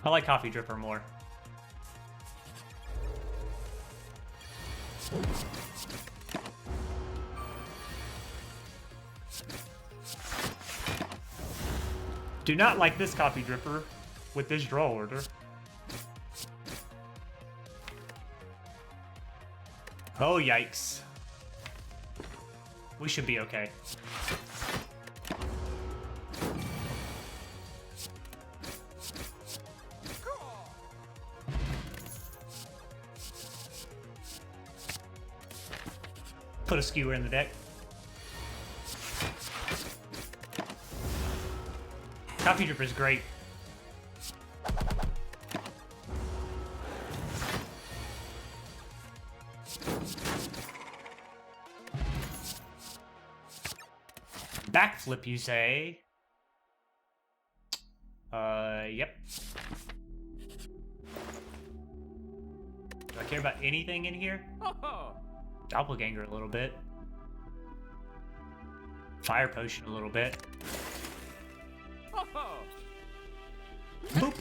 I like Coffee Dripper more. Do not like this Coffee Dripper with this draw order. Oh, yikes. We should be okay. Put a skewer in the deck. Coffee Dripper is great. Backflip, you say? Yep. Do I care about anything in here? Doppelganger a little bit. Fire Potion a little bit. Boop.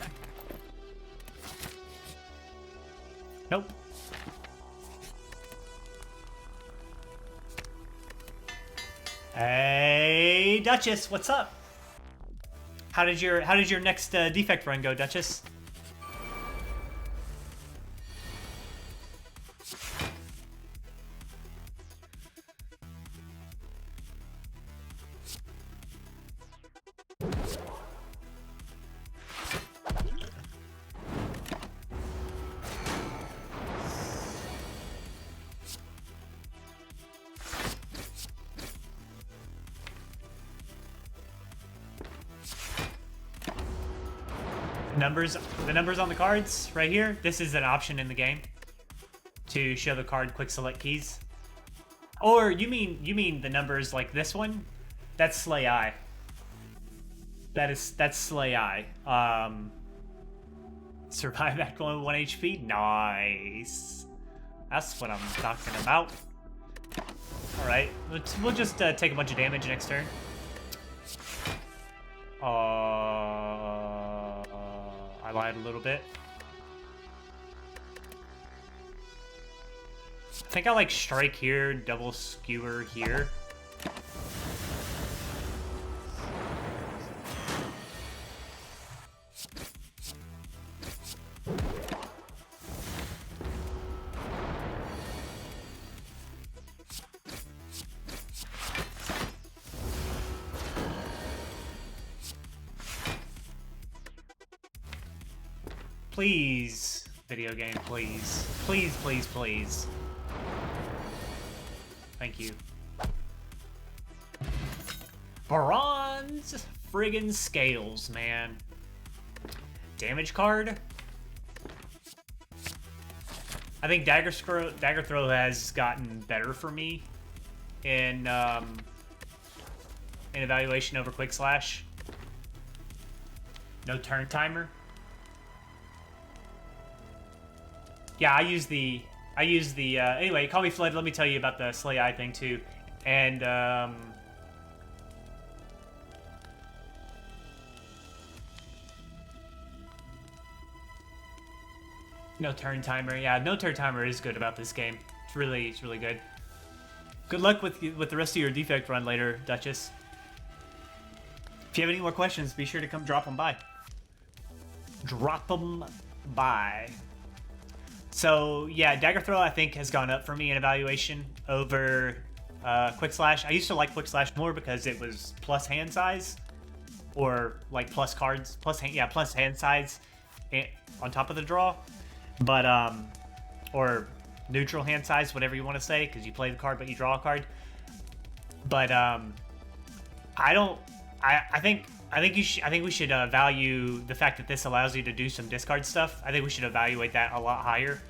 Nope. Hey, Duchess, what's up? How did your next defect run go, Duchess? The numbers on the cards right here. This is an option in the game to show the card quick select keys. Or you mean the numbers like this one? That's Slay Eye. That's Slay Eye. Survive Act 1 with 1 HP. Nice. That's what I'm talking about. All right, we'll just take a bunch of damage next turn. I lied a little bit. I think I like strike here, double skewer here. Please, video game, please. Please, please, please. Thank you. Bronze friggin' scales, man. Damage card? I think Dagger Throw has gotten better for me in evaluation over Quick Slash. No turn timer. Yeah, I use the, anyway, call me Flood, let me tell you about the Slay Eye thing too. And, no turn timer. Yeah, no turn timer is good about this game. It's really good. Good luck with the rest of your defect run later, Duchess. If you have any more questions, be sure to come drop them by. Drop them by. So yeah, Dagger Throw I think has gone up for me in evaluation over Quick Slash. I used to like Quick Slash more because it was plus hand size, or like plus cards, plus hand size on top of the draw, but or neutral hand size, whatever you want to say, because you play the card but you draw a card. But I think we should value the fact that this allows you to do some discard stuff. I think we should evaluate that a lot higher,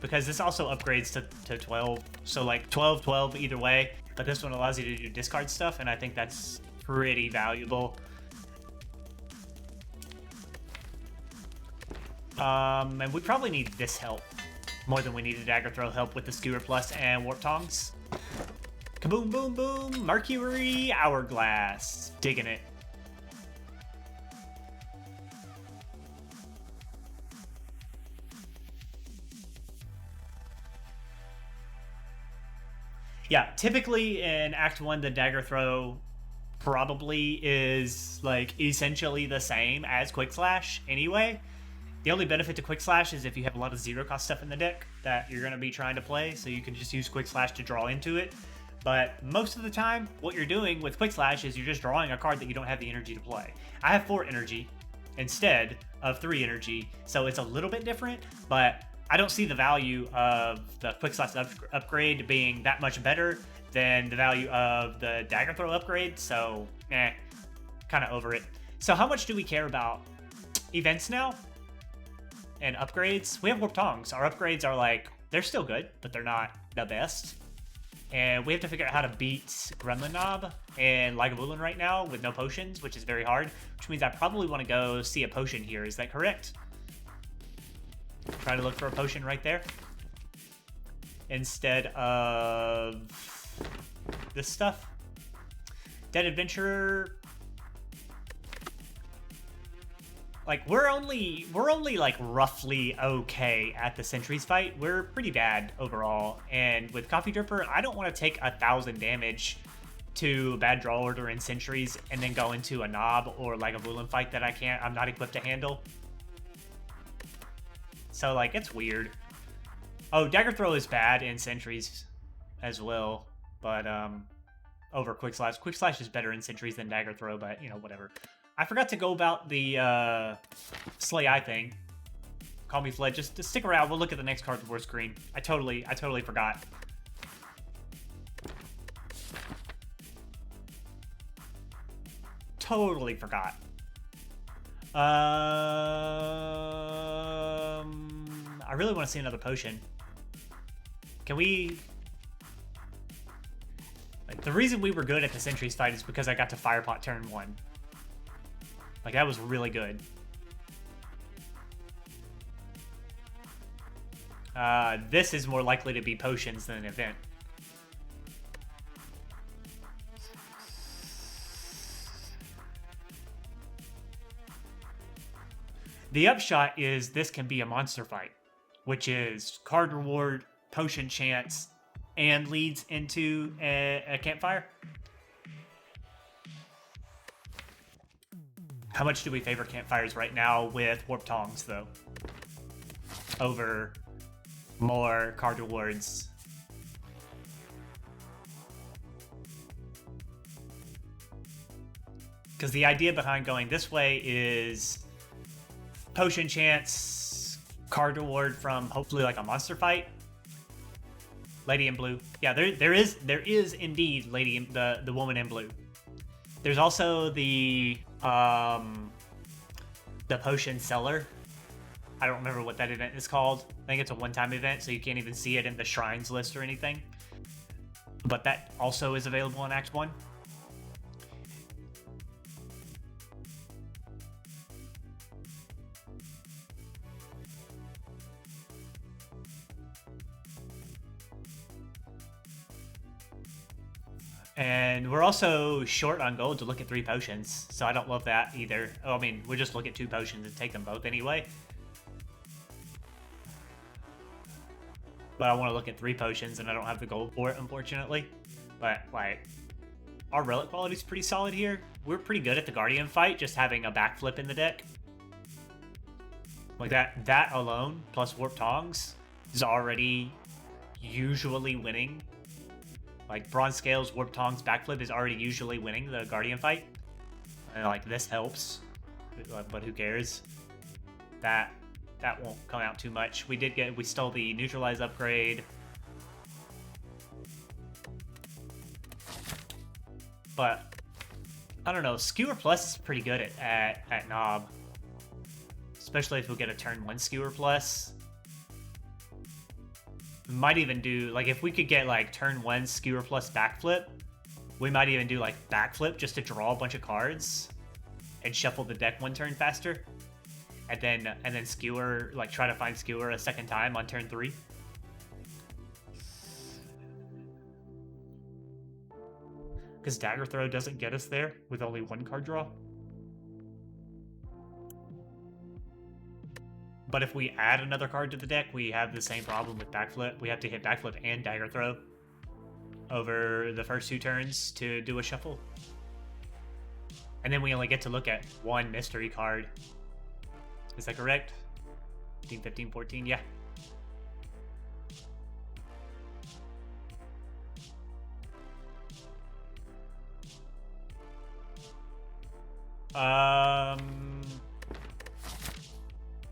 because this also upgrades to 12. So like 12, 12 either way, but this one allows you to do discard stuff, and I think that's pretty valuable. And we probably need this help more than we need a Dagger Throw help with the Skewer Plus and Warp Tongs. Kaboom, boom, boom. Mercury Hourglass. Digging it. Yeah, typically in Act 1, the dagger throw probably is like essentially the same as Quick Slash anyway. The only benefit to Quick Slash is if you have a lot of zero cost stuff in the deck that you're going to be trying to play, so you can just use Quick Slash to draw into it. But most of the time, what you're doing with Quick Slash is you're just drawing a card that you don't have the energy to play. I have 4 energy instead of 3 energy, so it's a little bit different, but I don't see the value of the Quick Slash upgrade being that much better than the value of the Dagger Throw upgrade, so kind of over it. So how much do we care about events now and upgrades? We have Warp Tongs. Our upgrades are like, they're still good, but they're not the best. And we have to figure out how to beat Gremlin Knob and Lagavulin right now with no potions, which is very hard, which means I probably want to go see a potion here. Is that correct? Try to look for a potion right there instead of this stuff. Dead Adventurer. Like, we're only like roughly okay at the Sentries fight. We're pretty bad overall. And with Coffee Dripper, I don't want to take 1,000 damage to a bad draw order in Sentries and then go into a Knob or like a Lagavulin fight that I'm not equipped to handle. So, like, it's weird. Oh, Dagger Throw is bad in Sentries as well, but over Quick Slash. Quick Slash is better in Sentries than Dagger Throw, but, you know, whatever. I forgot to go about the Slay Eye thing. Call me Fled. Just stick around. We'll look at the next card before screen. I totally forgot. Totally forgot. I really want to see another potion. Can we... Like, the reason we were good at the Sentries fight is because I got to Firepot turn 1. Like, that was really good. This is more likely to be potions than an event. The upshot is this can be a monster fight, which is card reward, potion chance, and leads into a campfire. How much do we favor campfires right now with Warp Tongs, though? Over more card rewards. Because the idea behind going this way is potion chance, card reward from hopefully like a monster fight. Lady in Blue. Yeah, there is indeed Lady in the woman in blue. There's also the potion seller. I don't remember what that event is called. I think it's a one-time event, so you can't even see it in the shrines list or anything. But that also is available in Act 1. And we're also short on gold to look at 3 potions, so I don't love that either. Oh, I mean, we'll just look at 2 potions and take them both anyway. But I want to look at 3 potions, and I don't have the gold for it, unfortunately. But, like, our relic quality is pretty solid here. We're pretty good at the Guardian fight, just having a backflip in the deck. Like, that alone, plus Warp Tongs, is already usually winning. Like, Bronze Scales, Warp Tongs, backflip is already usually winning the Guardian fight. And, like, this helps. But who cares? That won't come out too much. We stole the Neutralize upgrade. But, I don't know. Skewer Plus is pretty good at Knob. Especially if we get a turn 1 Skewer Plus. We might even do, like, if we could get, like, turn 1 Skewer Plus backflip, we might even do, like, backflip just to draw a bunch of cards and shuffle the deck 1 turn faster. And then Skewer, like, try to find Skewer a second time on turn 3. Because Dagger Throw doesn't get us there with only 1 card draw. But if we add another card to the deck, we have the same problem with backflip. We have to hit backflip and Dagger Throw. over the first 2 turns to do a shuffle. And then we only get to look at 1 mystery card. Is that correct? 15, 15, 14, yeah.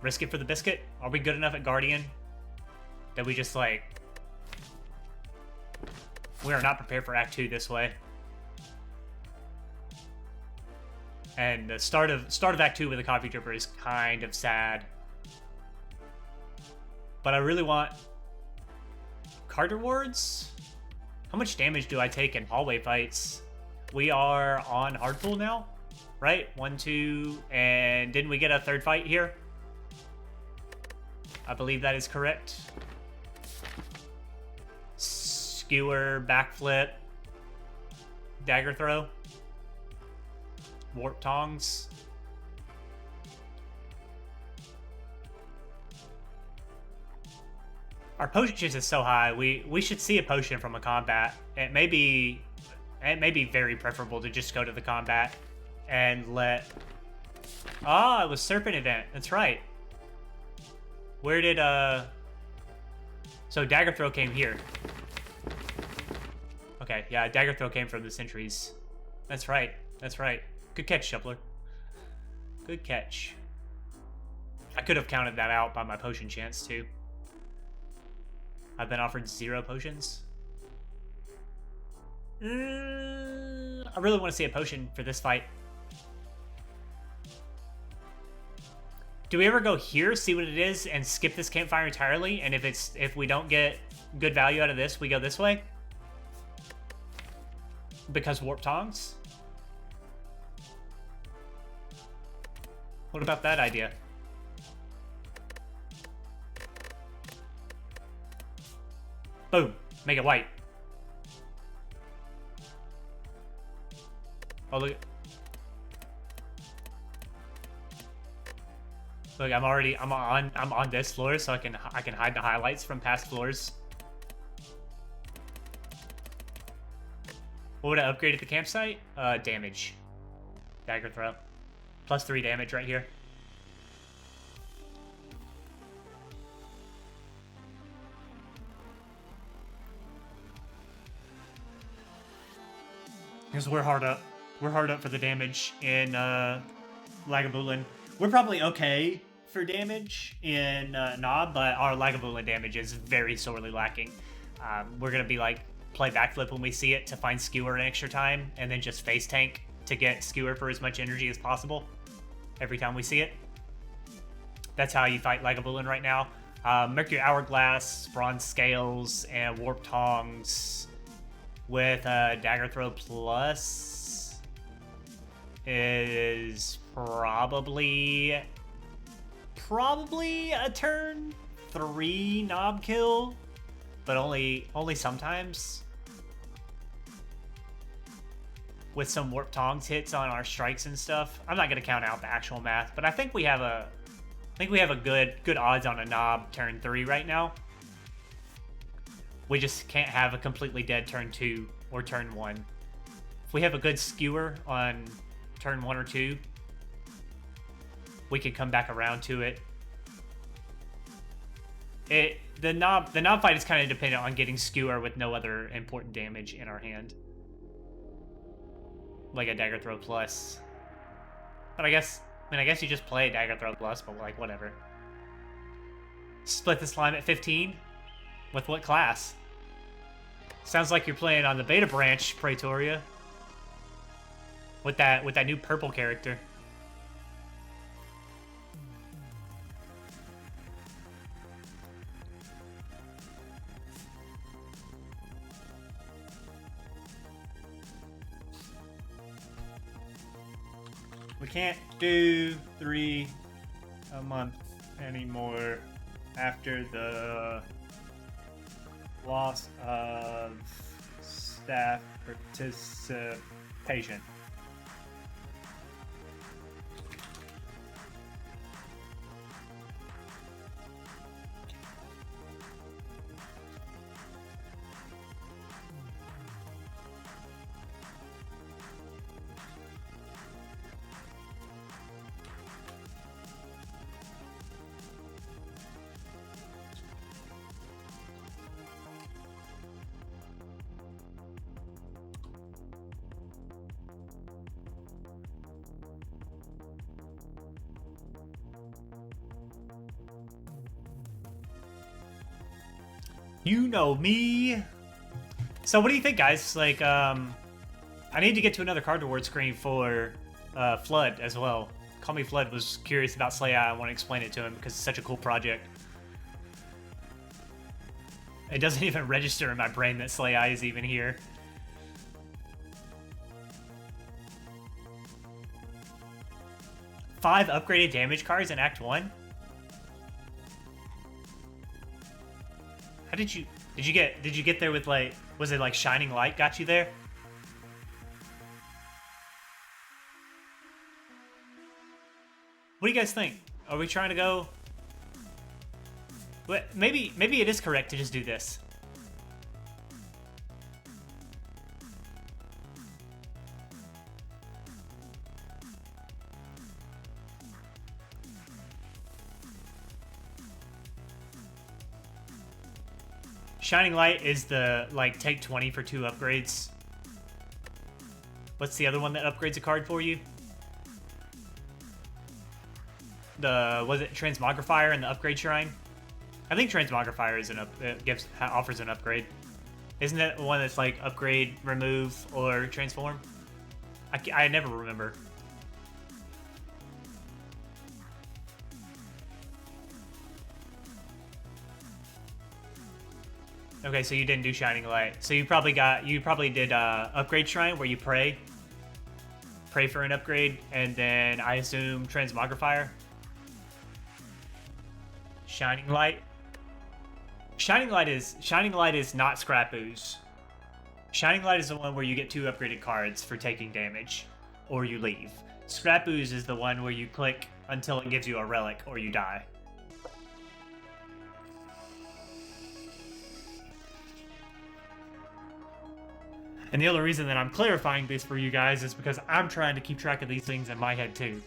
Risk it for the biscuit? Are we good enough at Guardian that we just, like... We are not prepared for Act 2 this way. And the start of Act 2 with a Coffee Dripper is kind of sad. But I really want... Card rewards? How much damage do I take in hallway fights? We are on hard pool now, right? 1, 2, and didn't we get a 3rd fight here? I believe that is correct. Skewer, backflip, dagger throw, warp tongs. Our potion chance is so high. We should see a potion from a combat. It may be very preferable to just go to the combat and let. Ah, it was Serpent event. That's right. Where did So dagger throw came here. Okay, yeah, dagger throw came from the sentries. That's right. That's right. Good catch, Shuffler. Good catch. I could have counted that out by my potion chance too. I've been offered 0 potions. I really want to see a potion for this fight. Do we ever go here, see what it is, and skip this campfire entirely? And if we don't get good value out of this, we go this way? Because warp tongs? What about that idea? Boom. Make it white. Oh, look. Look, I'm on this floor, so I can hide the highlights from past floors. What would I upgrade at the campsite? Damage. Dagger throw. Plus 3 damage right here. Because we're hard up. We're hard up for the damage in Lagavulin. We're probably okay for damage in Knob, but our Lagavulin damage is very sorely lacking. We're going to be like, play backflip when we see it to find Skewer in extra time, and then just face tank to get Skewer for as much energy as possible every time we see it. That's how you fight Lagavulin right now. Mercury Hourglass, Bronze Scales, and Warp Tongs with Dagger Throw Plus is probably a turn 3 Knob kill, but only sometimes. With some Warp Tongs hits on our strikes and stuff. I'm not gonna count out the actual math, but I think we have a good odds on a Knob turn 3 right now. We just can't have a completely dead turn 2 or turn 1. If we have a good Skewer on turn 1 or 2, we could come back around to it. The knob fight is kind of dependent on getting Skewer with no other important damage in our hand, like a Dagger Throw Plus. But I guess you just play Dagger Throw Plus, but like whatever. Split the slime at 15. With what class? Sounds like you're playing on the beta branch, Praetoria. With that new purple character. We can't do 3 a month anymore after the loss of staff participation. You know me. So what do you think, guys? Like, I need to get to another card reward screen for Flood as well. Call Me Flood was curious about Slay Eye. I want to explain it to him because it's such a cool project. It doesn't even register in my brain that Slay Eye is even here. Five upgraded damage cards in Act 1? How did you get there with, like, was it like Shining Light got you there? What do you guys think? Are we trying to go? Maybe it is correct to just do this. Shining Light is the, like, take 20 for 2 upgrades. What's the other one that upgrades a card for you? Was it Transmogrifier and the Upgrade Shrine? I think Transmogrifier is offers an upgrade. Isn't that one that's like upgrade, remove, or transform? I never remember. Okay, so you didn't do Shining Light. So you probably did Upgrade Shrine where you pray for an upgrade, and then I assume Transmogrifier. Shining Light. Shining Light is not Scrap Ooze. Shining Light is the one where you get 2 upgraded cards for taking damage, or you leave. Scrap Ooze is the one where you click until it gives you a relic, or you die. And the other reason that I'm clarifying this for you guys is because I'm trying to keep track of these things in my head too.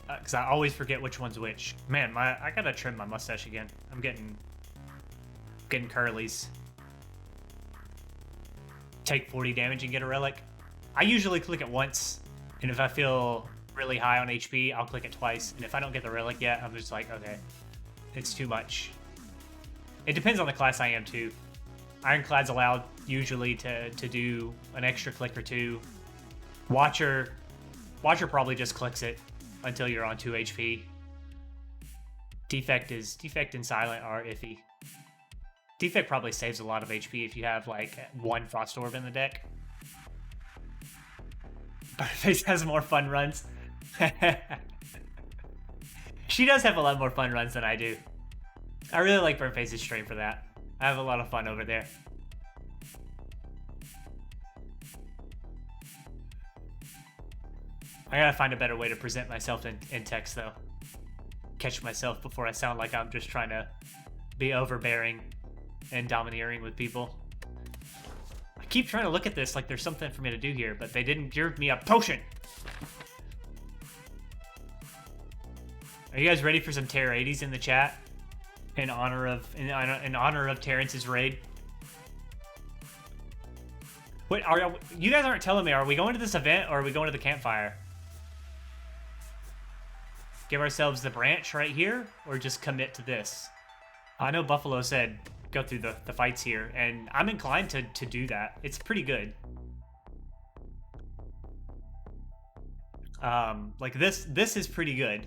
Because I always forget which one's which. Man, I gotta trim my mustache again. I'm getting curlies. Take 40 damage and get a relic. I usually click it once, and if I feel really high on HP, I'll click it twice. And if I don't get the relic yet, I'm just like, okay, it's too much. It depends on the class I am too. Ironclad's allowed usually to do an extra click or 2. Watcher probably just clicks it until you're on 2 HP. Defect and Silent are iffy. Defect probably saves a lot of HP if you have like 1 Frost Orb in the deck. Burnface has more fun runs. She does have a lot more fun runs than I do. I really like Burnface's stream for that. I have a lot of fun over there. I gotta find a better way to present myself in text, though. Catch myself before I sound like I'm just trying to be overbearing and domineering with people. I keep trying to look at this like there's something for me to do here, but they didn't give me a potion! Are you guys ready for some Terror 80s in the chat? In honor of Terrence's raid? Wait, you guys aren't telling me, are we going to this event or are we going to the campfire? Give ourselves the branch right here, or just commit to this? I know Buffalo said go through the fights here, and I'm inclined to do that. It's pretty good. Like this is pretty good.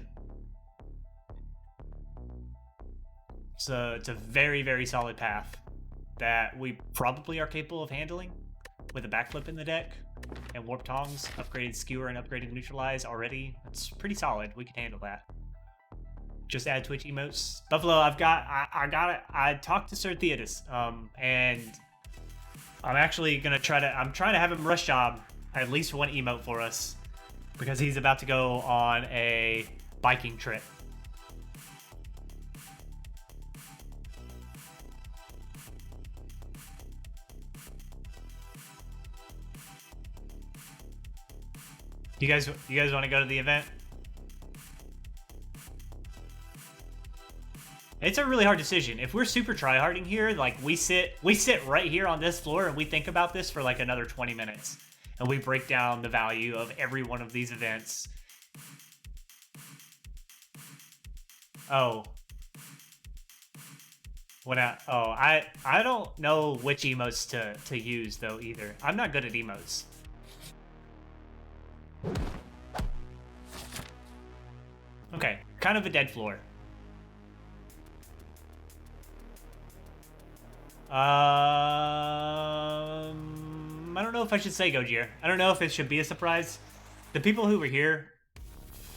So it's a very, very solid path that we probably are capable of handling with a backflip in the deck and Warp Tongs, upgraded Skewer, and upgraded Neutralize already. It's pretty solid. We can handle that. Just add Twitch emotes. Buffalo, I talked to Sir Theodus, and I'm actually gonna I'm trying to have him rush job at least 1 emote for us because he's about to go on a biking trip. You guys want to go to the event? It's a really hard decision. If we're super tryharding here, like we sit right here on this floor and we think about this for like another 20 minutes. and we break down the value of every one of these events. Oh. I don't know which emotes to use though either. I'm not good at emotes. Okay, kind of a dead floor. I don't know if I should say Gojir. I don't know if it should be a surprise. The people who were here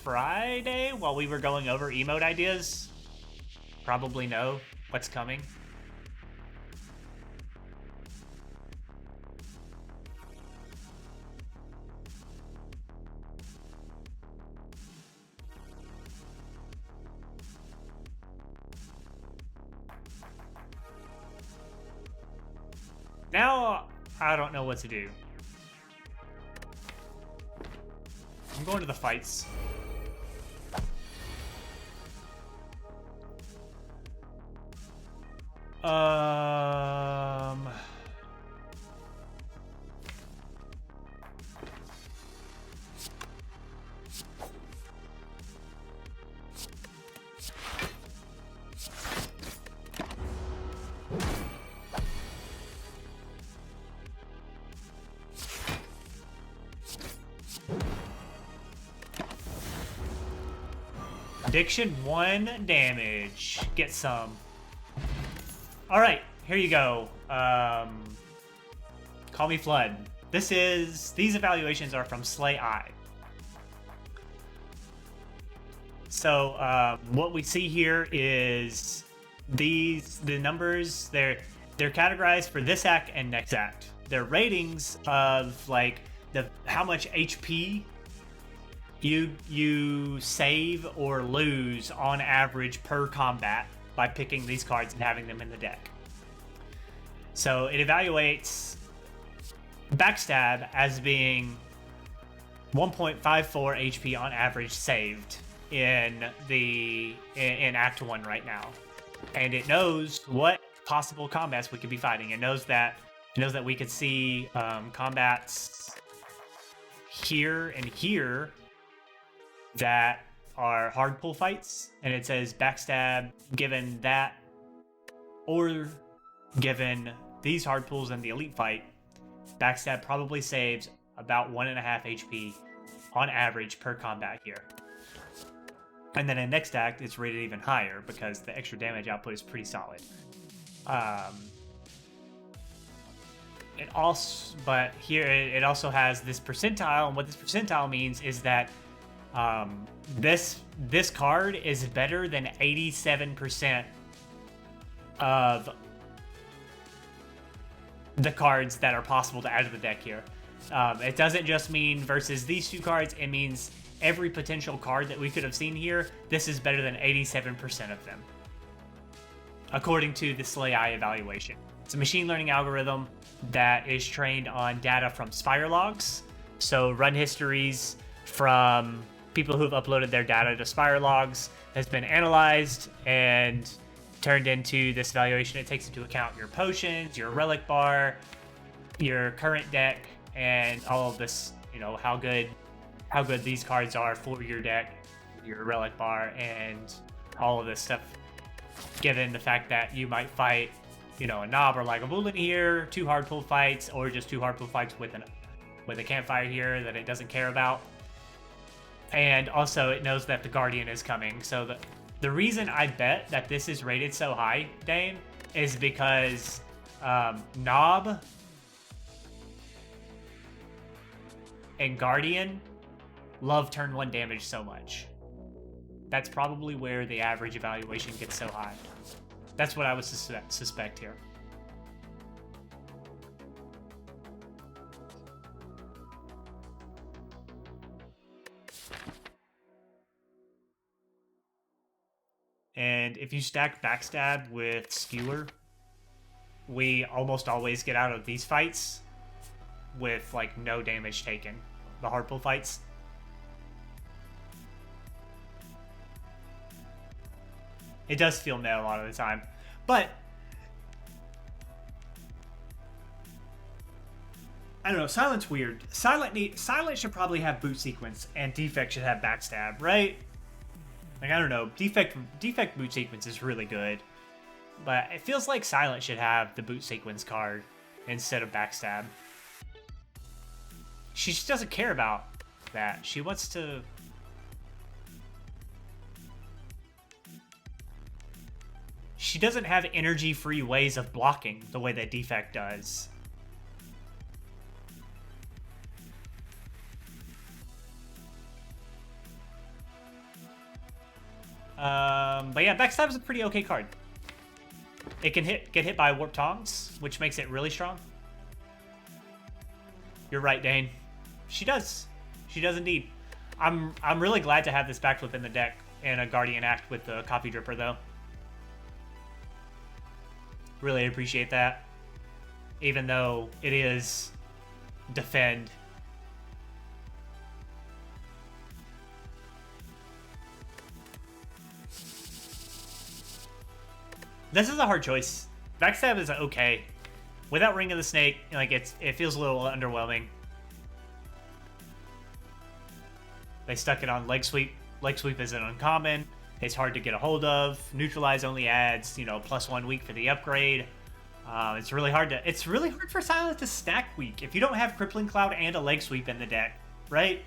Friday while we were going over emote ideas probably know what's coming. Now, I don't know what to do. I'm going to the fights. Addiction 1 damage. Get some. Alright, here you go. Call me Flood. These evaluations are from Slay Eye. So what we see here is the numbers, they're categorized for this act and next act. They're ratings of like how much HP you save or lose on average per combat by picking these cards and having them in the deck. So it evaluates Backstab as being 1.54 HP on average saved in Act 1 right now. And it knows what possible combats we could be fighting. It knows that we could see combats here and here that are hard pull fights, and it says Backstab given that or given these hard pulls in the elite fight, Backstab probably saves about 1.5 HP on average per combat here. And then in next act, it's rated even higher because the extra damage output is pretty solid. But here it also has this percentile, and what this percentile means is that this card is better than 87% of the cards that are possible to add to the deck here. It doesn't just mean versus these two cards, it means every potential card that we could have seen here, this is better than 87% of them, according to the Slay Eye evaluation. It's a machine learning algorithm that is trained on data from Spire logs, so run histories from people who've uploaded their data to Spire logs has been analyzed and turned into this evaluation. It takes into account your potions, your relic bar, your current deck, and all of this, how good these cards are for your deck, your relic bar, and all of this stuff, given the fact that you might fight, a Knob or Lagavulin here, 2 hard pull fights, or just 2 hard pull fights with a campfire here that it doesn't care about. And also it knows that the Guardian is coming. So the reason I bet that this is rated so high, Dane, is because Knob and Guardian love turn 1 damage so much. That's probably where the average evaluation gets so high. That's what I would suspect here. And if you stack Backstab with Skewer, we almost always get out of these fights with like no damage taken. The hard pull fights. It does feel meh a lot of the time, but I don't know. Silent's weird. Silent should probably have boot sequence, and Defect should have backstab, right? Like, I don't know. Defect boot sequence is really good, but it feels like Silent should have the boot sequence card instead of backstab. She just doesn't care about that. She wants to... She doesn't have energy-free ways of blocking the way that Defect does. But yeah, backstab is a pretty okay card. It can get hit by Warp Tongs, which makes it really strong. You're right, Dane. She does. She does indeed. I'm really glad to have this backflip in the deck and a Guardian Act with the Coffee Dripper, though. Really appreciate that. Even though it is defend. This is a hard choice. Backstab is okay. Without Ring of the Snake, like it feels a little underwhelming. They stuck it on Leg Sweep. Leg Sweep isn't uncommon. It's hard to get a hold of. Neutralize only adds, you know, +1 weak for the upgrade. It's really hard for Silent to stack weak if you don't have Crippling Cloud and a Leg Sweep in the deck, right?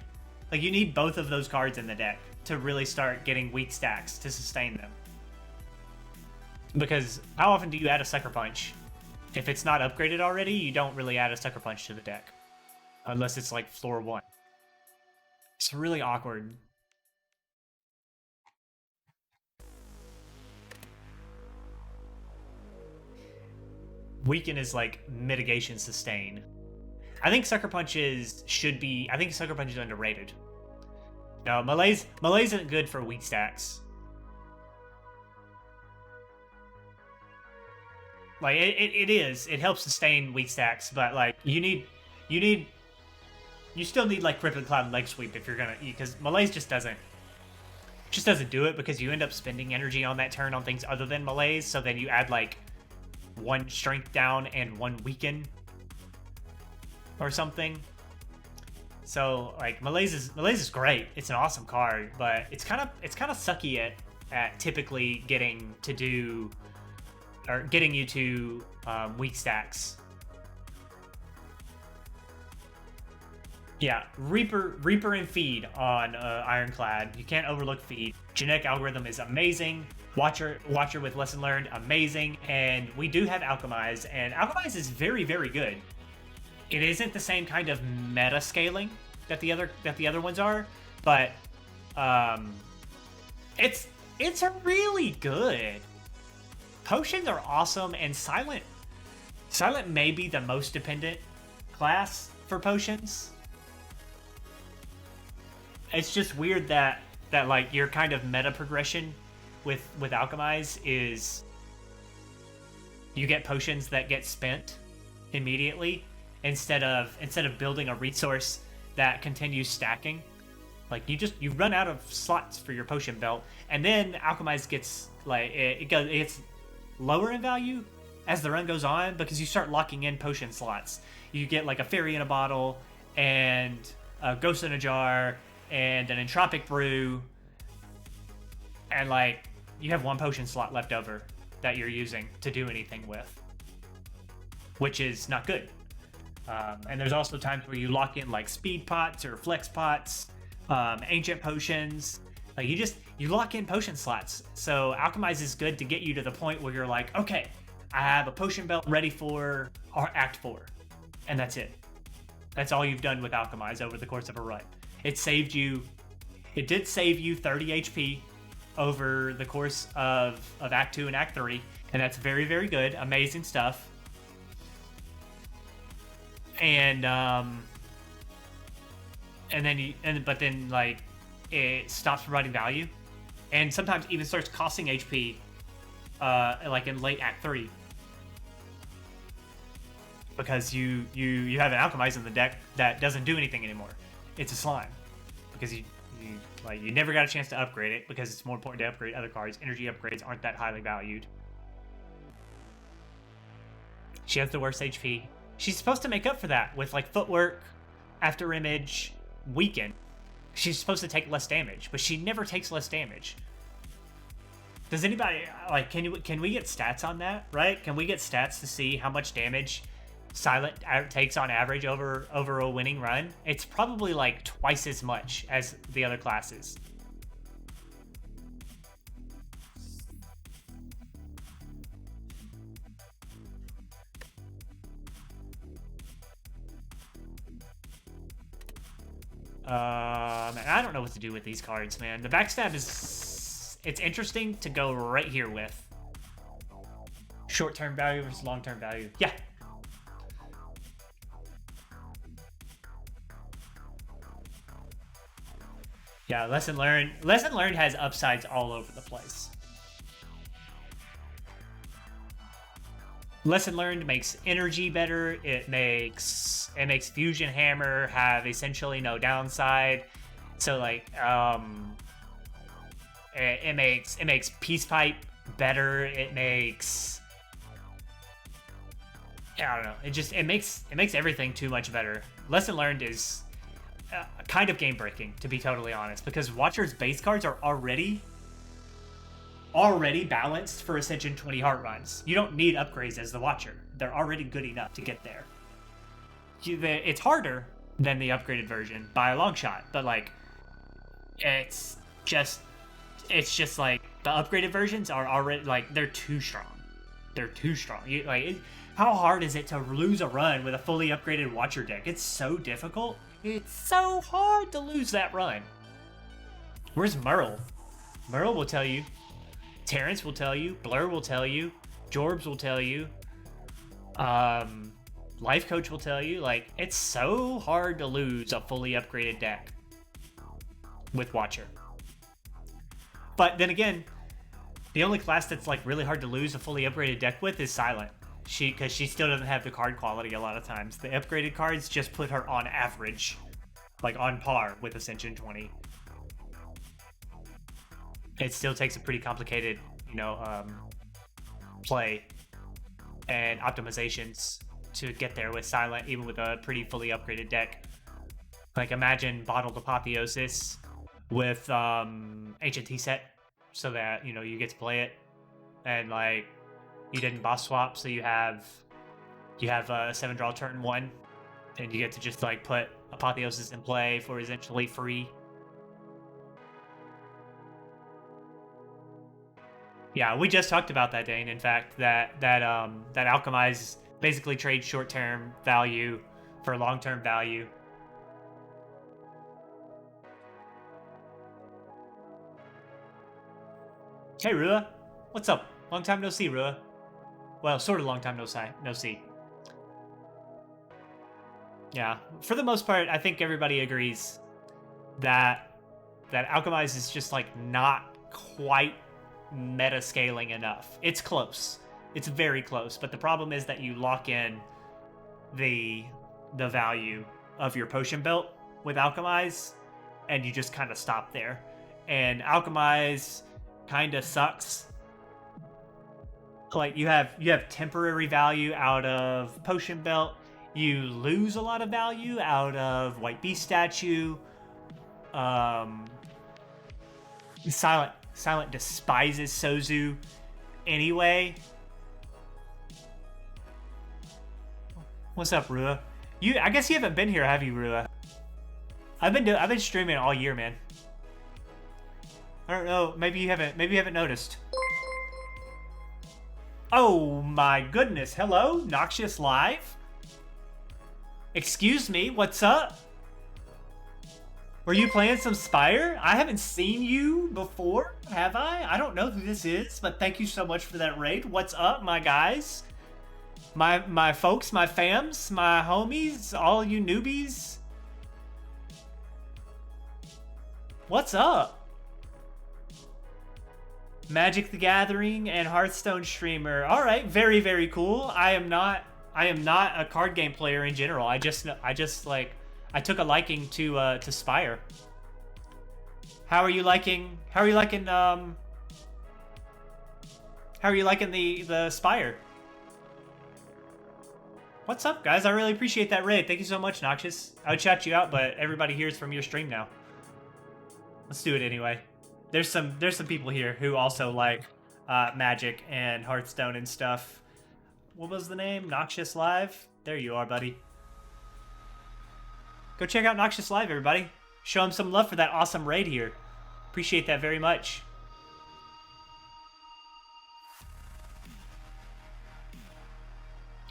Like, you need both of those cards in the deck to really start getting weak stacks to sustain them. Because how often do you add a Sucker Punch? If it's not upgraded already, you don't really add a Sucker Punch to the deck. Unless it's like floor 1. It's really awkward. Weaken is like mitigation sustain. I think Sucker Punches I think Sucker Punch is underrated. No, Malaise isn't good for weak stacks. Like, it is. It helps sustain weak stacks, but like you still need like Crippling Cloud and Leg Sweep if you're gonna, because Malaise just doesn't do it, because you end up spending energy on that turn on things other than Malaise, so then you add like 1 strength down and 1 weaken or something. So like Malaise is great. It's an awesome card, but it's kind of sucky at typically getting you to weak stacks. Yeah, Reaper and Feed on Ironclad. You can't overlook Feed. Genetic Algorithm is amazing. Watcher with Lesson Learned, amazing. And we do have Alchemize, and Alchemize is very, very good. It isn't the same kind of meta scaling that the other ones are, but it's really good. Potions are awesome, and Silent may be the most dependent class for potions. It's just weird that like your kind of meta progression with Alchemize is you get potions that get spent immediately instead of building a resource that continues stacking. Like you run out of slots for your potion belt, and then Alchemize gets like it's lower in value as the run goes on because you start locking in potion slots. You get like a Fairy in a Bottle and a Ghost in a Jar and an Entropic Brew, and like you have 1 potion slot left over that you're using to do anything with, which is not good. And there's also times where you lock in like speed pots or flex pots, ancient potions. Like you lock in potion slots. So Alchemize is good to get you to the point where you're like, okay, I have a potion belt ready for Act 4, and that's it. That's all you've done with Alchemize over the course of a run. It did save you 30 HP over the course of Act 2 and Act 3, and that's very, very good. Amazing stuff. And but then like it stops providing value, and sometimes even starts costing HP, like in late Act 3, because you have an Alchemize in the deck that doesn't do anything anymore. It's a slime because you never got a chance to upgrade it because it's more important to upgrade other cards. Energy upgrades aren't that highly valued. She has the worst HP. She's supposed to make up for that with like footwork, after image, weaken. She's supposed to take less damage, but she never takes less damage. Does anybody like? Can we get stats on that? Right? Can we get stats to see how much damage Silent takes on average over a winning run? It's probably like twice as much as the other classes. Man, I don't know what to do with these cards, man. The backstab is... It's interesting to go right here with. Short-term value versus long-term value. Yeah. Yeah, lesson learned. Lesson learned has upsides all over the place. Lesson learned makes energy better. It makes Fusion Hammer have essentially no downside. So like it makes Peace Pipe better. It makes, I don't know. It makes everything too much better. Lesson learned is kind of game breaking, to be totally honest, because Watcher's base cards are already balanced for Ascension 20 heart runs. You don't need upgrades as the Watcher. They're already good enough to get there. It's harder than the upgraded version by a long shot, but like it's just like the upgraded versions are already like they're too strong. They're too strong. How hard is it to lose a run with a fully upgraded Watcher deck? It's so difficult. It's so hard to lose that run. Where's Merle? Merle will tell you. Terrence will tell you. Blur will tell you. Jorbs will tell you. Life Coach will tell you. Like, it's so hard to lose a fully upgraded deck with Watcher. But then again, the only class that's like really hard to lose a fully upgraded deck with is Silent. Because she still doesn't have the card quality a lot of times. The upgraded cards just put her on average, like on par with Ascension 20. It still takes a pretty complicated, play and optimizations to get there with Silent, even with a pretty fully upgraded deck. Like, imagine Bottled Apotheosis with Ancient T-Set, so that, you get to play it, and, like, you didn't boss swap, so you have a 7-draw turn 1, and you get to just, like, put Apotheosis in play for essentially free. Yeah, we just talked about that, Dane. In fact, that Alchemize basically trades short-term value for long-term value. Hey, Rua. What's up? Long time no see, Rua. Well, sort of long time no see. Yeah, for the most part, I think everybody agrees that Alchemize is just, like, not quite meta scaling enough. It's close. It's very close, but the problem is that you lock in the value of your potion belt with Alchemize, and you just kind of stop there. And Alchemize kind of sucks. Like, you have temporary value out of potion belt. You lose a lot of value out of White Beast statue. Silent despises Sozu anyway. What's up, Rua? I guess you haven't been here, have you, Rua? I've been streaming all year, man. I don't know. Maybe you haven't noticed. Oh my goodness! Hello, Noxious Live. Excuse me. What's up? Were you playing some Spire? I haven't seen you before, have I? I don't know who this is, but thank you so much for that raid. What's up, my guys? My folks, my fams, my homies, all you newbies. What's up? Magic the Gathering and Hearthstone streamer. All right, very, very cool. I am not a card game player in general. I just took a liking to Spire. How are you liking the Spire? What's up, guys? I really appreciate that raid. Thank you so much, Noxious. I would shout you out, but everybody hears from your stream now. Let's do it anyway. There's some people here who also like Magic and Hearthstone and stuff. What was the name? Noxious Live? There you are, buddy. Go check out Noxious Live, everybody. Show him some love for that awesome raid here. Appreciate that very much.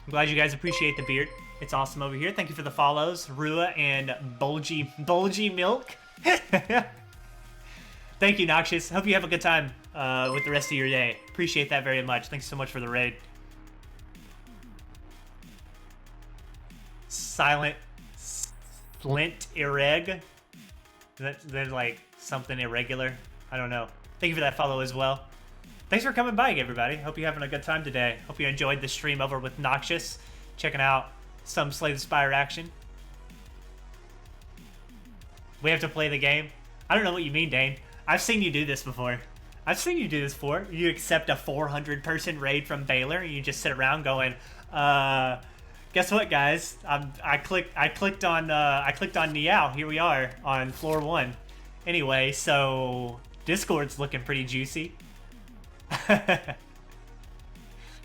I'm glad you guys appreciate the beard. It's awesome over here. Thank you for the follows, Rua and Bulgy Milk. Thank you, Noxious. Hope you have a good time with the rest of your day. Appreciate that very much. Thanks so much for the raid. Silent Flint Irreg. There's like something irregular. I don't know. Thank you for that follow as well. Thanks for coming by, everybody. Hope you're having a good time today. Hope you enjoyed the stream over with Noxious. Checking out some Slay the Spire action. We have to play the game. I don't know what you mean, Dane. I've seen you do this before. I've seen you do this before. You accept a 400-person raid from Baylor, and you just sit around going, guess what, guys? I clicked on Niao. Here we are on floor 1. Anyway, so Discord's looking pretty juicy.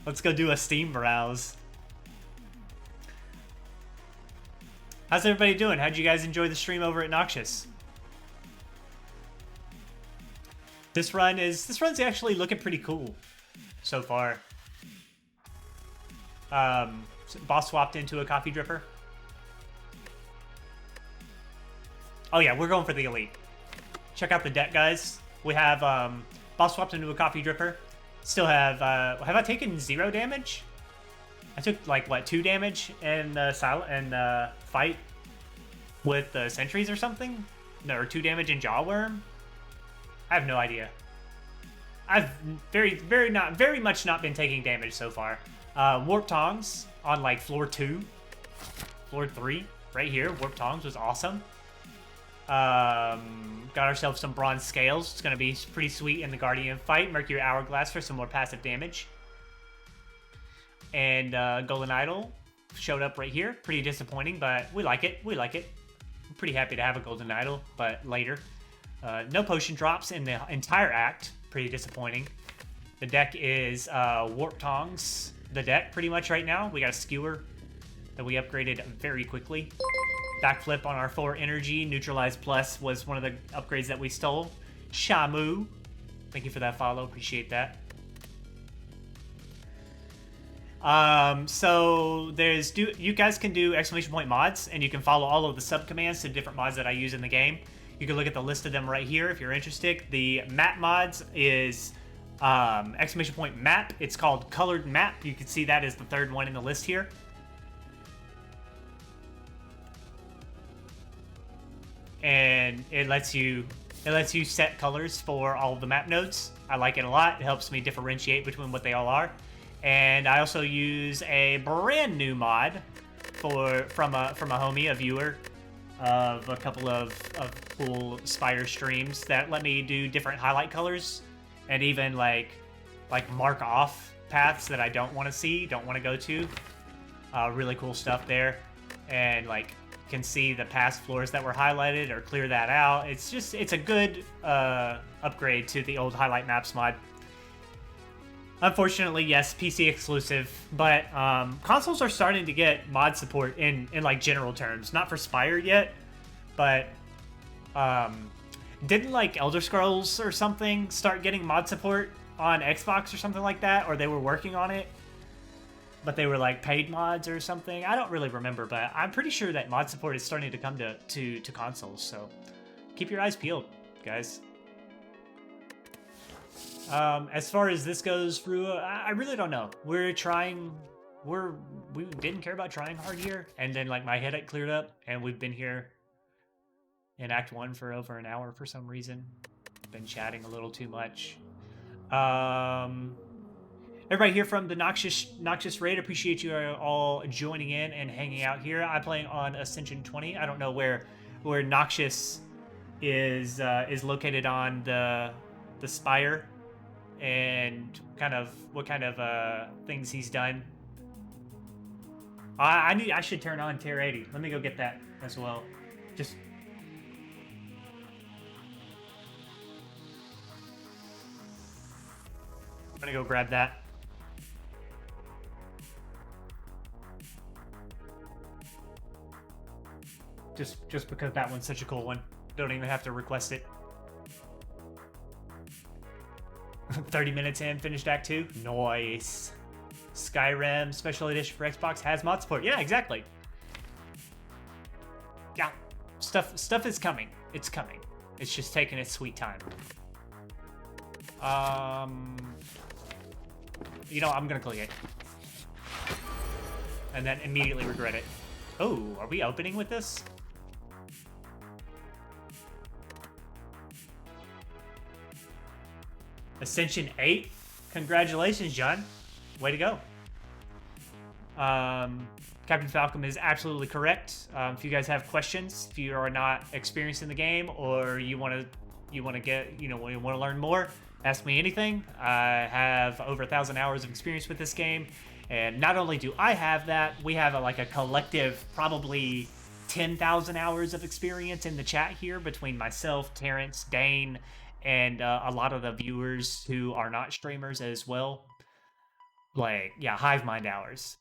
Let's go do a Steam browse. How's everybody doing? How'd you guys enjoy the stream over at Noxious? This run's actually looking pretty cool so far. Boss swapped into a coffee dripper. Oh yeah, we're going for the elite. Check out the deck, guys. We have boss swapped into a coffee dripper. Still have I taken 0 damage? I took like what, 2 damage in the fight with the sentries or something? No, or 2 damage in Jawworm? I have no idea. I've very much not been taking damage so far. Warp Tongs on like floor 2, floor 3, right here. Warp Tongs was awesome. Got ourselves some bronze scales. It's gonna be pretty sweet in the Guardian fight. Mercury Hourglass for some more passive damage. And Golden Idol showed up right here. Pretty disappointing, but we like it. We like it. I'm pretty happy to have a Golden Idol, but later. No potion drops in the entire act. Pretty disappointing. The deck is Warp Tongs. The deck pretty much right now. We got a Skewer that we upgraded very quickly. Backflip on our 4 energy. Neutralize Plus was one of the upgrades that we stole. Shamu. Thank you for that follow. Appreciate that. So you guys can do exclamation point mods, and you can follow all of the subcommands to different mods that I use in the game. You can look at the list of them right here if you're interested. The map mods is exclamation point map. It's called colored map. You can see that as the 3rd one in the list here. And it lets you set colors for all of the map nodes. I like it a lot. It helps me differentiate between what they all are. And I also use a brand new mod from a homie, a viewer of a couple of cool Spire streams that let me do different highlight colors and even like mark off paths that I don't want to see, don't want to go to. Really cool stuff there, and like can see the past floors that were highlighted or clear that out. It's a good upgrade to the old highlight maps mod. Unfortunately, yes, PC exclusive, but consoles are starting to get mod support in like general terms. Not for Spire yet, but didn't like Elder Scrolls or something start getting mod support on Xbox or something like that? Or they were working on it, but they were like paid mods or something. I don't really remember, but I'm pretty sure that mod support is starting to come to consoles. So keep your eyes peeled, guys. As far as this goes, Rua, I really don't know. We're trying. We didn't care about trying hard here, and then like my headache cleared up, and we've been here in Act 1 for over an hour for some reason. Been chatting a little too much. Everybody here from the Noxious Raid, appreciate you all joining in and hanging out here. I'm playing on Ascension 20. I don't know where Noxious is located on the Spire, and what kind of things he's done I should turn on tier 80. Let me go get that as well. Just. I'm gonna go grab that. Just because that one's such a cool one. Don't even have to request it. 30 minutes in, finished Act 2. Nice. Skyrim Special Edition for Xbox has mod support. Yeah, exactly. Yeah, stuff is coming. It's coming. It's just taking its sweet time. You know, I'm gonna click it. And then immediately regret it. Oh, are we opening with this? Ascension 8? Congratulations, John. Way to go. Captain Falcon is absolutely correct. If you guys have questions, if you are not experienced in the game, or you want to get, you want to learn more, ask me anything. I have over 1,000 hours of experience with this game, and not only do I have that, we have a collective probably 10,000 hours of experience in the chat here between myself, Terrence, Dane, and a lot of the viewers who are not streamers as well. Hive mind hours.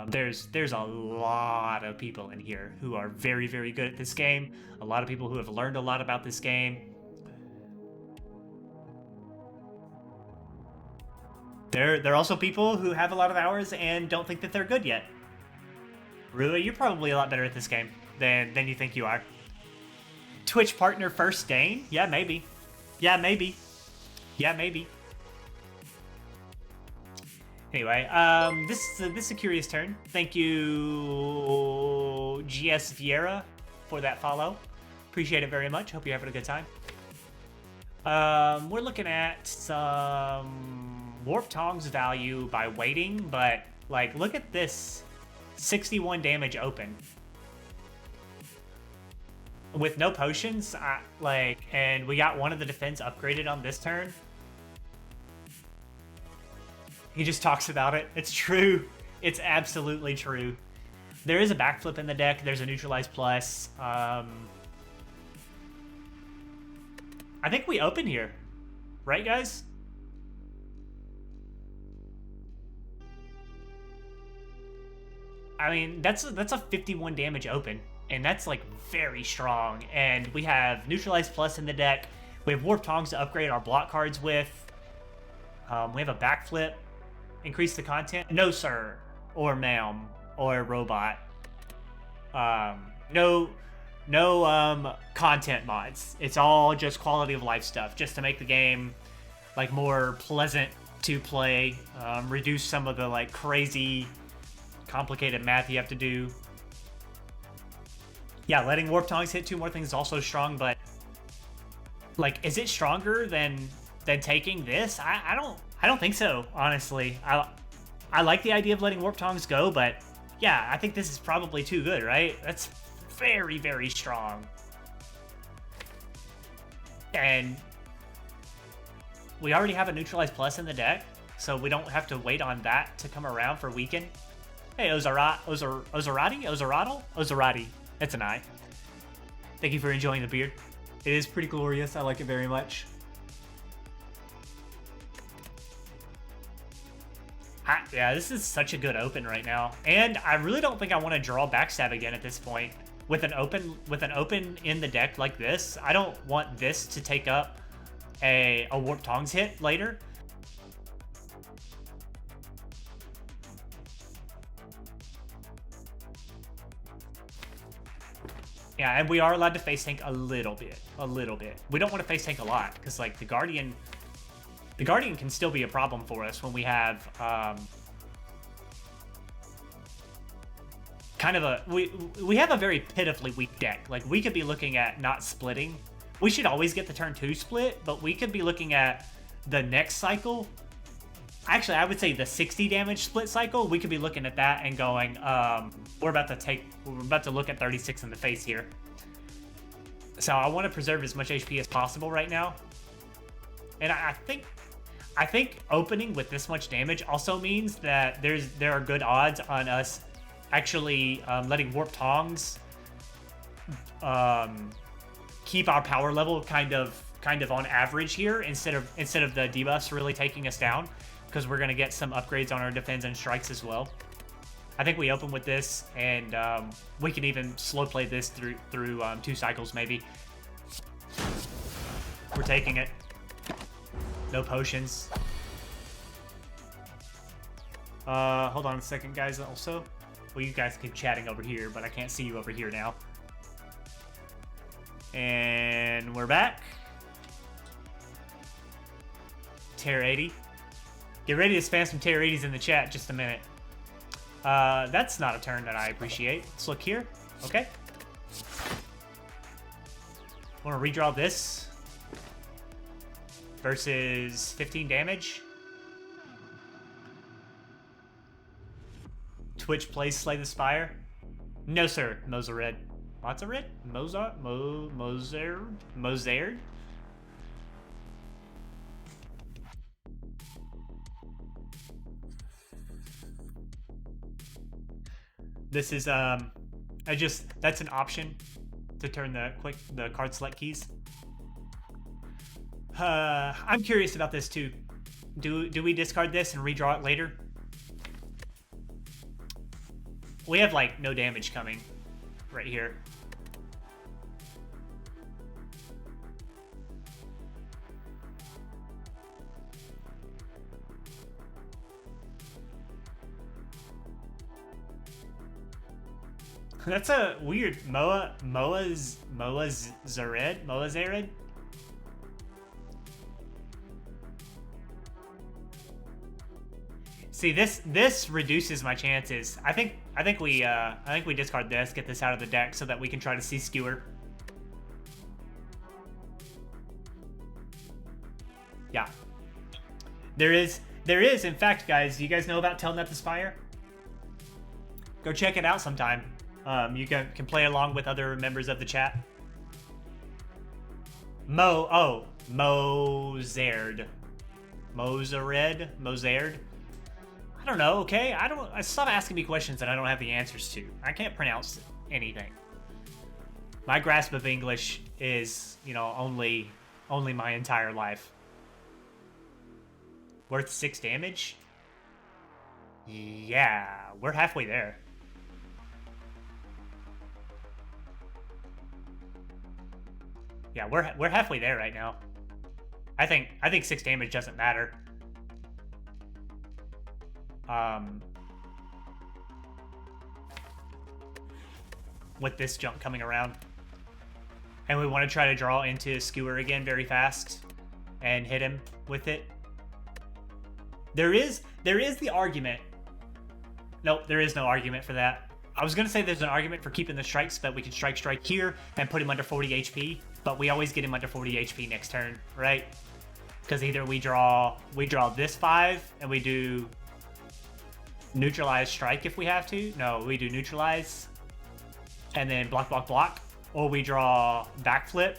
There's a lot of people in here who are very, very good at this game. A lot of people who have learned a lot about this game. There are also people who have a lot of hours and don't think that they're good yet. Rua, you're probably a lot better at this game than you think you are. Twitch partner first, Dane? Yeah, maybe. Yeah, maybe. Yeah, maybe. Anyway, this is a curious turn. Thank you, GS Vieira, for that follow. Appreciate it very much. Hope you're having a good time. We're looking at some Warp Tongs value by waiting, but look at this, 61 damage open. With no potions, and we got one of the defense upgraded on this turn. He just talks about it. It's true. It's absolutely true. There is a backflip in the deck. There's a neutralize plus. I think we open here, right, guys? I mean, that's a 51 damage open. And that's very strong. And we have Neutralize Plus in the deck. We have Warp Tongs to upgrade our block cards with. We have a backflip. Increase the content. No, sir. Or ma'am. Or robot. No content mods. It's all just quality of life stuff. Just to make the game more pleasant to play. Reduce some of the crazy complicated math you have to do. Yeah, letting Warp Tongs hit 2 more things is also strong, but is it stronger than taking this? I don't think so, honestly. I like the idea of letting Warp Tongs go, but yeah, I think this is probably too good, right? That's very, very strong. And we already have a Neutralize Plus in the deck, so we don't have to wait on that to come around for weaken. Hey, Ozarati? That's an eye. Thank you for enjoying the beard. It is pretty glorious. I like it very much. Yeah, this is such a good open right now. And I really don't think I want to draw Backstab again at this point. With an open in the deck like this, I don't want this to take up a Warp Tongs hit later. Yeah, and we are allowed to face tank a little bit. We don't want to face tank a lot, because the Guardian can still be a problem for us when we have we have a very pitifully weak deck. We could be looking at not splitting. We should always get the turn 2 split, but we could be looking at the next cycle. Actually, I would say the 60 damage split cycle. We could be looking at that and going, we're about to look at 36 in the face here. So I want to preserve as much HP as possible right now. And I think opening with this much damage also means that there are good odds on us actually letting Warp Tongs keep our power level kind of on average here instead of the debuffs really taking us down, because we're gonna get some upgrades on our defense and strikes as well. I think we open with this, and we can even slow play this through 2 cycles maybe. We're taking it. No potions. Hold on a second, guys. Also, well, you guys keep chatting over here, but I can't see you over here now. And we're back. Tier 80. Get ready to spam some tier 80s in the chat just a minute. That's not a turn that I appreciate. Let's look here. Okay. I want to redraw this. Versus 15 damage. Twitch plays Slay the Spire. No, sir. Mozared. Mozared? Mozard? This is, that's an option to turn the card select keys. I'm curious about this too. Do we discard this and redraw it later? We have like no damage coming right here. That's a weird Moazared? See, this reduces my chances. I think we discard this, get this out of the deck so that we can try to see Skewer. Yeah. There is, in fact, guys, you guys know about Telnet the Spire? Go check it out sometime. You can play along with other members of the chat. Mozared. I don't know, okay? Stop asking me questions that I don't have the answers to. I can't pronounce anything. My grasp of English is, only my entire life. Worth 6 damage? Yeah, we're halfway there. Yeah, we're halfway there right now. I think 6 damage doesn't matter. With this jump coming around. And we want to try to draw into Skewer again very fast and hit him with it. There is the argument. Nope, there is no argument for that. I was gonna say there's an argument for keeping the strikes so that we can strike here and put him under 40 HP, but we always get him under 40 HP next turn, right? Because either we draw this 5 and we do neutralize strike if we have to. No, we do neutralize and then block, or we draw backflip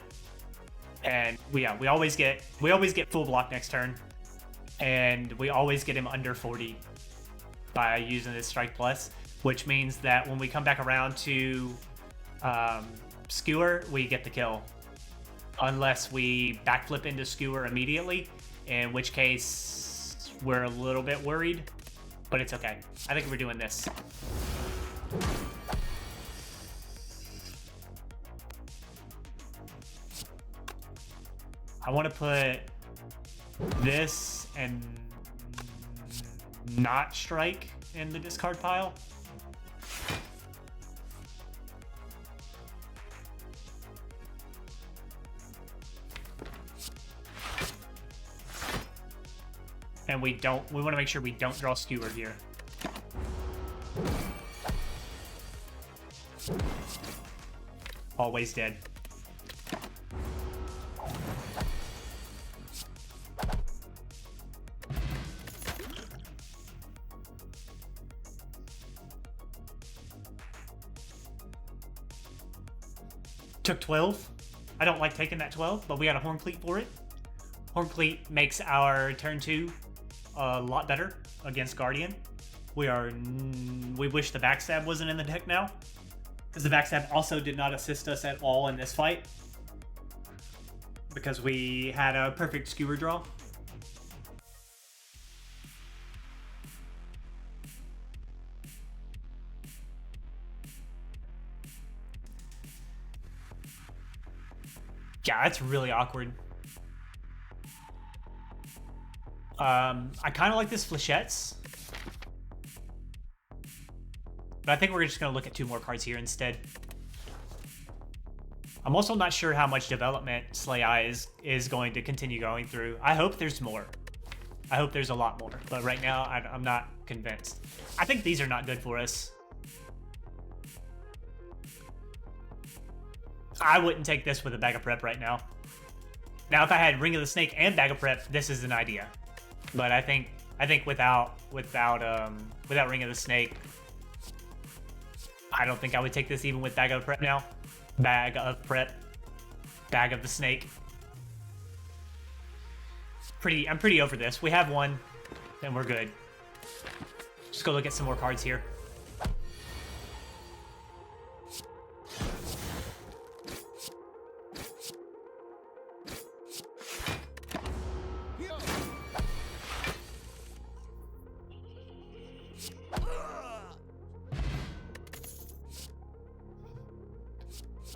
and we always get full block next turn, and we always get him under 40 by using this strike plus, which means that when we come back around to Skewer, we get the kill unless we backflip into Skewer immediately, in which case we're a little bit worried. But it's okay. I think we're doing this. I want to put this and not strike in the discard pile. And we want to make sure we don't draw Skewer here. Always dead. Took 12. I don't like taking that 12, but we got a Horn Cleat for it. Horn Cleat makes our turn 2 a lot better against Guardian. We wish the backstab wasn't in the deck now, because the backstab also did not assist us at all in this fight, because we had a perfect skewer draw. Yeah, that's really awkward. I kind of like this Flechettes, but I think we're just going to look at 2 more cards here instead. I'm also not sure how much development Slay Eye is going to continue going through. I hope there's more. I hope there's a lot more, but right now I'm not convinced. I think these are not good for us. I wouldn't take this with a bag of prep right now. Now, if I had Ring of the Snake and bag of prep, this is an idea. But I think without Ring of the Snake, I don't think I would take this even with bag of prep now. Bag of prep, bag of the snake. I'm pretty over this. We have one, then we're good. Just go look at some more cards here.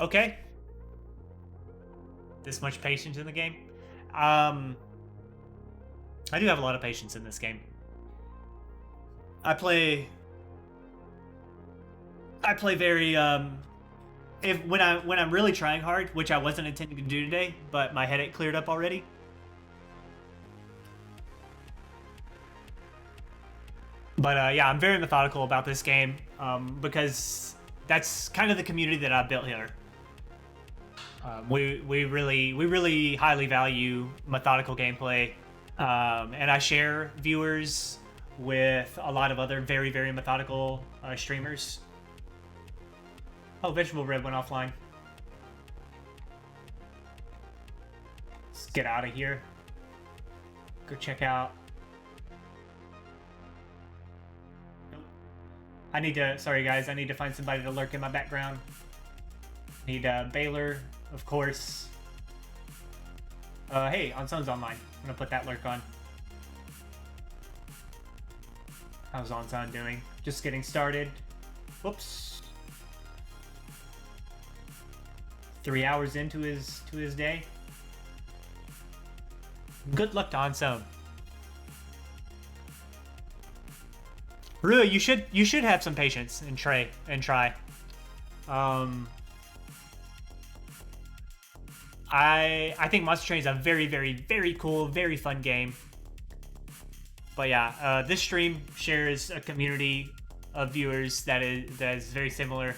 Okay. This much patience in the game. I do have a lot of patience in this game. I play very when I'm really trying hard, which I wasn't intending to do today, but my headache cleared up already. But yeah, I'm very methodical about this game because that's kind of the community that I built here. We really highly value methodical gameplay, and I share viewers with a lot of other very methodical streamers. Oh, Vegetable Bread went offline. Let's get out of here. Go check out. Nope. Sorry guys, I need to find somebody to lurk in my background. Need Baylor, of course. Hey, Onson's online. I'm gonna put that lurk on. How's Onson doing? Just getting started. Whoops. 3 hours into his day. Good luck to Onson. Really, you should have some patience and try. I think Monster Train is a very cool, very fun game. But yeah, this stream shares a community of viewers that is very similar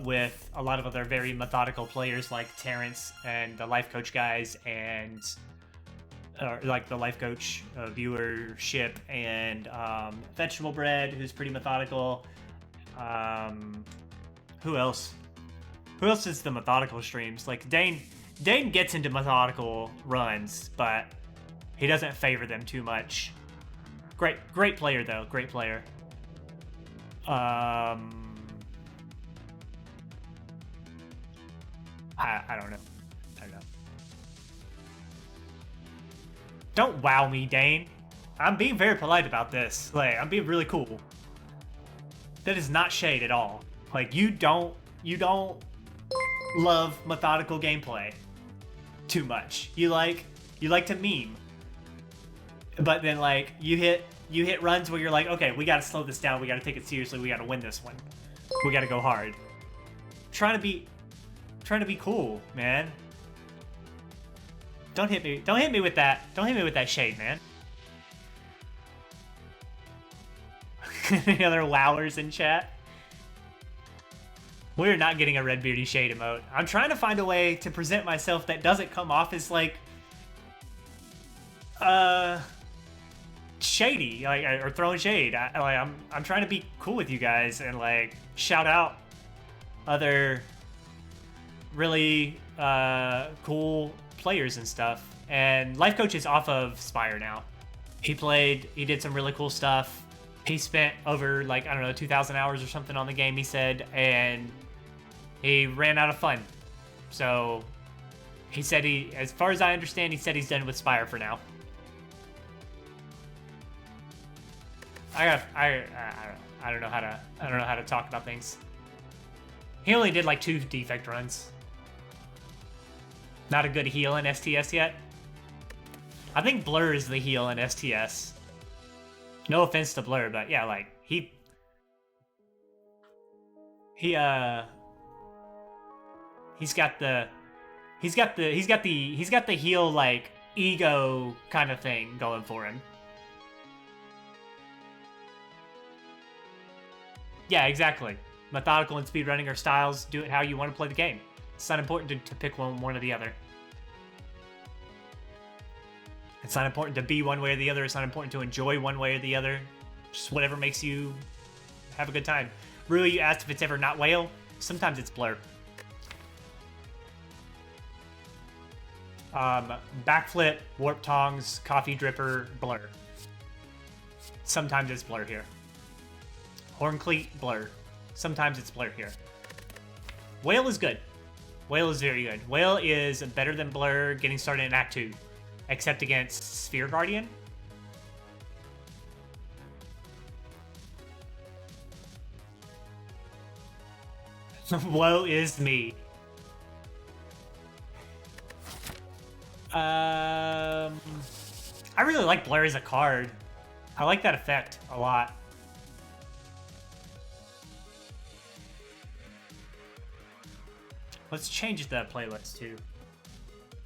with a lot of other very methodical players like Terrence and the Life Coach guys, and like the Life Coach viewership, and Vegetable Bread, who's pretty methodical. Who else? Who else is the methodical streams? Like Dane gets into methodical runs, but he doesn't favor them too much. Great player though. Great player. I don't know. Don't wow me, Dane. I'm being very polite about this. Like, I'm being really cool. That is not shade at all. Like, you don't love methodical gameplay too much. You like to meme. But then like you hit runs where you're like, okay, we gotta slow this down, we gotta take it seriously, we gotta win this one. We gotta go hard. Trying to be cool, man. Don't hit me with that. Don't hit me with that shade, man. Any other wowers in chat? We're not getting a Red Beardy shade emote. I'm trying to find a way to present myself that doesn't come off as like shady, like, or throwing shade. I'm trying to be cool with you guys and like shout out other really cool players and stuff. And Life Coach is off of Spire now. He did some really cool stuff. He spent over, like, I don't know, 2,000 hours or something on the game, he said, and he ran out of fun. So he said as far as I understand, he said he's done with Spire for now. I don't know how to talk about things. He only did like 2 defect runs. Not a good heal in STS yet. I think Blur is the heal in STS. No offense to Blur, but yeah, like he's got the heal like ego kind of thing going for him. Yeah, exactly. Methodical and speedrunning are styles. Do it how you want to play the game. It's not important to pick one or the other. It's not important to be one way or the other. It's not important to enjoy one way or the other. Just whatever makes you have a good time. Rui, you asked if it's ever not Whale. Sometimes it's Blur. Backflip, Warp Tongs, Coffee Dripper, Blur. Sometimes it's Blur here. Horn Cleat, Blur. Sometimes it's Blur here. Whale is good. Whale is very good. Whale is better than Blur getting started in Act 2. Except against Sphere Guardian. Woe is me. I really like Blur as a card. I like that effect a lot. Let's change the playlist too.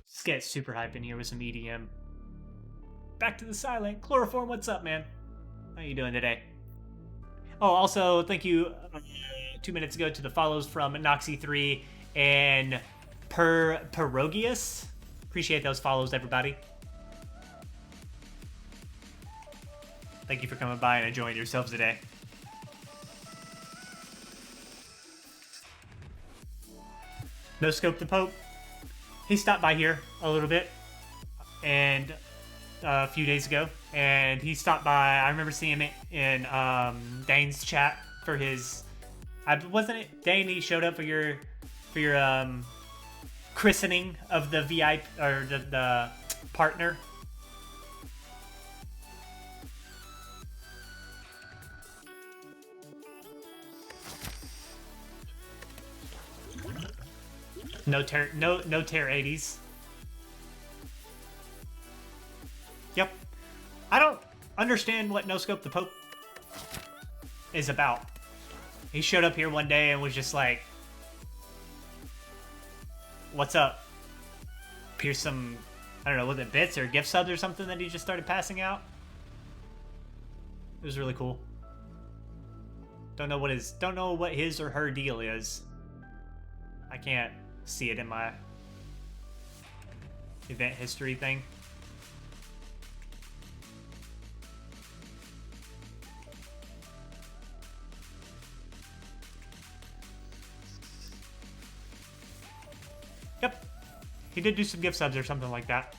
Let's get super hype in here with some EDM. Back to the silent. Chloroform, what's up, man? How you doing today? Oh, also, thank you 2 minutes ago to the follows from Noxy3 and Perogius. Appreciate those follows, everybody. Thank you for coming by and enjoying yourselves today. No Scope the Pope. He stopped by here a little bit, and a few days ago, and he stopped by. I remember seeing him in Dane's chat for his. Wasn't it Dane? He showed up for your christening of the VIP or the partner. No tear 80s. Yep. I don't understand what No Scope the Pope is about. He showed up here one day and was just like, "What's up?" Here's some, I don't know, was it bits or gift subs or something that he just started passing out? It was really cool. Don't know what his or her deal is. I can't see it in my event history thing. Yep. He did do some gift subs or something like that.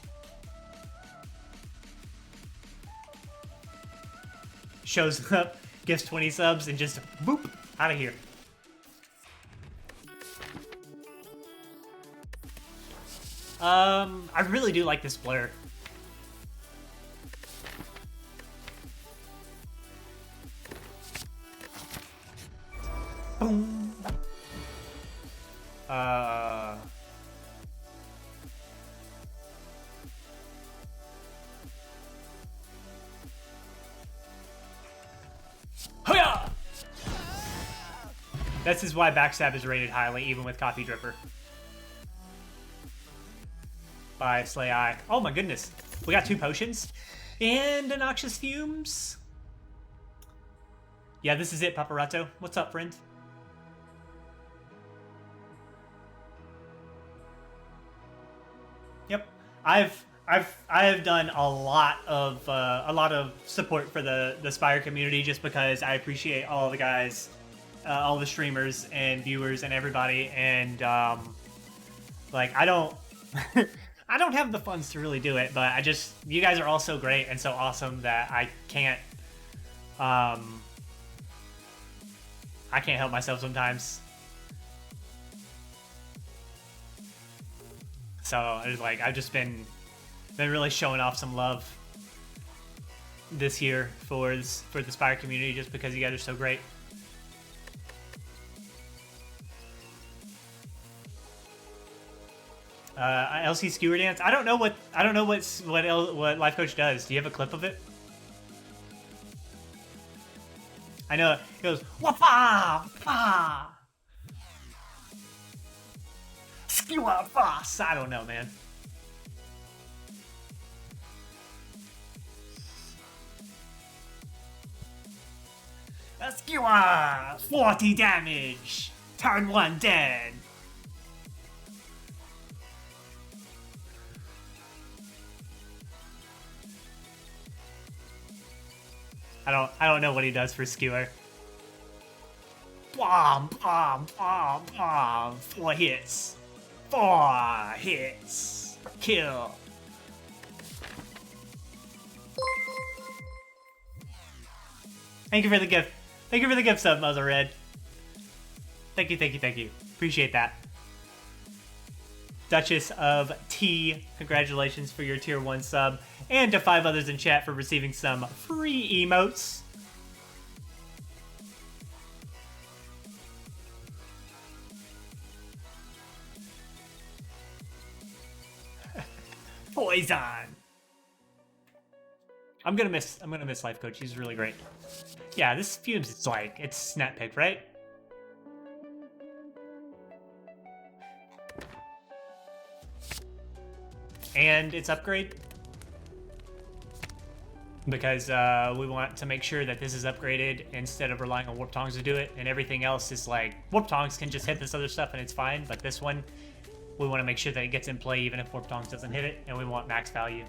Shows up, gifts 20 subs, and just boop, out of here. I really do like this Blur. Boom. Hoya! This is why Backstab is rated highly, even with Coffee Dripper. By Slay Eye. Oh my goodness. We got 2 potions. And a Noxious Fumes. Yeah, this is it, Paparazzo. What's up, friend? Yep. I have done a lot of support for the Spire community just because I appreciate all the guys, all the streamers and viewers and everybody, and like I don't I don't have the funds to really do it, but you guys are all so great and so awesome that I can't I can't help myself sometimes. So it's like I've just been really showing off some love this year for the Spire community, just because you guys are so great. LC skewer dance. I don't know what Life Coach does. Do you have a clip of it? I know it goes wapa pa skewer boss. I don't know, man. A skewer 40 damage. Turn 1 dead. I don't know what he does for skewer. Bomb, bomb, bomb, bomb. 4 hits. 4 hits. Kill. Thank you for the gift. Thank you for the gift sub, Muzzle Red. Thank you, thank you, thank you. Appreciate that. Duchess of T, congratulations for your tier 1 sub. And to 5 others in chat for receiving some free emotes. Poison. I'm gonna miss Life Coach. He's really great. Yeah, this Fumes, it's snap pick, right? And it's upgrade. Because we want to make sure that this is upgraded instead of relying on Warp Tongs to do it, and everything else is like, Warp Tongs can just hit this other stuff and it's fine, but this one, we want to make sure that it gets in play even if Warp Tongs doesn't hit it, and we want max value.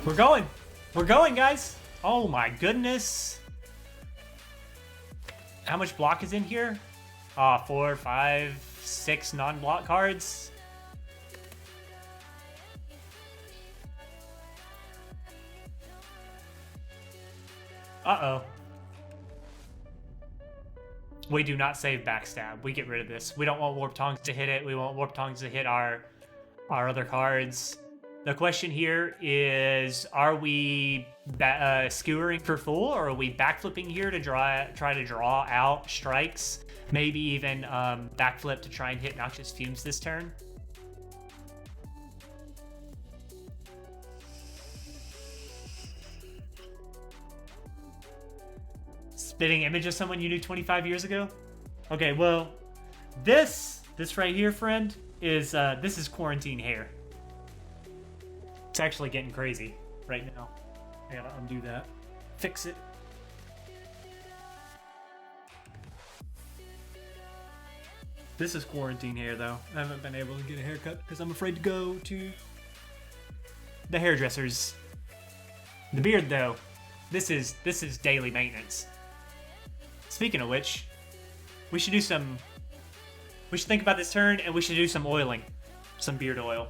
We're going, guys! Oh my goodness! How much block is in here? 4, 5, 6 non-block cards. Uh-oh. We do not save Backstab. We get rid of this. We don't want Warp Tongs to hit it. We want Warp Tongs to hit our other cards. The question here is, are we skewering for full, or are we backflipping here to try to draw out strikes? Maybe even backflip to try and hit Noxious Fumes this turn? Spitting image of someone you knew 25 years ago? Okay, well, this right here, friend, is this is quarantine hair. It's actually getting crazy right now. I gotta undo that. Fix it. This is quarantine hair, though. I haven't been able to get a haircut because I'm afraid to go to the hairdressers. The beard, though, this is daily maintenance. Speaking of which, we should think about this turn, and we should do some oiling, some beard oil.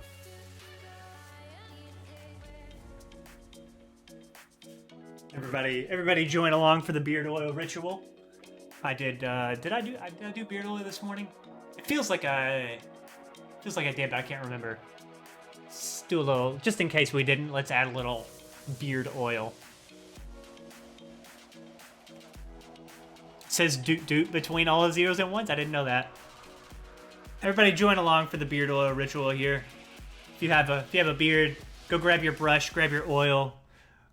Everybody join along for the beard oil ritual. I did I do beard oil this morning? It feels like I did, but I can't remember. Let's do a little, just in case we didn't, let's add a little beard oil. It says doot between all the zeros and ones. I didn't know that. Everybody join along for the beard oil ritual here. If you have a beard, go grab your brush, grab your oil,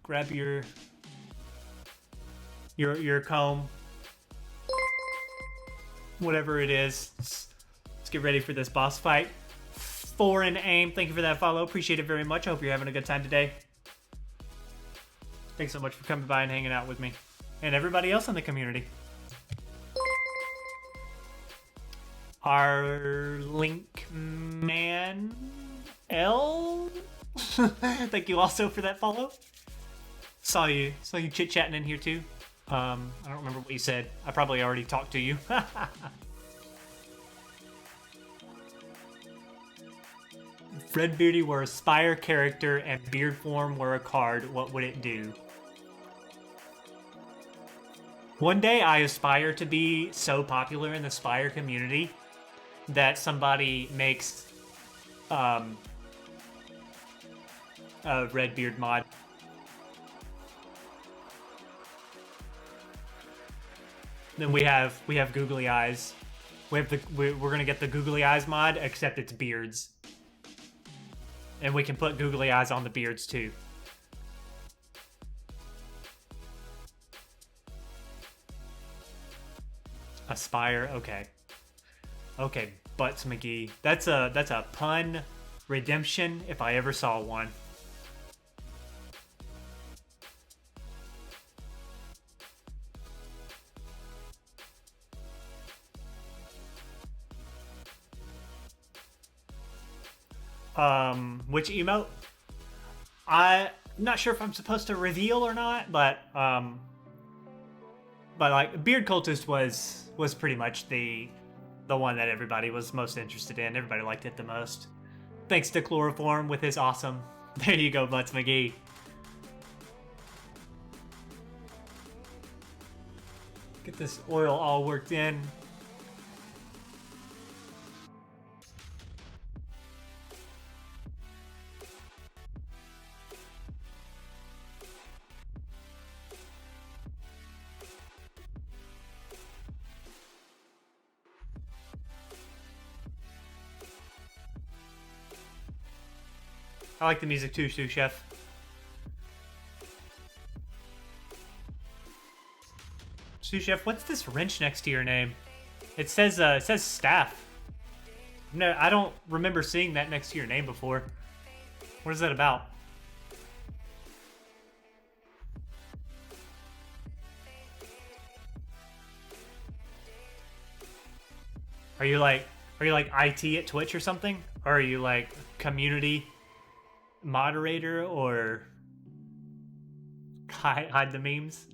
grab your comb, whatever it is. Let's get ready for this boss fight. Foreign Aim, thank you for that follow. Appreciate it very much. I hope you're having a good time today. Thanks so much for coming by and hanging out with me, and everybody else in the community. Our Link Man L. Thank you also for that follow. Saw you chit-chatting in here too. I don't remember what you said. I probably already talked to you. Red Beardy were a Spire character and Beard form were a card, what would it do? One day I aspire to be so popular in the Spire community that somebody makes a Red Beard mod. Then we have googly eyes. We're gonna get the googly eyes mod, except it's beards. And we can put googly eyes on the beards too. Aspire, okay. Okay, Butts McGee. That's a pun redemption if I ever saw one. Which emote? I'm not sure if I'm supposed to reveal or not, but like Beard Cultist was pretty much the one that everybody was most interested in. Everybody liked it the most. Thanks to Chloroform with his awesome. There you go, Butts McGee. Get this oil all worked in. I like the music too, Sous Chef. Sous Chef, what's this wrench next to your name? It says staff. No, I don't remember seeing that next to your name before. What is that about? Are you like IT at Twitch or something? Or are you like community moderator or hide the memes?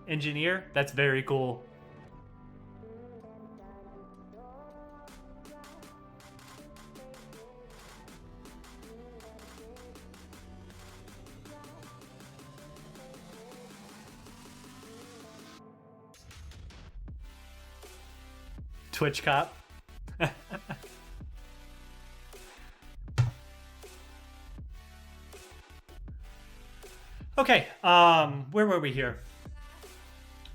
Engineer? That's very cool. Twitch cop. Okay, where were we here?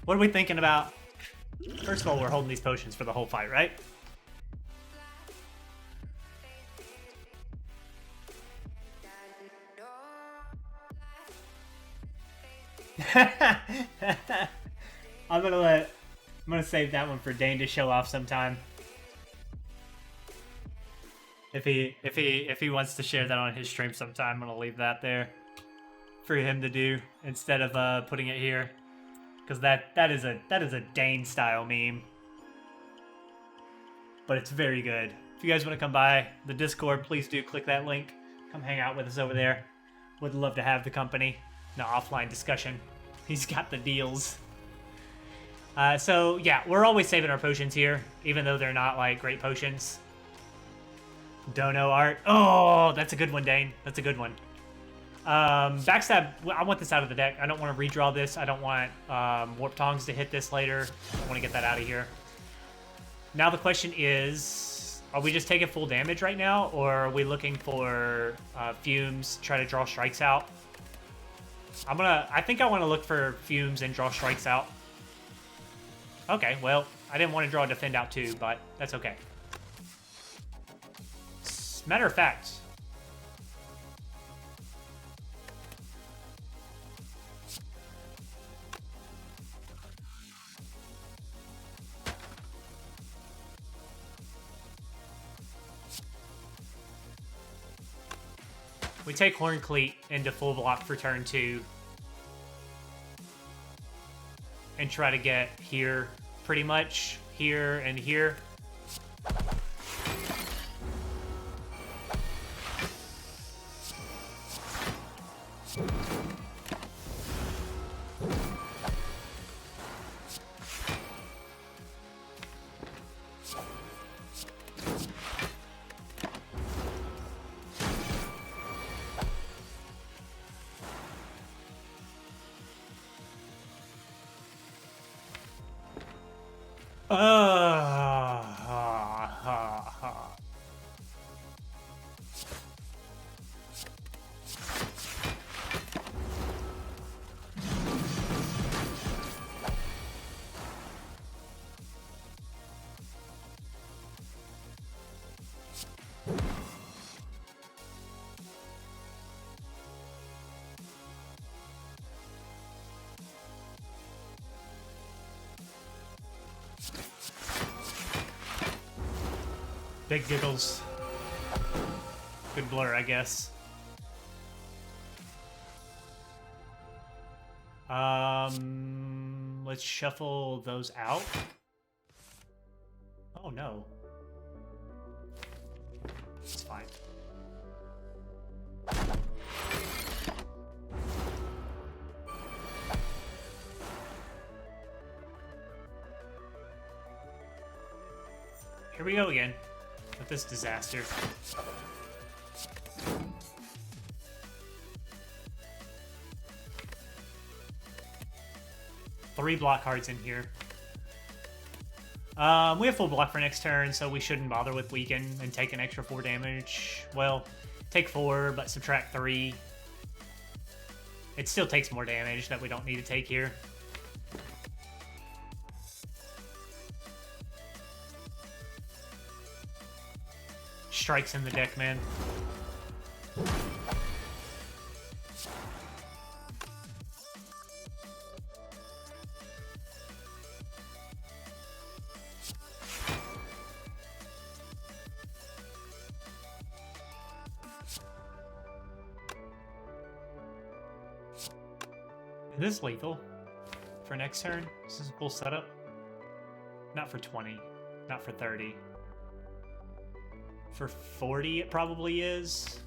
What are we thinking about? First of all, we're holding these potions for the whole fight, right? I'm gonna save that one for Dane to show off sometime. If he wants to share that on his stream sometime, I'm gonna leave that there for him to do instead of putting it here, because that is a Dane style meme, but it's very good. If you guys want to come by the Discord, please do click that link. Come hang out with us over there. Would love to have the company. No offline discussion. He's got the deals. So yeah, we're always saving our potions here, even though they're not like great potions. Dono art. Oh, that's a good one, Dane. That's a good one. Backstab, I want this out of the deck. I don't want to redraw this. I don't want Warp Tongs to hit this later. I want to get that out of here. Now the question is, are we just taking full damage right now, or are we looking for fumes, try to draw strikes out? I think I want to look for fumes and draw strikes out. Okay, well, I didn't want to draw a defend out too, but that's okay. Matter of fact, we take Horn Cleat into full block for turn 2 and try to get here, pretty much, here and here. Big giggles. Good blur, I guess. Let's shuffle those out. Oh no. It's fine. Here we go again with this disaster. Three block cards in here. We have full block for next turn, so we shouldn't bother with weaken and take an extra 4 damage. Well, take 4, but subtract 3. It still takes more damage that we don't need to take here. Strikes in the deck, man. This is lethal for next turn. This is a cool setup. Not for 20, not for 30. For 40, it probably is.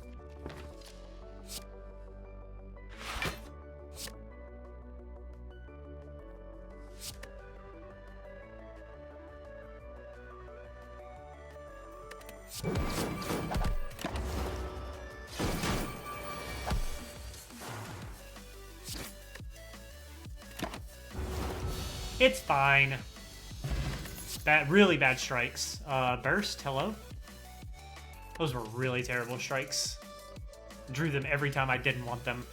It's fine. Bad, really bad strikes. Burst, hello? Those were really terrible strikes. Drew them every time I didn't want them.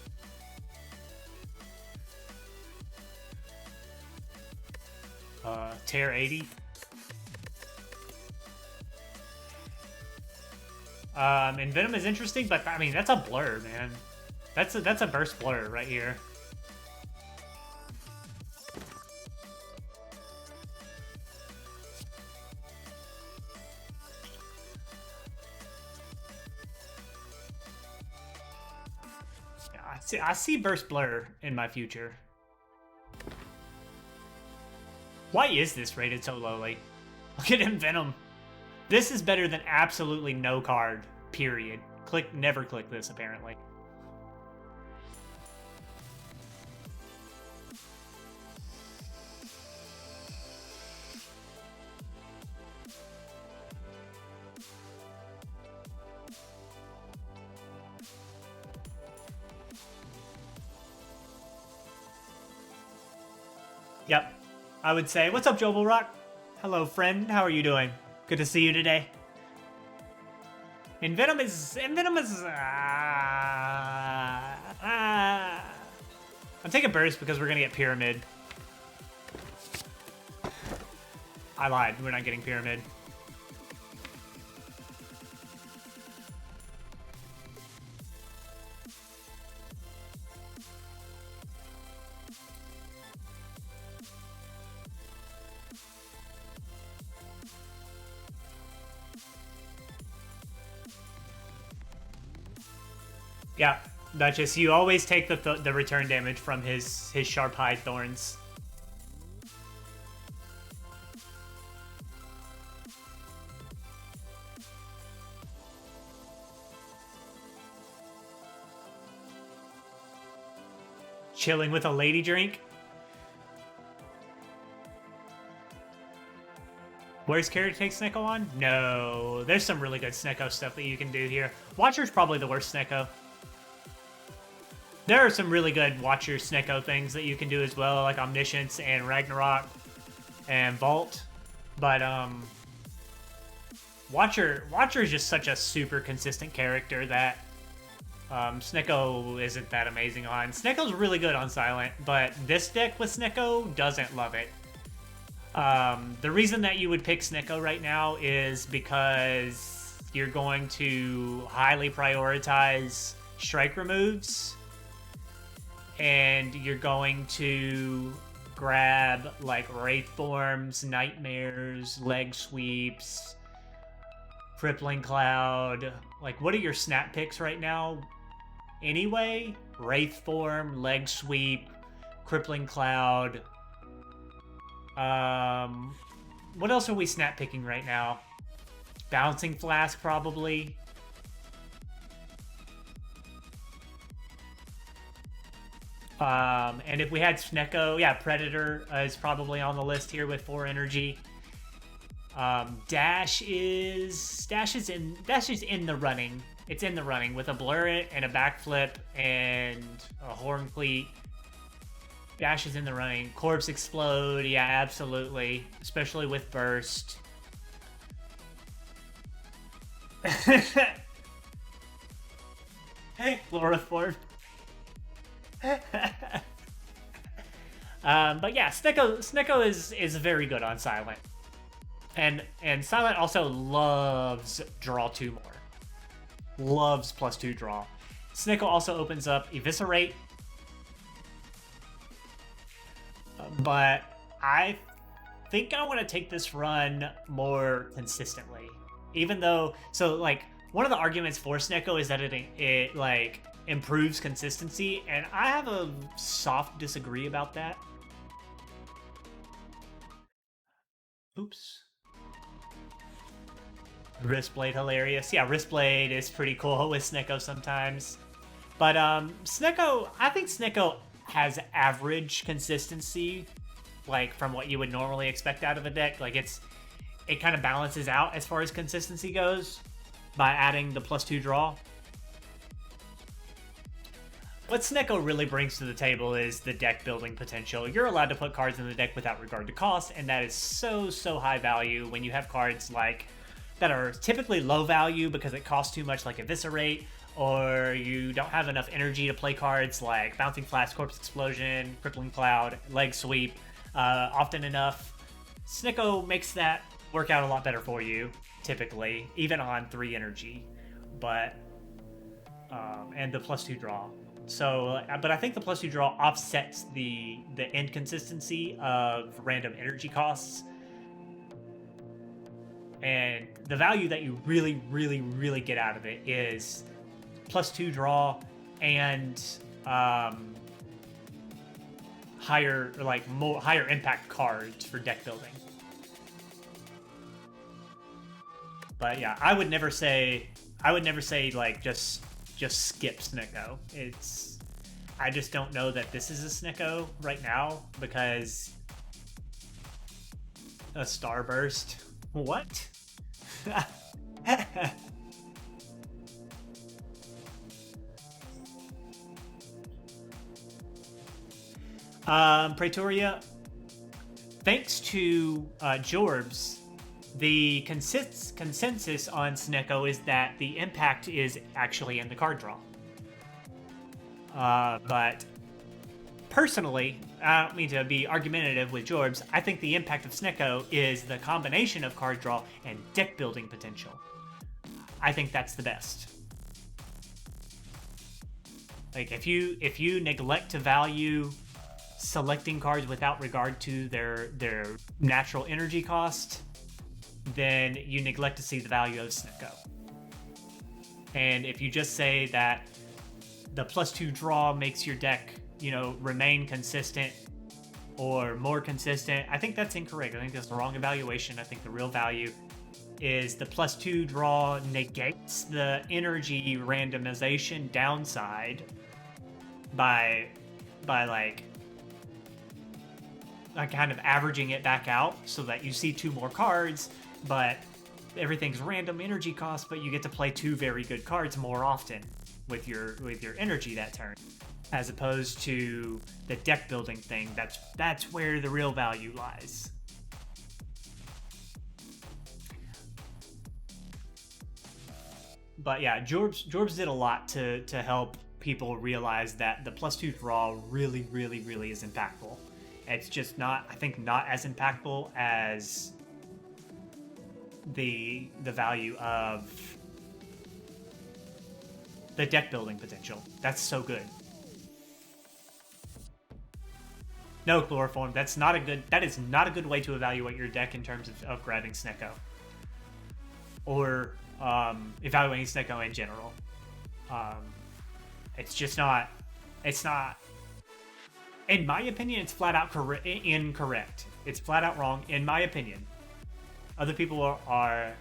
Tear 80. And Venom is interesting, but I mean, that's a blur, man. That's a burst blur right here. I see burst blur in my future. Why is this rated so lowly? Look at him, Venom. This is better than absolutely no card, period. Never click this, apparently. Yep. I would say, what's up, Jobel Rock? Hello, friend. How are you doing? Good to see you today. And Venom is... I'm taking Burst because we're going to get Pyramid. I lied. We're not getting Pyramid. Yeah, Duchess, you always take the return damage from his Sharp Hide Thorns. Chilling with a lady drink. Worst character to take Snecko on? No. There's some really good Snecko stuff that you can do here. Watcher's probably the worst Snecko. There are some really good Watcher Snecko things that you can do as well, like Omniscience and Ragnarok and Vault. But, Watcher is just such a super consistent character that Snecko isn't that amazing on. Snecko's really good on Silent, but this deck with Snecko doesn't love it. The reason that you would pick Snecko right now is because you're going to highly prioritize strike removes, and you're going to grab like Wraith Forms, Nightmares, Leg Sweeps, Crippling Cloud. Like, what are your snap picks right now? Anyway, Wraith Form, Leg Sweep, Crippling Cloud. What else are we snap picking right now? Bouncing Flask, probably. And if we had Snecko, yeah, Predator is probably on the list here with 4 energy. Dash is in the running. It's in the running with a Blur It and a Backflip and a Horn Cleat. Dash is in the running. Corpse Explode, yeah, absolutely. Especially with Burst. Hey, Laura Ford. But yeah, Snecko is very good on Silent. And Silent also loves draw 2 more. Loves +2 draw. Snecko also opens up Eviscerate. But I think I want to take this run more consistently. Even though, so like, one of the arguments for Snecko is that it like improves consistency, and I have a soft disagree about that. Oops. Wristblade hilarious. Yeah, Wristblade is pretty cool with Snecko sometimes. But Snecko, I think Snecko has average consistency, like from what you would normally expect out of a deck. Like it kind of balances out as far as consistency goes by adding the +2 draw. What Snecko really brings to the table is the deck building potential. You're allowed to put cards in the deck without regard to cost, and that is so high value when you have cards like that are typically low value because it costs too much, like Eviscerate, or you don't have enough energy to play cards like Bouncing Flash, Corpse Explosion, Crippling Cloud, Leg Sweep often enough. Snecko makes that work out a lot better for you, typically, even on 3 energy, but and the +2 draw. So, but I think the +2 draw offsets the inconsistency of random energy costs. And the value that you really get out of it is +2 draw and higher impact cards for deck building. But yeah, I would never say like just skip Snecko. I just don't know that this is a Snecko right now because a Starburst. What? Praetoria, thanks to Jorbs, the consensus on Snecko is that the impact is actually in the card draw. But personally, I don't mean to be argumentative with Jorbs, I think the impact of Snecko is the combination of card draw and deck building potential. I think that's the best. Like, if you neglect to value selecting cards without regard to their natural energy cost, then you neglect to see the value of Snecko. And if you just say that the +2 draw makes your deck, remain consistent or more consistent, I think that's incorrect. I think that's the wrong evaluation. I think the real value is the +2 draw negates the energy randomization downside by by like kind of averaging it back out so that you see 2 more cards, but everything's random energy cost, but you get to play 2 very good cards more often with your energy that turn, as opposed to the deck building thing. That's where the real value lies. But yeah, Jorbs did a lot to help people realize that the +2 draw really is impactful. It's just not, I think, not as impactful as the value of the deck building potential. That's so good. No, Chloroform, that is not a good way to evaluate your deck in terms of grabbing Snecko. Or evaluating Snecko in general. It's just not, in my opinion, it's flat out incorrect. It's flat out wrong, in my opinion. Other people are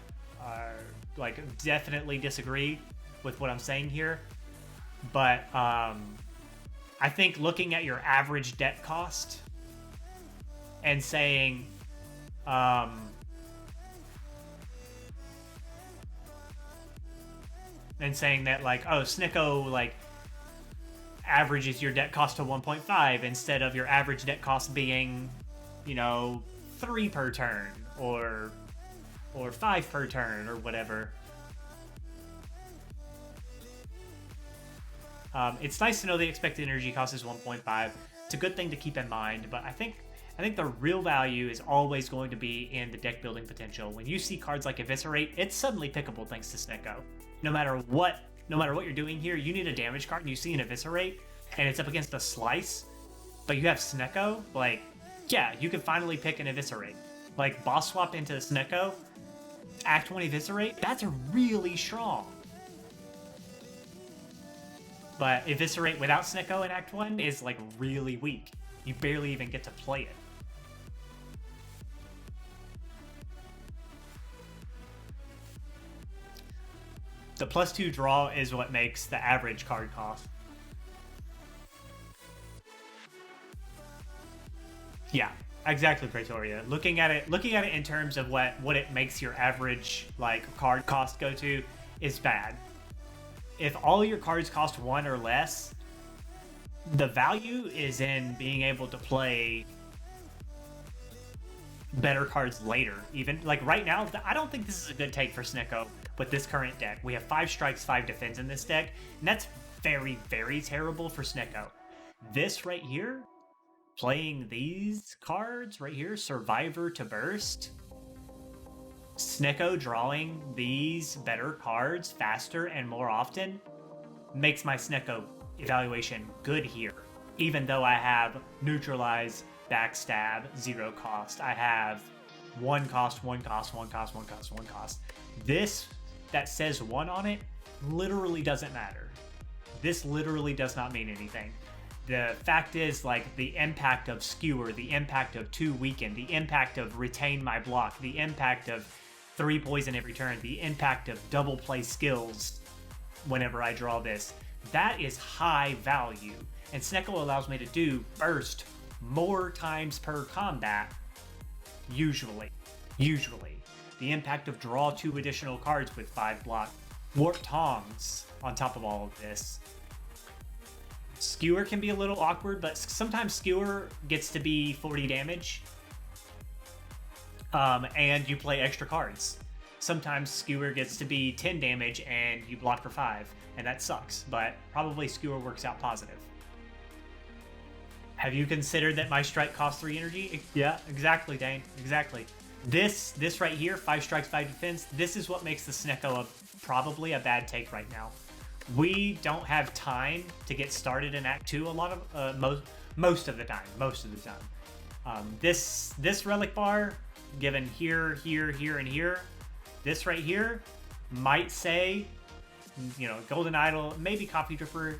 like definitely disagree with what I'm saying here, but I think looking at your average deck cost and saying that like, oh, Snecko like averages your deck cost to 1.5 instead of your average deck cost being, you know, 3 per turn or 5 per turn or whatever. It's nice to know the expected energy cost is 1.5. It's a good thing to keep in mind, but I think the real value is always going to be in the deck building potential. When you see cards like Eviscerate, it's suddenly pickable thanks to Snecko. No matter what you're doing here, you need a damage card and you see an Eviscerate and it's up against a Slice, but you have Snecko, like, yeah, you can finally pick an Eviscerate. Like, boss swap into Snecko, Act 1 Eviscerate, that's really strong. But Eviscerate without Snecko in Act 1 is like really weak. You barely even get to play it. The +2 draw is what makes the average card cost. Yeah, exactly, Praetoria. Looking at it in terms of what it makes your average like card cost go to is bad. If all your cards cost 1 or less, the value is in being able to play better cards later. Even like right now, I don't think this is a good take for Snecko with this current deck. We have 5 strikes, 5 defense in this deck, and that's very terrible for Snecko. This right here, playing these cards right here, Survivor to Burst, Snecko drawing these better cards faster and more often makes my Snecko evaluation good here. Even though I have Neutralize, Backstab, 0 cost. I have 1 cost, 1 cost, 1 cost, 1 cost, 1 cost. This that says 1 on it literally doesn't matter. This literally does not mean anything. The fact is, like, the impact of Skewer, the impact of 2 Weaken, the impact of Retain My Block, the impact of 3 poison every turn, the impact of double play skills whenever I draw this, that is high value. And Snecko allows me to do burst more times per combat, usually. The impact of draw 2 additional cards with 5 block. Warp Tongs on top of all of this. Skewer can be a little awkward, but sometimes Skewer gets to be 40 damage. And you play extra cards. Sometimes Skewer gets to be 10 damage and you block for 5, and that sucks, but probably Skewer works out positive. Have you considered that my strike costs 3 energy? Yeah, exactly, Dane, exactly. This right here, 5 strikes, 5 defense, this is what makes the Snecko probably a bad take right now. We don't have time to get started in Act 2 a lot of, most of the time. This relic bar, given here, and here, this right here might say, you know, Golden Idol, maybe Coffee Dripper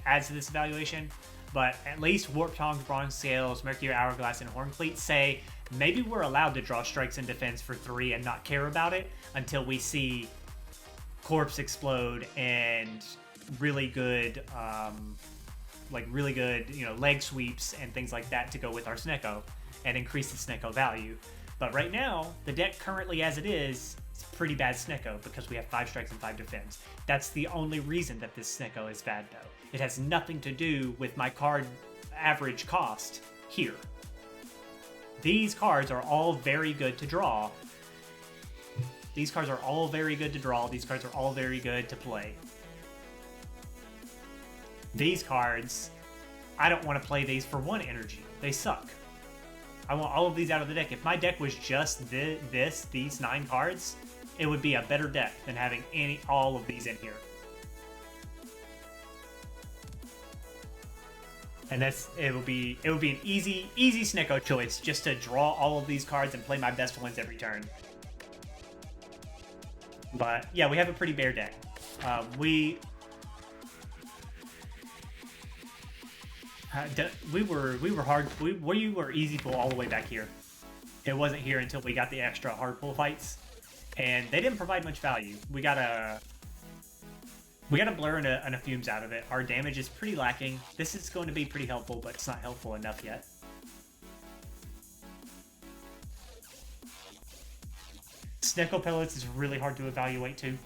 adds to this evaluation, but at least Warp Tongs, Bronze Scales, Mercury Hourglass, and Horncleat say maybe we're allowed to draw strikes and defense for 3 and not care about it until we see Corpse Explode and really good like really good, leg sweeps and things like that to go with our Snecko and increase the Snecko value. But right now, the deck currently as it is pretty bad Snecko because we have 5 strikes and 5 defense. That's the only reason that this Snecko is bad though. It has nothing to do with my card average cost here. These cards are all very good to draw. These cards are all very good to draw. These cards are all very good to play. These cards, I don't want to play these for 1 energy. They suck. I want all of these out of the deck. If my deck was just these 9 cards, it would be a better deck than having all of these in here. And it would be an easy Snecko choice just to draw all of these cards and play my best ones every turn. But yeah, we have a pretty bare deck. We were easy pull all the way back here. It wasn't here until we got the extra hard pull fights, and they didn't provide much value. We got a blur and a fumes out of it. Our damage is pretty lacking. This is going to be pretty helpful, but it's not helpful enough yet. Snecko pellets is really hard to evaluate too.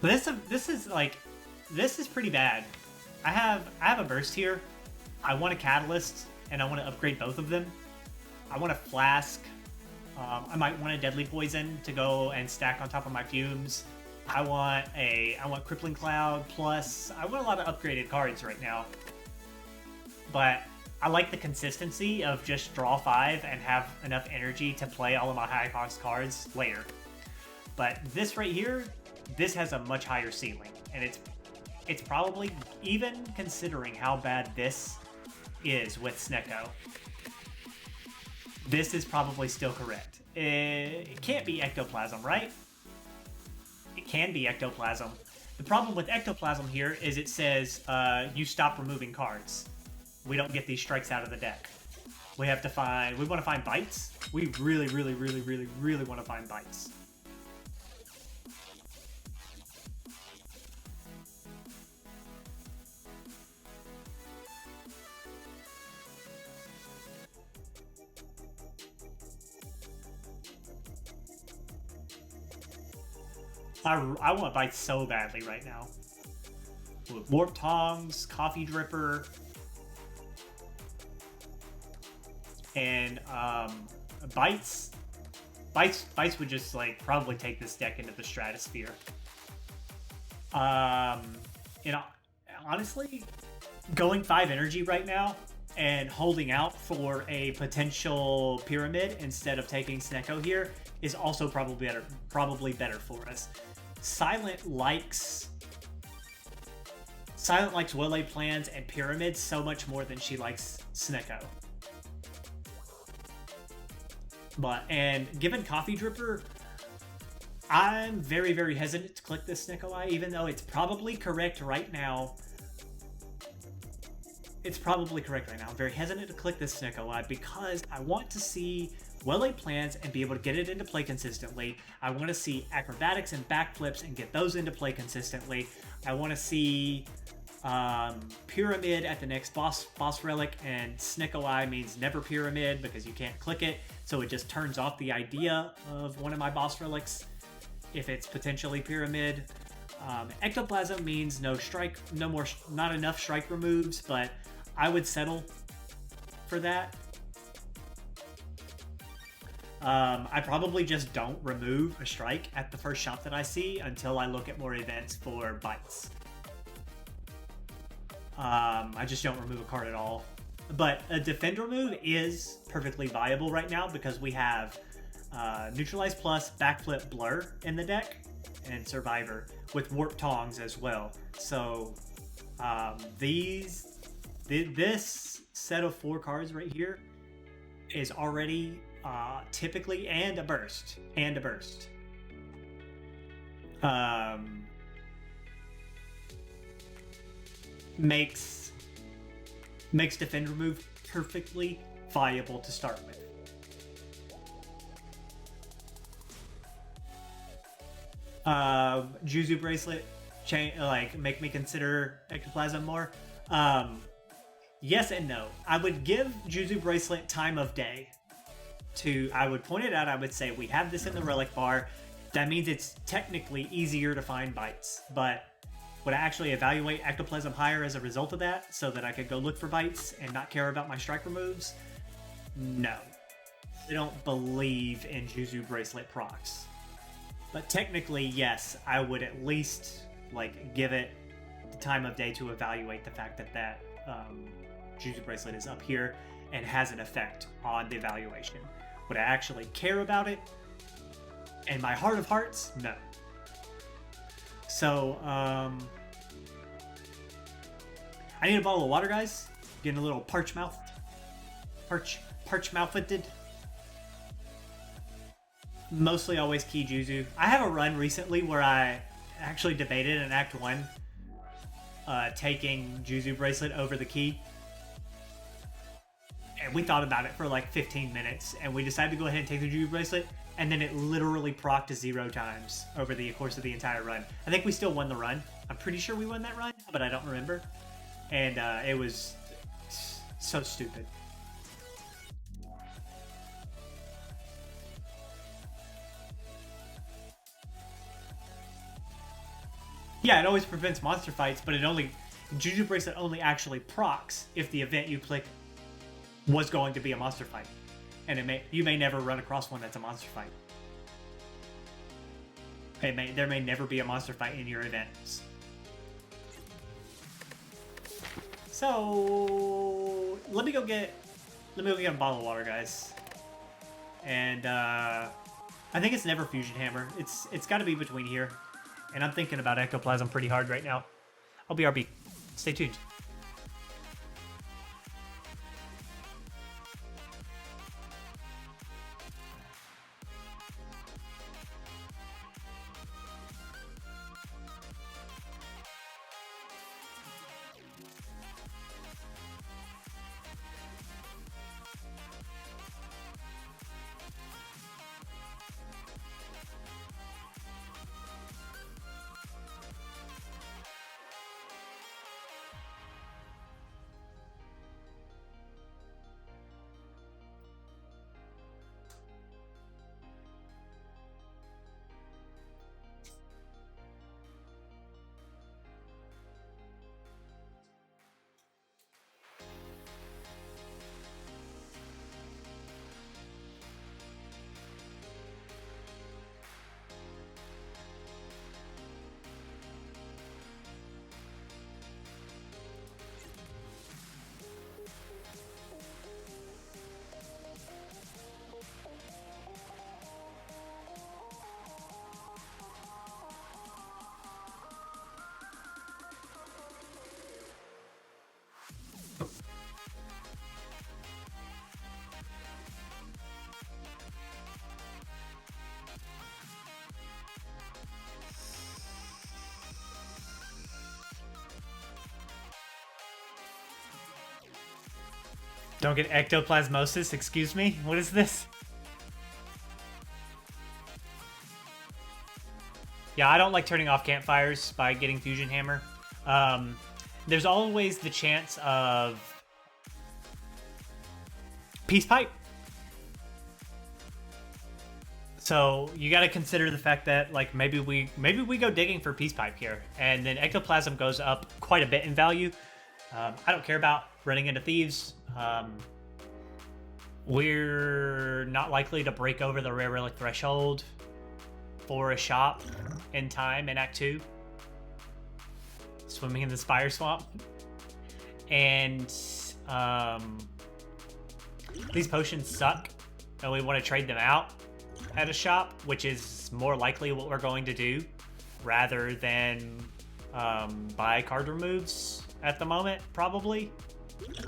But this is pretty bad. I have a burst here. I want a catalyst, and I want to upgrade both of them. I want a flask. I might want a deadly poison to go and stack on top of my fumes. I want crippling cloud plus. I want a lot of upgraded cards right now. But I like the consistency of just draw 5 and have enough energy to play all of my high cost cards later. But this right here, this has a much higher ceiling, and it's probably, even considering how bad this is with Snecko, this is probably still correct. It can't be Ectoplasm, right? It can be Ectoplasm. The problem with Ectoplasm here is it says you stop removing cards. We don't get these strikes out of the deck. We want to find bites. We really want to find bites. I want bites so badly right now. With Warp Tongs, Coffee Dripper, and bites. Bites would just probably take this deck into the stratosphere. Honestly, going 5 energy right now and holding out for a potential pyramid instead of taking Snecko here is also probably better for us. Silent likes well-laid plans and pyramids so much more than she likes Snecko. And given Coffee Dripper, I'm very hesitant to click this Snecko Eye, even though it's probably correct right now. I'm very hesitant to click this Snecko Eye because I want to see well-laid plans and be able to get it into play consistently. I want to see acrobatics and backflips and get those into play consistently. I want to see pyramid at the next boss relic, and Snecko Eye means never pyramid because you can't click it, so it just turns off the idea of one of my boss relics if it's potentially pyramid. Ectoplasm means not enough strike removes, but I would settle for that. I probably just don't remove a strike at the first shot that I see until I look at more events for bites. I just don't remove a card at all. But a defender move is perfectly viable right now because we have Neutralize Plus, Backflip, Blur in the deck, and Survivor with Warp Tongs as well. So this set of 4 cards right here is already typically and a burst. Makes defender move perfectly viable to start with. Juzu bracelet make me consider Ectoplasm more. Yes and no. I would give Juzu Bracelet time of day. I would point it out, I would say, we have this in the relic bar. That means it's technically easier to find bites. But would I actually evaluate Ectoplasm higher as a result of that, so that I could go look for bites and not care about my striker moves? No. I don't believe in Juzu Bracelet procs. But technically, yes, I would at least give it the time of day to evaluate the fact that Juzu Bracelet is up here and has an effect on the evaluation. Would I actually care about it? In my heart of hearts, no. So, I need a bottle of water, guys. Getting a little parch mouthed. Parch mouthed. Mostly always key Juzu. I have a run recently where I actually debated in Act 1 taking Juzu Bracelet over the key. And we thought about it for 15 minutes, and we decided to go ahead and take the Juju Bracelet, and then it literally procced 0 times over the course of the entire run. I think we still won the run. I'm pretty sure we won that run, but I don't remember. And it was so stupid. Yeah, it always prevents monster fights, but Juju Bracelet only actually procs if the event you click was going to be a monster fight, and you may never run across one that's a monster fight. There may never be a monster fight in your events. So let me go get a bottle of water, guys. And I think it's never Fusion Hammer. It's got to be between here, and I'm thinking about Ectoplasm pretty hard right now. I'll be RB. Stay tuned. Don't get ectoplasmosis, excuse me? What is this? Yeah, I don't like turning off campfires by getting Fusion Hammer. There's always the chance of Peace Pipe. So you got to consider the fact that maybe we go digging for Peace Pipe here, and then Ectoplasm goes up quite a bit in value. I don't care about running into thieves. We're not likely to break over the Rare Relic threshold for a shop in time in Act 2. Swimming in the Spire Swamp. And these potions suck, and we want to trade them out at a shop, which is more likely what we're going to do rather than buy card removes at the moment, probably.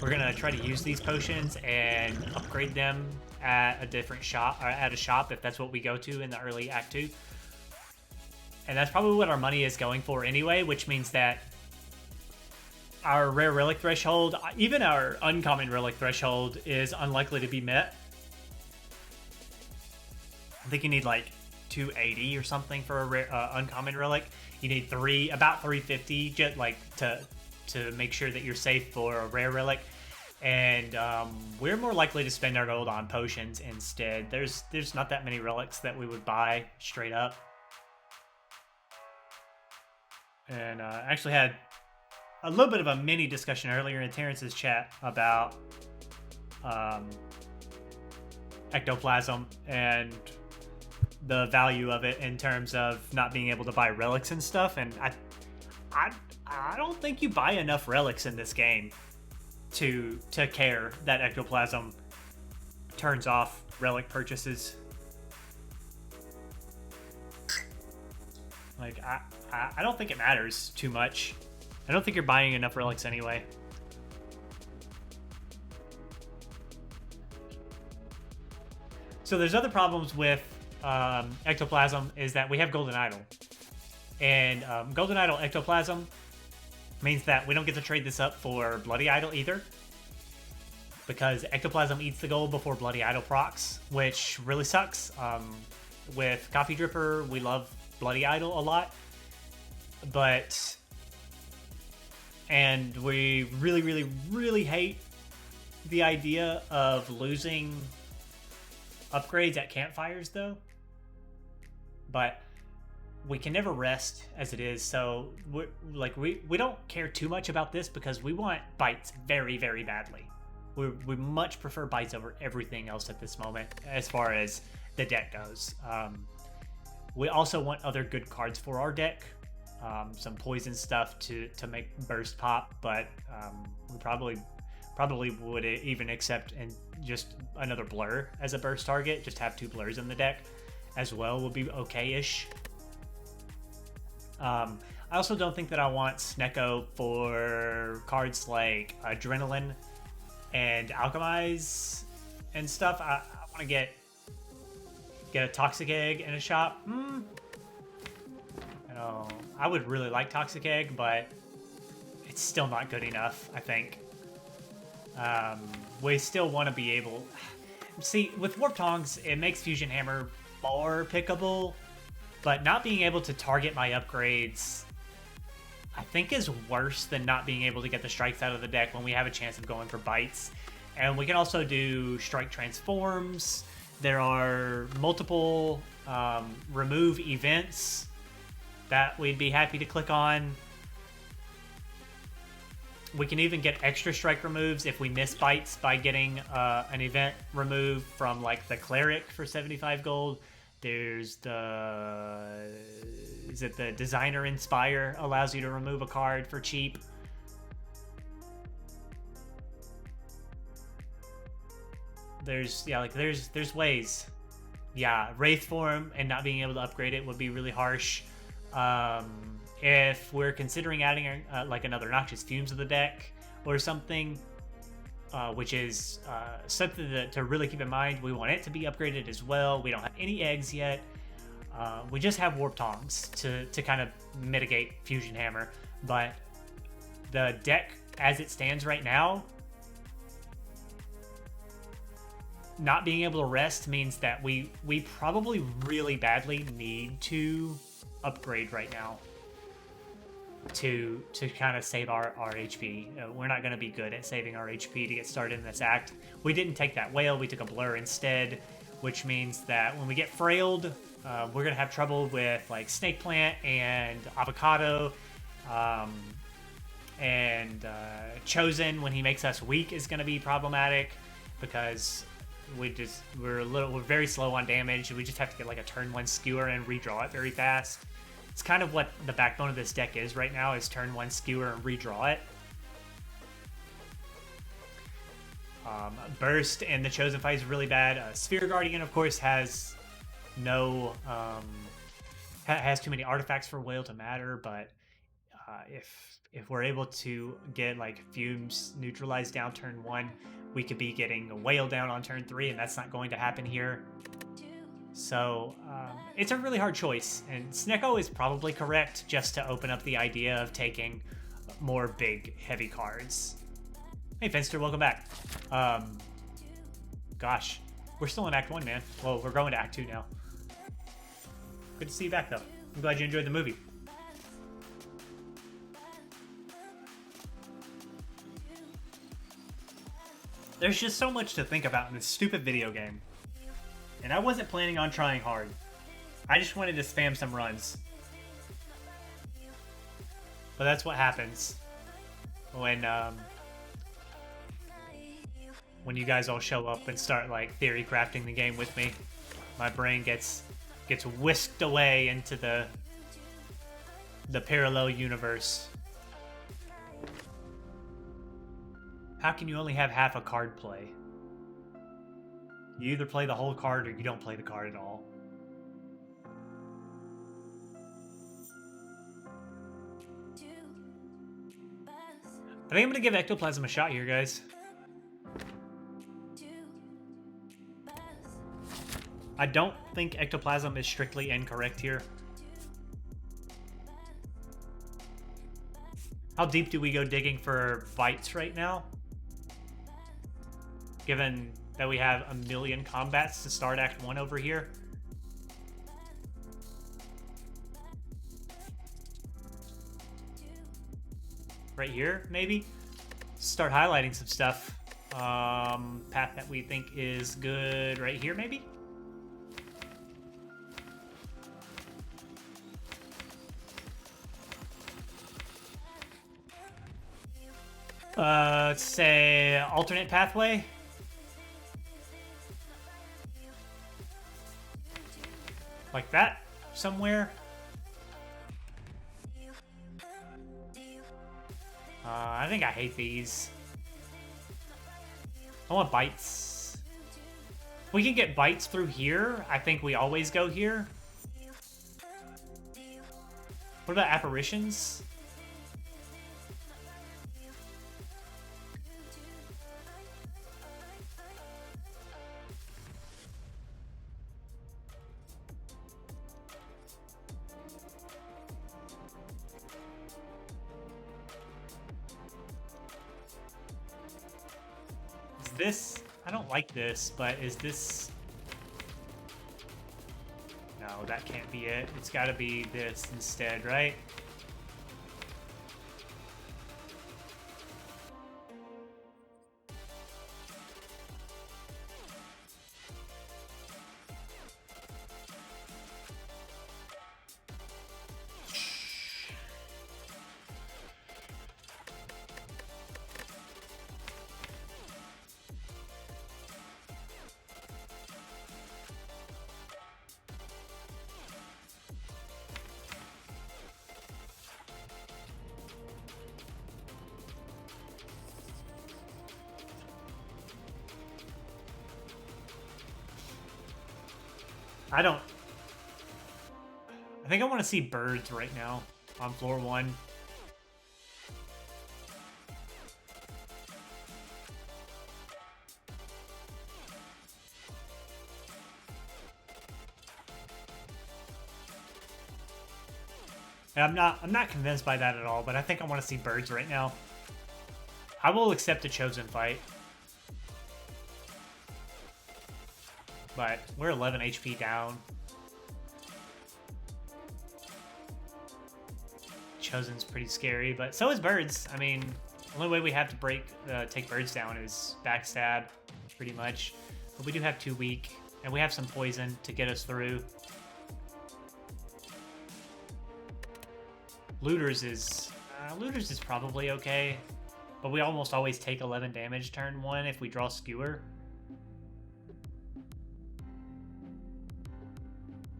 We're gonna try to use these potions and upgrade them at a different shop, or at a shop if that's what we go to in the early Act 2. And that's probably what our money is going for anyway, which means that our Rare Relic threshold, even our Uncommon Relic threshold, is unlikely to be met. I think you need 280 or something for a rare, Uncommon Relic. You need about 350 just to make sure that you're safe for a rare relic. And we're more likely to spend our gold on potions instead. There's not that many relics that we would buy straight up. And I actually had a little bit of a mini discussion earlier in Terrence's chat about ectoplasm and the value of it in terms of not being able to buy relics and stuff. And I don't think you buy enough relics in this game to care that ectoplasm turns off relic purchases. Like, I don't think it matters too much. I don't think you're buying enough relics anyway. So there's other problems with ectoplasm is that we have golden idol. And golden idol ectoplasm means that we don't get to trade this up for bloody idol either, because ectoplasm eats the gold before bloody idol procs, which really sucks. With Coffee Dripper, we love bloody idol a lot, and we really hate the idea of losing upgrades at campfires though. But we can never rest as it is, so we don't care too much about this because we want bites very badly. We much prefer bites over everything else at this moment as far as the deck goes. We also want other good cards for our deck, some poison stuff to make burst pop, but we probably would even accept and just another blur as a burst target. Just have 2 blurs in the deck as well would be okay-ish. I also don't think that I want Snecko for cards like Adrenaline and Alchemize and stuff. I want to get a Toxic Egg in a shop. I would really like Toxic Egg, but it's still not good enough, I think. We still want to be able... See, with Warp Tongs, it makes Fusion Hammer more pickable, but not being able to target my upgrades, I think, is worse than not being able to get the strikes out of the deck when we have a chance of going for bites. And we can also do Strike Transforms. There are multiple remove events that we'd be happy to click on. We can even get extra strike removes if we miss bites by getting an event removed from like the Cleric for 75 gold. There's the Designer Inspire allows you to remove a card for cheap. There's ways. Yeah, Wraith form and not being able to upgrade it would be really harsh. If we're considering adding like another Noxious Fumes to the deck or something, which is something to really keep in mind. We want it to be upgraded as well. We don't have any eggs yet. We just have Warp Tongs to kind of mitigate Fusion Hammer. But the deck as it stands right now, not being able to rest means that we probably really badly need to upgrade right now to kind of save our HP. We're not going to be good at saving our HP to get started in this act. We didn't take that whale, we took a blur instead, which means that when we get frailed, we're going to have trouble with like Snake Plant and Avocado, and Chosen when he makes us weak is going to be problematic because we're very slow on damage. We just have to get like a turn 1 skewer and redraw it very fast. It's kind of what the backbone of this deck is right now, is turn 1 skewer and redraw it. Burst and the Chosen fight is really bad. Sphere Guardian, of course, has has too many artifacts for Whale to matter, but if we're able to get like Fumes neutralized down turn 1, we could be getting a Whale down on turn 3, and that's not going to happen here. So it's a really hard choice, and Snecko is probably correct just to open up the idea of taking more big, heavy cards. Hey, Finster, welcome back. Gosh, we're still in Act 1, man. Well, we're going to Act 2 now. Good to see you back, though. I'm glad you enjoyed the movie. There's just so much to think about in this stupid video game. And I wasn't planning on trying hard. I just wanted to spam some runs. But that's what happens when you guys all show up and start like theory crafting the game with me. My brain gets whisked away into the parallel universe. How can you only have half a card play? You either play the whole card or you don't play the card at all. I think I'm gonna give Ectoplasm a shot here, guys. I don't think Ectoplasm is strictly incorrect here. How deep do we go digging for bites right now? Given that we have a million combats to start Act 1 over here. Right here, maybe? Start highlighting some stuff. Path that we think is good right here, maybe? Let's say alternate pathway. Like that, somewhere. I think I hate these. I want bites. We can get bites through here. I think we always go here. What about apparitions? This, I don't like this, but is this... No, that can't be it. It's got to be this instead, right? I think I want to see birds right now on floor 1. And I'm not convinced by that at all, but I think I want to see birds right now. I will accept a chosen fight. But we're 11 HP down. Chosen's pretty scary, but so is birds. I mean, the only way we have to take birds down is backstab, pretty much. But we do have 2 weak, and we have some poison to get us through. Looters is probably okay, but we almost always take 11 damage turn 1 if we draw Skewer.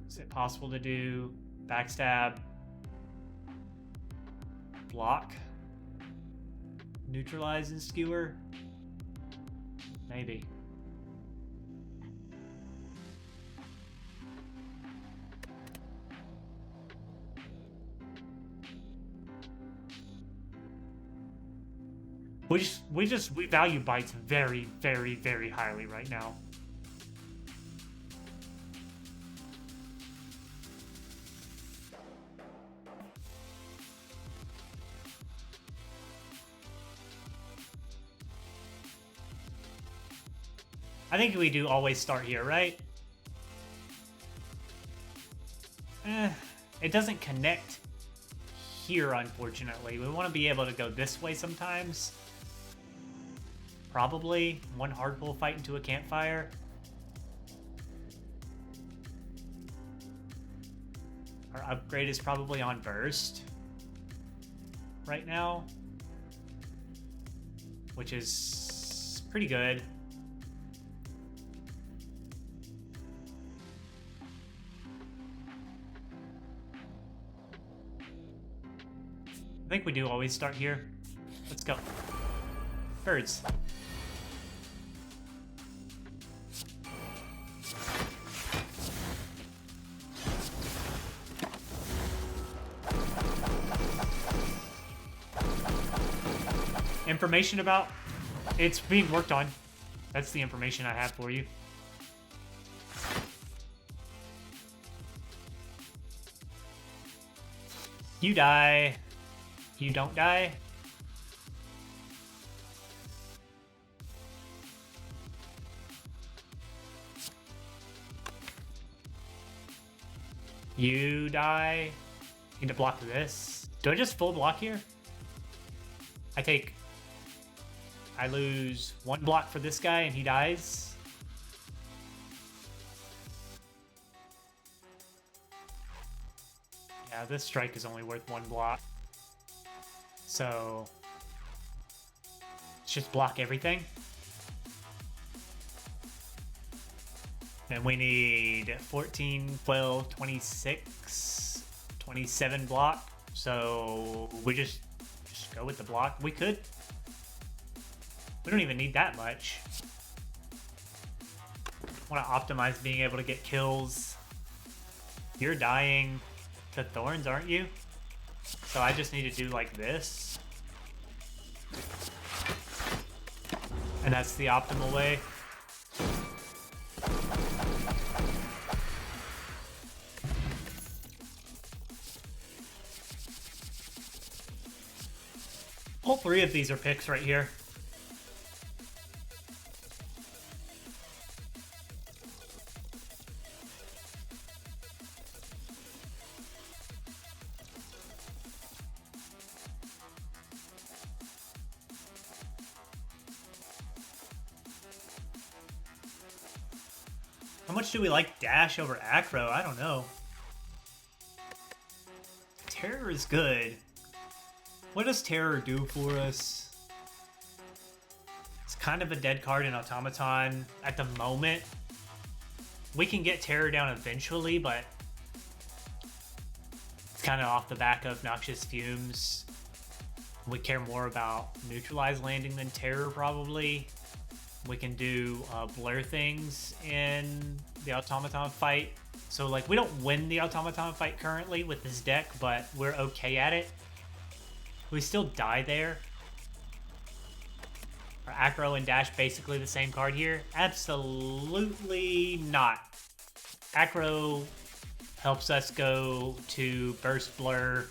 Is it possible to do backstab, block, neutralize, and Skewer? Maybe. We value bites very, very, very highly right now. I think we do always start here, right? It doesn't connect here, unfortunately. We want to be able to go this way sometimes. Probably one hard pull fight into a campfire. Our upgrade is probably on burst right now, which is pretty good. I think we do always start here. Let's go. Birds. Information about it's being worked on. That's the information I have for you. You die. You don't die. You die. Need to block this. Do I just full block here? I lose one block for this guy and he dies. Yeah, this strike is only worth one block. So let's just block everything. And we need 14, 12, 26, 27 block. So we just go with the block. We could. We don't even need that much. Want to optimize being able to get kills. You're dying to thorns, aren't you? So I just need to do like this. And that's the optimal way. All three of these are picks right here. How much do we like dash over acro? I don't know. Terror is good. What does Terror do for us? It's kind of a dead card in Automaton at the moment. We can get Terror down eventually, but it's kind of off the back of Noxious Fumes. We care more about Neutralize landing than Terror, probably. We can do blur things in the Automaton fight. So, like, we don't win the Automaton fight currently with this deck, but we're okay at it. We still die there. Are Acro and Dash basically the same card here? Absolutely not. Acro helps us go to Burst, Blur,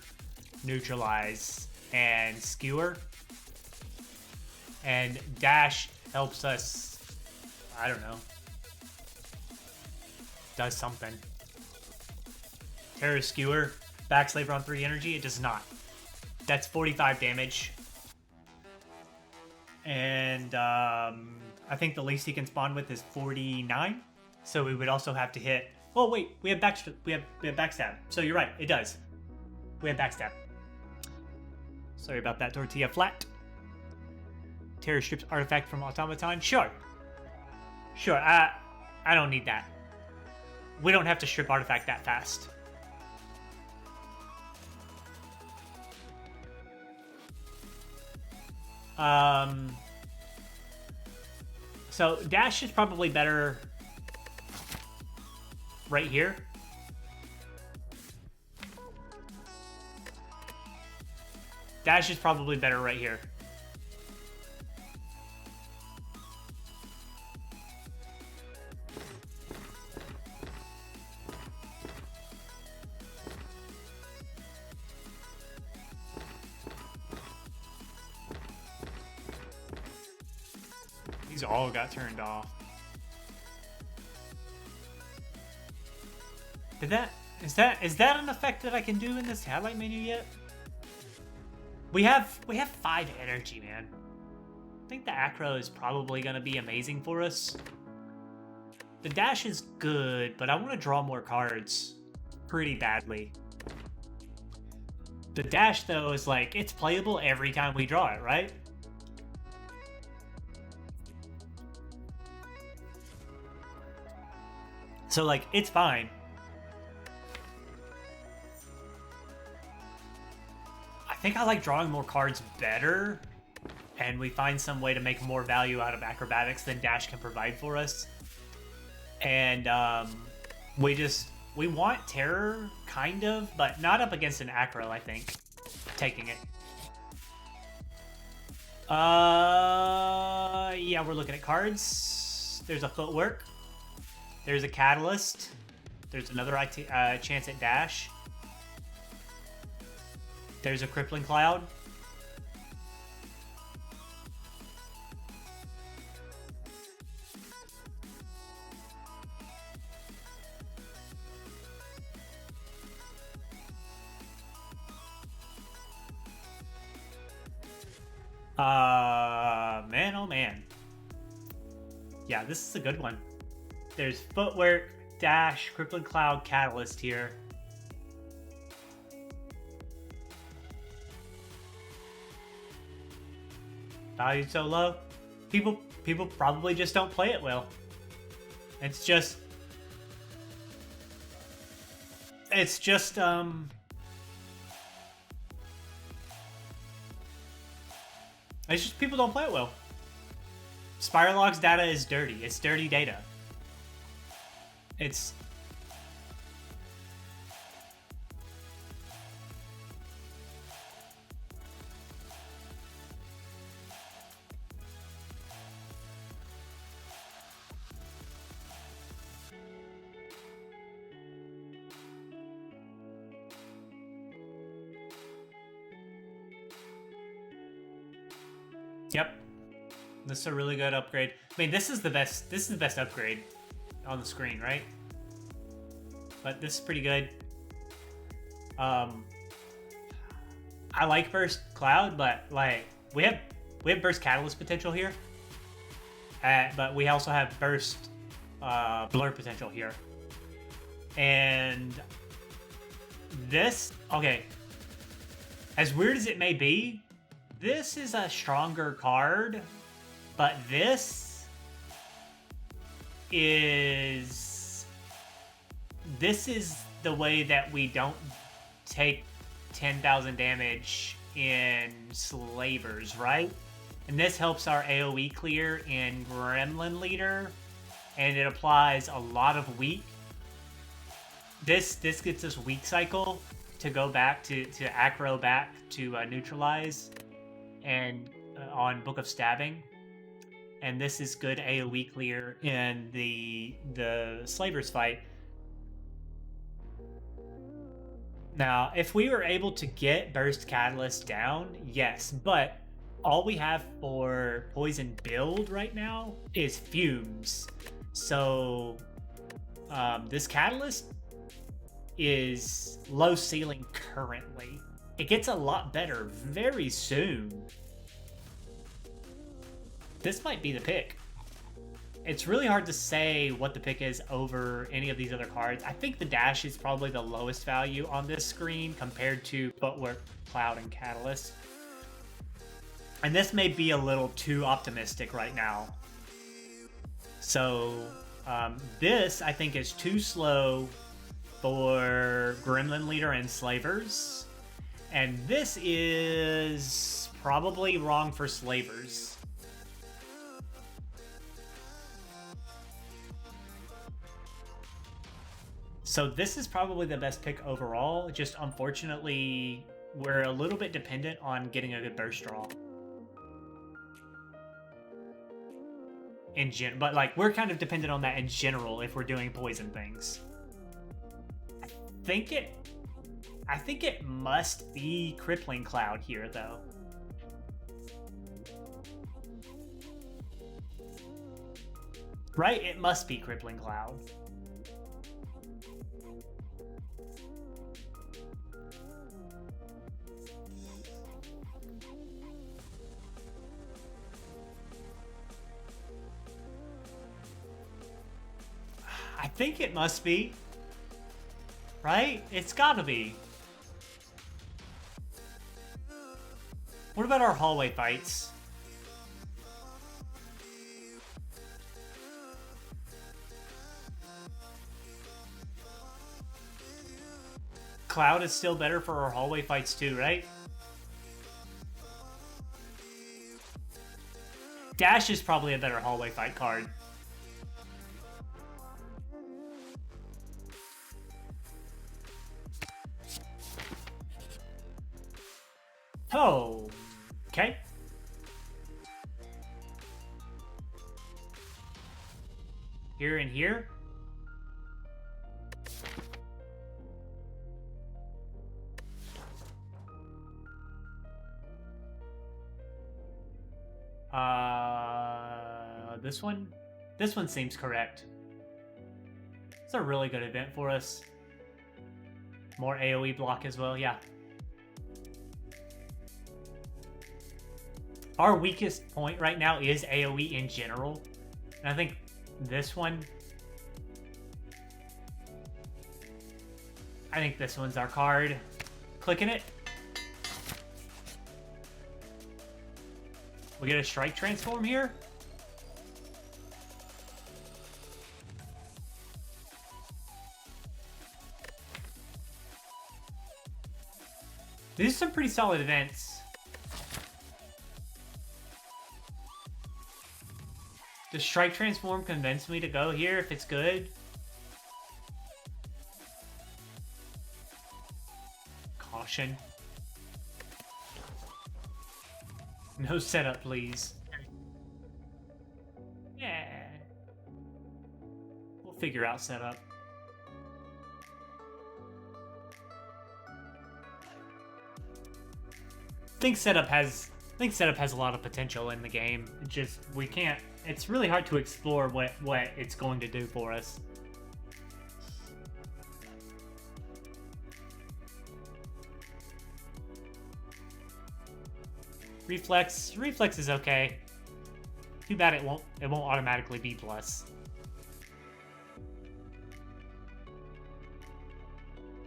Neutralize, and Skewer. And Dash helps us, I don't know, does something. Terror Skewer, Backslaver on 3 energy, it does not. That's 45 damage. And I think the least he can spawn with is 49. So we would also have to hit, oh wait, we have backstab. So you're right, it does. We have backstab. Sorry about that, Tortilla Flat. Terror strips artifact from Automaton? Sure. Sure, I don't need that. We don't have to strip artifact that fast. So Dash is probably better right here. Dash is probably better right here. These all got turned off. Is that an effect that I can do in this highlight menu yet? We have 5 energy, man. think the acro is probably going to be amazing for us. The dash is good, but I want to draw more cards pretty badly. The dash, though, is like, it's playable every time we draw it, right? So, like, it's fine. I think I like drawing more cards better, and we find some way to make more value out of acrobatics than dash can provide for us. And we want terror, kind of, but not up against an acro, I think. Taking it. Yeah, we're looking at cards. There's a footwork. There's a catalyst. There's another chance at dash. There's a crippling cloud. Man, oh man. Yeah, this is a good one. There's footwork, dash, crippling cloud, catalyst here. Value so low. People probably just don't play it well. It's just it's just people don't play it well. Spiralog's data is dirty. It's dirty data. It's Yep. This is a really good upgrade. I mean, this is the best upgrade on the screen, right? But this is pretty good. I like Burst Cloud, but like we have Burst Catalyst potential here. But we also have Burst Blur potential here. And this, okay. As weird as it may be, this is a stronger card, but this is the way that we don't take 10,000 damage in Slavers, right? And this helps our AoE clear in Gremlin Leader, and it applies a lot of weak. This gets us weak cycle to go back to acro back to neutralize, and on Book of Stabbing, and this is good AoE clear in the Slavers fight. Now, if we were able to get Burst Catalyst down, yes, but all we have for poison build right now is fumes. So this catalyst is low ceiling currently. It gets a lot better very soon. This might be the pick. It's really hard to say what the pick is over any of these other cards. I think the dash is probably the lowest value on this screen compared to Footwork, Cloud, and Catalyst. And this may be a little too optimistic right now. So this, I think, is too slow for Gremlin Leader and Slavers. And this is probably wrong for Slavers. So this is probably the best pick overall. Just unfortunately, we're a little bit dependent on getting a good burst draw. But like, we're kind of dependent on that in general if we're doing poison things. I think it must be Crippling Cloud here, though. Right? It must be Crippling Cloud. think it must be. Right? It's gotta be. What about our hallway fights? Cloud is still better for our hallway fights too, right? Dash is probably a better hallway fight card. Oh, okay. Here and here. This one? This one seems correct. It's a really good event for us. More AoE block as well, yeah. Our weakest point right now is AoE in general. And I think this one... I think this one's our card. Clicking it. We get a strike transform here. These are some pretty solid events. Does strike transform convince me to go here if it's good? Caution. No setup, please. Yeah. We'll figure out setup. I think setup has a lot of potential in the game. It just we can't. It's really hard to explore what it's going to do for us. Reflex is okay. Too bad it won't automatically be plus.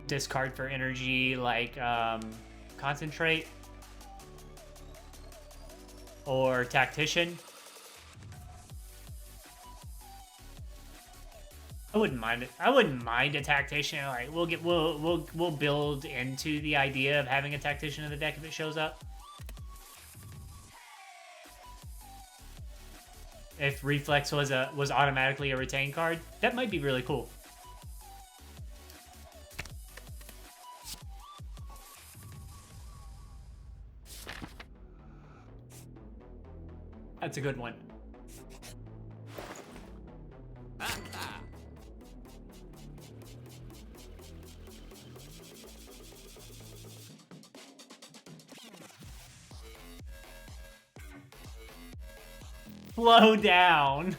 Discard for energy like concentrate or tactician. I wouldn't mind it. I wouldn't mind a tactician. Like we'll build into the idea of having a tactician in the deck if it shows up. If reflex was automatically a retain card, that might be really cool. That's a good one. Slow down.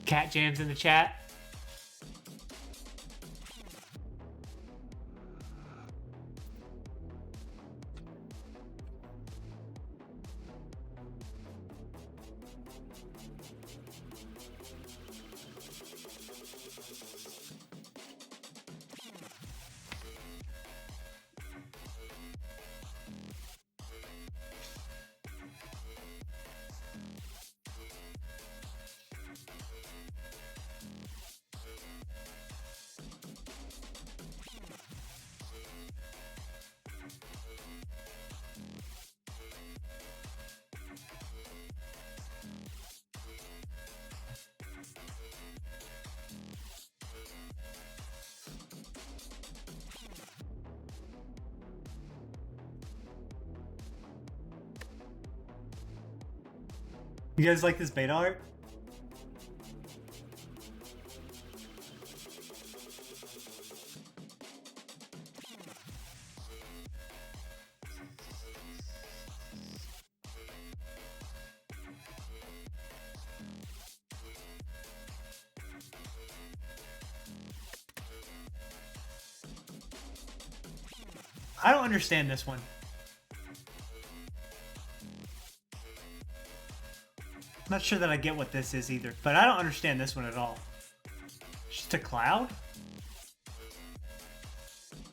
Cat jams in the chat. You guys like this beta art? I don't understand this one. I'm not sure that I get what this is either, but I don't understand this one at all. Just a cloud?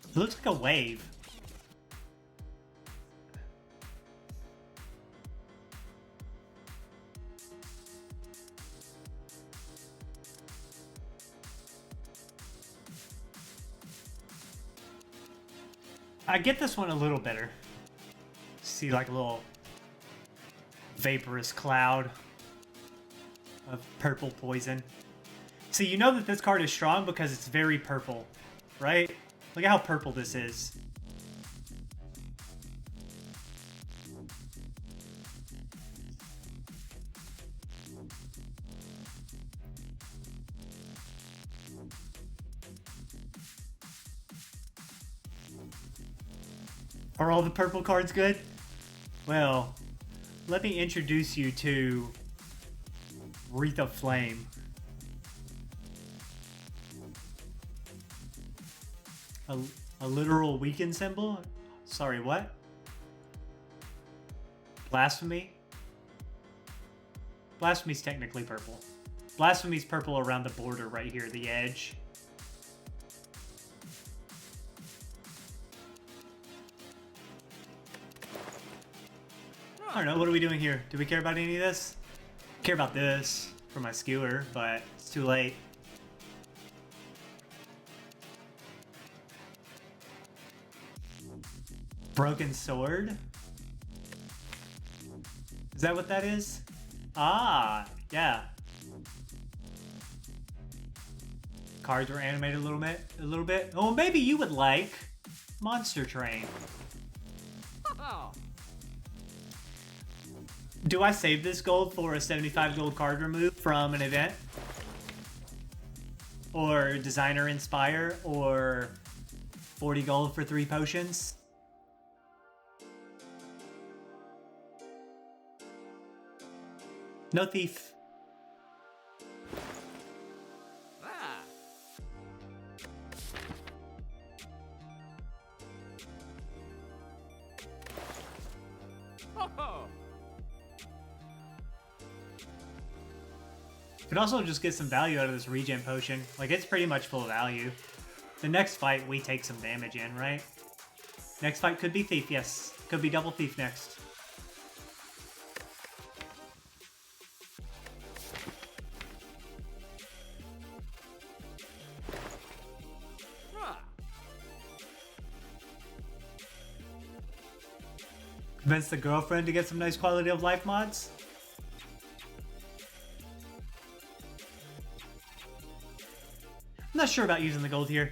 It looks like a wave. I get this one a little better. See like a little vaporous cloud of purple poison. See, you know that this card is strong because it's very purple, right? Look at how purple this is. Are all the purple cards good? Well, let me introduce you to Wreath of Flame. A literal weaken symbol? Sorry, what? Blasphemy? Blasphemy's technically purple. Blasphemy's purple around the border right here, the edge. I don't know, what are we doing here? Do we care about any of this? Care about this for my skewer, but it's too late. Broken sword? Is that what that is? Ah, yeah. Cards were animated a little bit. Oh, maybe you would like Monster Train. Do I save this gold for a 75 gold card remove from an event? Or Designer Inspire? Or 40 gold for 3 potions? No thief. Could also just get some value out of this regen potion. Like, it's pretty much full value. The next fight, we take some damage in, right? Next fight could be thief, yes. Could be double thief next. Convince the girlfriend to get some nice quality of life mods? I'm not sure about using the gold here.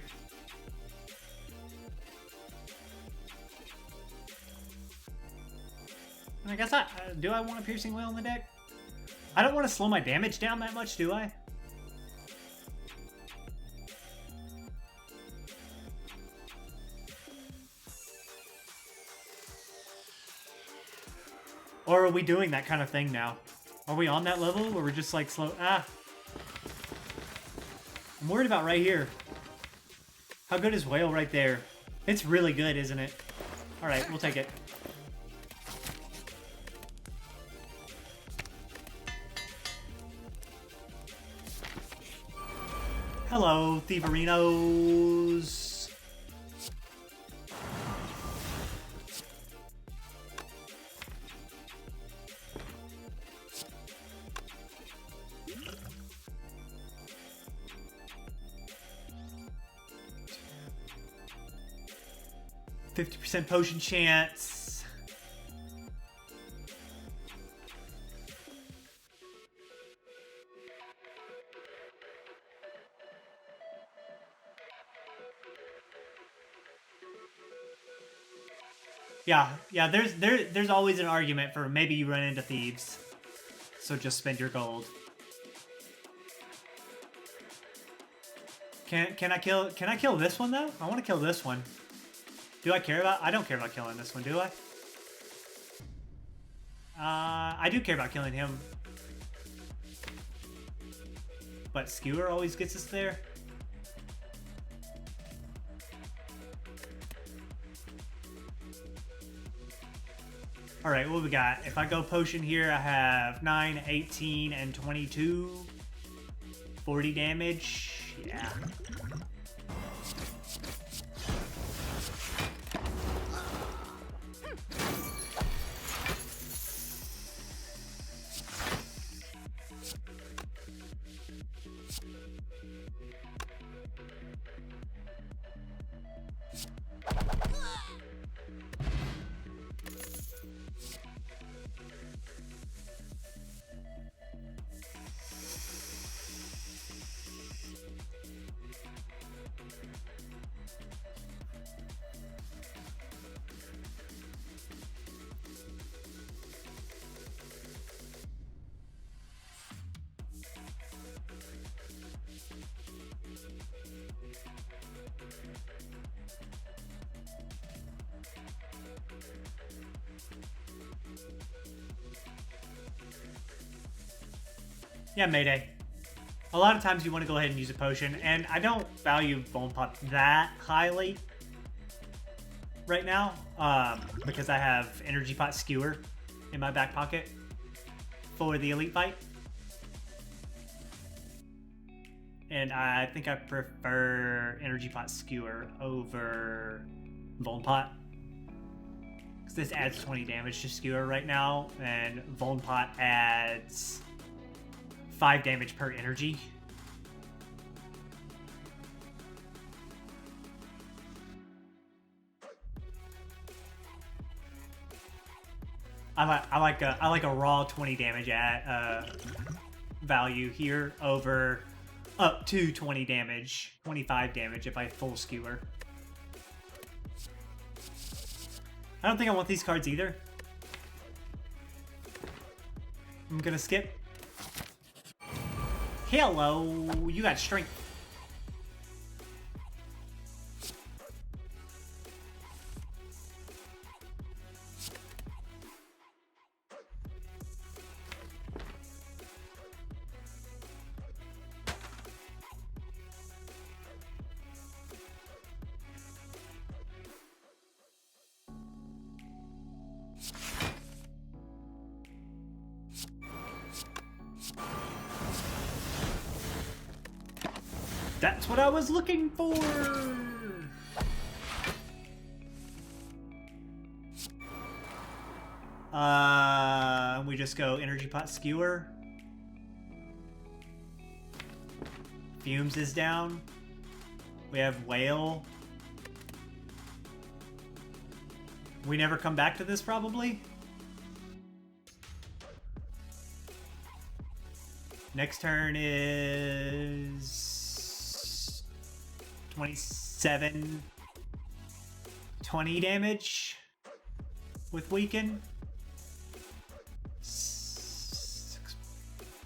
And I guess do I want a piercing whale in the deck? I don't want to slow my damage down that much, do I? Or are we doing that kind of thing now? Are we on that level where we're just like slow? Ah. I'm worried about right here. How good is whale right there? It's really good, isn't it? Alright, we'll take it. Hello, Thieverinos. 50% potion chance. Yeah, there's always an argument for maybe you run into thieves. So just spend your gold. Can I kill this one though? I want to kill this one. Do I care about? I don't care about killing this one, do I? I do care about killing him. But Skewer always gets us there. Alright, what we got? If I go potion here, I have 9, 18, and 22. 40 damage. Yeah. Yeah, Mayday. A lot of times you want to go ahead and use a potion, and I don't value Bone Pot that highly right now, because I have Energy Pot Skewer in my back pocket for the Elite Fight. And I think I prefer Energy Pot Skewer over Vuln Pot. Because this adds 20 damage to Skewer right now, and Vuln Pot adds 5 damage per energy. I like a raw 20 damage at value here over up to 20 damage, 25 damage if I full skewer. I don't think I want these cards either. I'm gonna skip. Hello, you got strength. That's what I was looking for! We just go Energy Pot Skewer. Fumes is down. We have Whale. We never come back to this, probably. Next turn is 27, 20 damage with Weaken.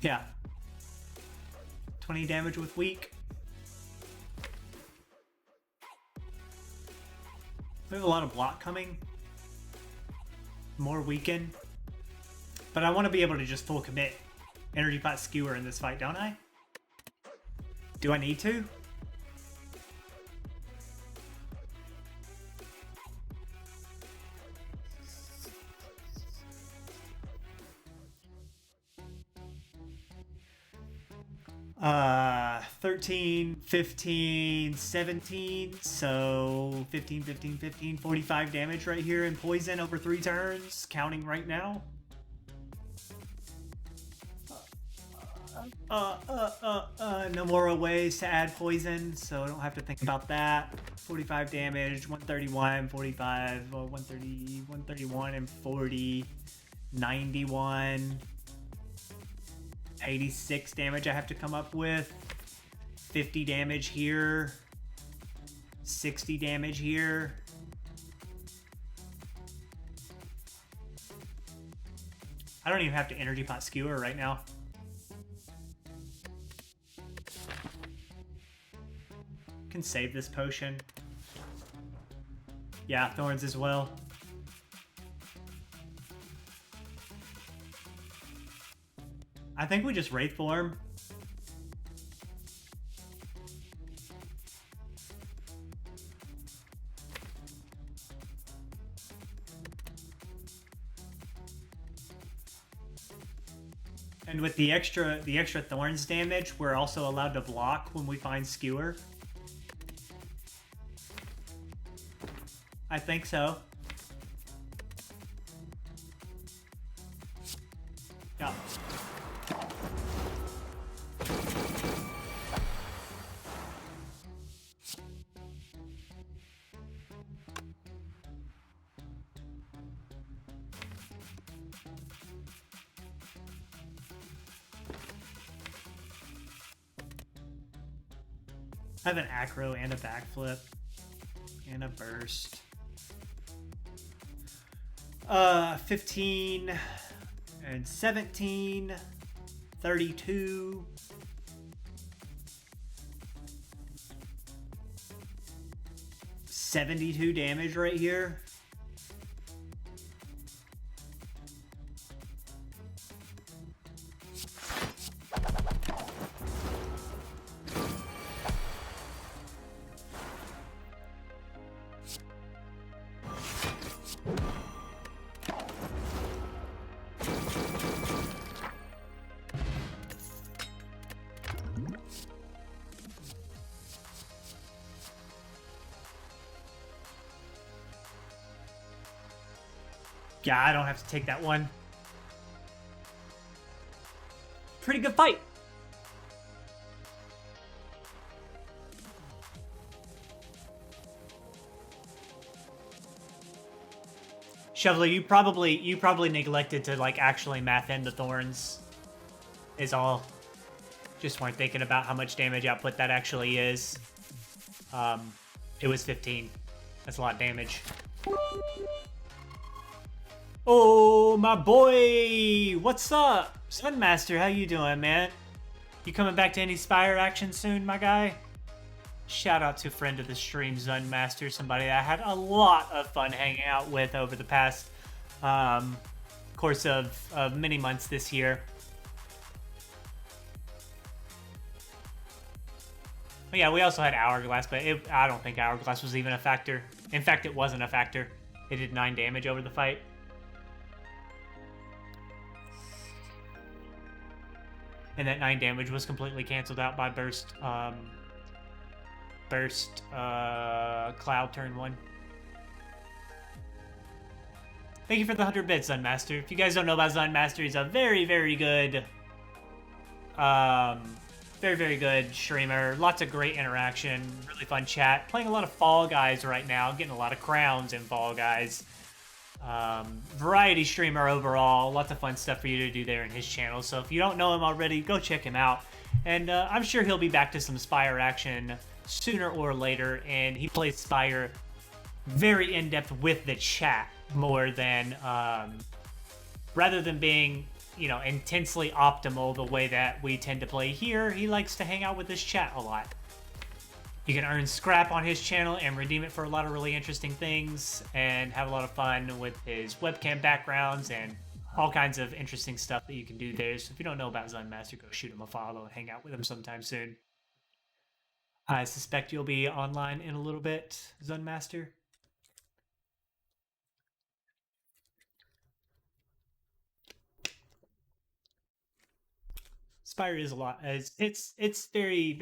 Yeah. 20 damage with Weak. We have a lot of block coming. More Weaken. But I want to be able to just full commit Energy Pot Skewer in this fight, don't I? Do I need to? Uh, 13, 15, 17, so 15, 15, 15, 45 damage right here in poison over 3 turns, counting right now. No more ways to add poison, so I don't have to think about that. 45 damage, 131, 45, 130, 131, and 40, 91. 86 damage I have to come up with. 50 damage here. 60 damage here. I don't even have to Energy Pot Skewer right now. Can save this potion. Yeah, Thorns as well. I think we just Wraith Form. And with the extra thorns damage, we're also allowed to block when we find skewer. I think so. Yeah. I have an acro and a backflip and a burst. 15 and 17, 32. $72 damage right here. Yeah, I don't have to take that one. Pretty good fight. Shoveler, you probably neglected to like actually math in the thorns. Is all. Just weren't thinking about how much damage output that actually is. It was 15. That's a lot of damage. Oh, my boy! What's up? Sunmaster, how you doing, man? You coming back to any Spire action soon, my guy? Shout out to friend of the stream, Sunmaster, somebody I had a lot of fun hanging out with over the past course of many months this year. But yeah, we also had Hourglass, but I don't think Hourglass was even a factor. In fact, it wasn't a factor. It did 9 damage over the fight. And that 9 damage was completely canceled out by Burst Cloud turn 1. Thank you for the 100 bits, Zunmaster. If you guys don't know about Zunmaster, he's a very, very good very good streamer. Lots of great interaction, really fun chat. Playing a lot of Fall Guys right now, getting a lot of crowns in Fall Guys. Variety streamer overall. Lots of fun stuff for you to do there in his channel. So if you don't know him already, go check him out. And I'm sure he'll be back to some Spire action sooner or later. And he plays Spire very in-depth with the chat more than rather than being, you know, intensely optimal the way that we tend to play here. He likes to hang out with his chat a lot. You can earn scrap on his channel and redeem it for a lot of really interesting things and have a lot of fun with his webcam backgrounds and all kinds of interesting stuff that you can do there. So if you don't know about Zunmaster, go shoot him a follow and hang out with him sometime soon. I suspect you'll be online in a little bit, Zunmaster. Spire is a lot. It's very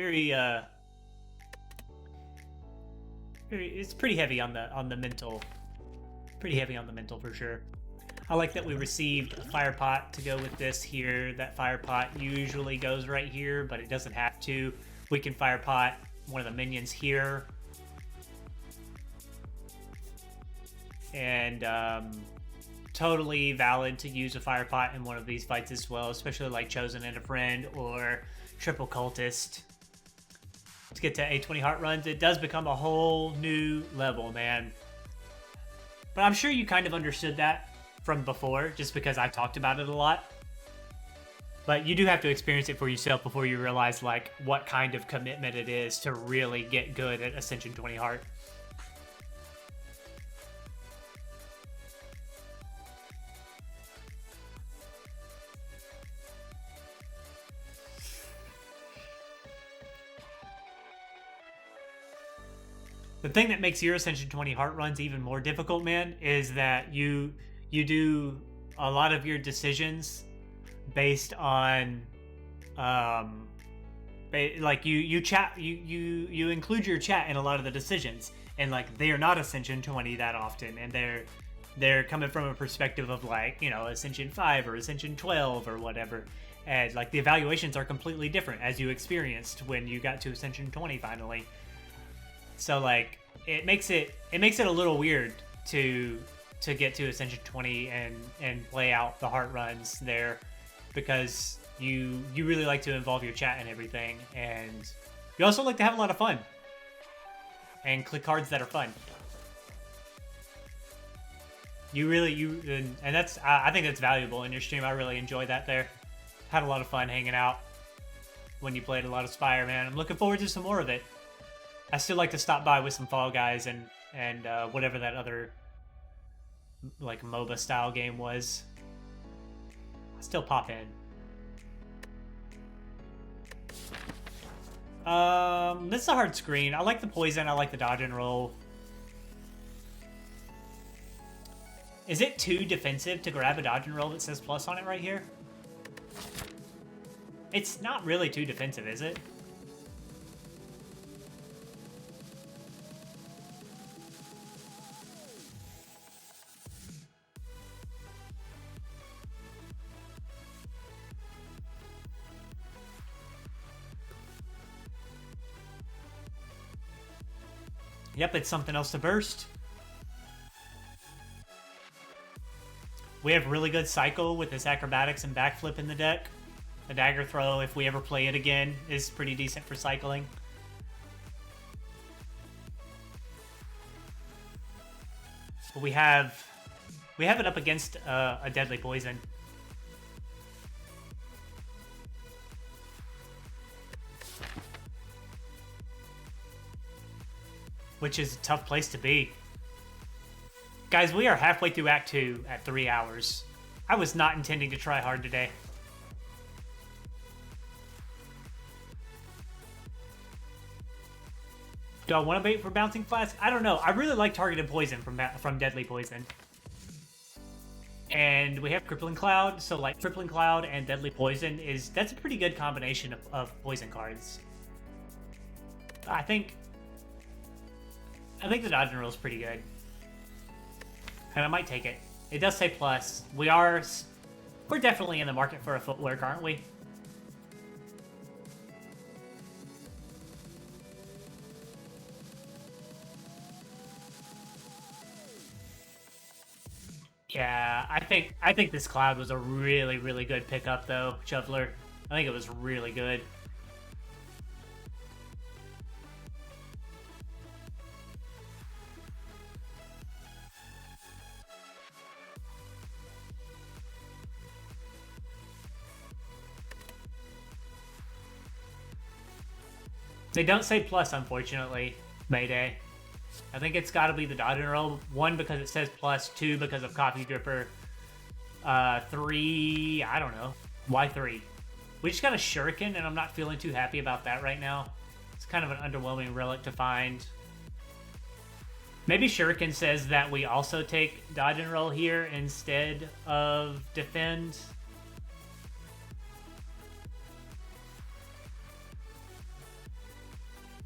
it's pretty heavy on the mental. Pretty heavy on the mental for sure. I like that we received a fire pot to go with this here. That fire pot usually goes right here, but it doesn't have to. We can fire pot one of the minions here. And totally valid to use a fire pot in one of these fights as well, especially like Chosen and a Friend or Triple Cultist. To get to A20 heart runs, it does become a whole new level, man. But I'm sure you kind of understood that from before, just because I talked about it a lot. But you do have to experience it for yourself before you realize like what kind of commitment it is to really get good at Ascension 20 heart. The thing that makes your Ascension 20 heart runs even more difficult, man, is that you do a lot of your decisions based on like you chat you include your chat in a lot of the decisions, and like they are not Ascension 20 that often, and they're coming from a perspective of like, you know, Ascension 5 or Ascension 12 or whatever, and like the evaluations are completely different as you experienced when you got to Ascension 20 finally. So like it makes it a little weird to get to Ascension 20 and play out the heart runs there, because you really like to involve your chat and everything, and you also like to have a lot of fun and click cards that are fun. And that's, I think that's valuable in your stream. I really enjoy that there. Had a lot of fun hanging out when you played a lot of Spire, man. I'm looking forward to some more of it. I still like to stop by with some Fall Guys and whatever that other like MOBA style game was. I'll still pop in. This is a hard screen. I like the poison. I like the dodge and roll. Is it too defensive to grab a dodge and roll that says plus on it right here? It's not really too defensive, is it? Yep, it's something else to burst. We have really good cycle with this acrobatics and backflip in the deck. The dagger throw, if we ever play it again, is pretty decent for cycling. But we have it up against a deadly poison. Which is a tough place to be. Guys, we are halfway through Act 2 at 3 hours. I was not intending to try hard today. Do I want to bait for Bouncing Flask? I don't know. I really like Targeted Poison from Deadly Poison. And we have Crippling Cloud, so like Crippling Cloud and Deadly Poison that's a pretty good combination of poison cards. I think the dodge and roll is pretty good. And I might take it. It does say plus. We're definitely in the market for a footwork, aren't we? Yeah, I think this cloud was a really, really good pickup though, Shoveler. I think it was really good. They don't say plus, unfortunately, Mayday. I think it's got to be the dodge and roll. 1, because it says plus. 2, because of Coffee Dripper. 3, I don't know. Why 3? We just got a Shuriken, and I'm not feeling too happy about that right now. It's kind of an underwhelming relic to find. Maybe Shuriken says that we also take dodge and roll here instead of defend.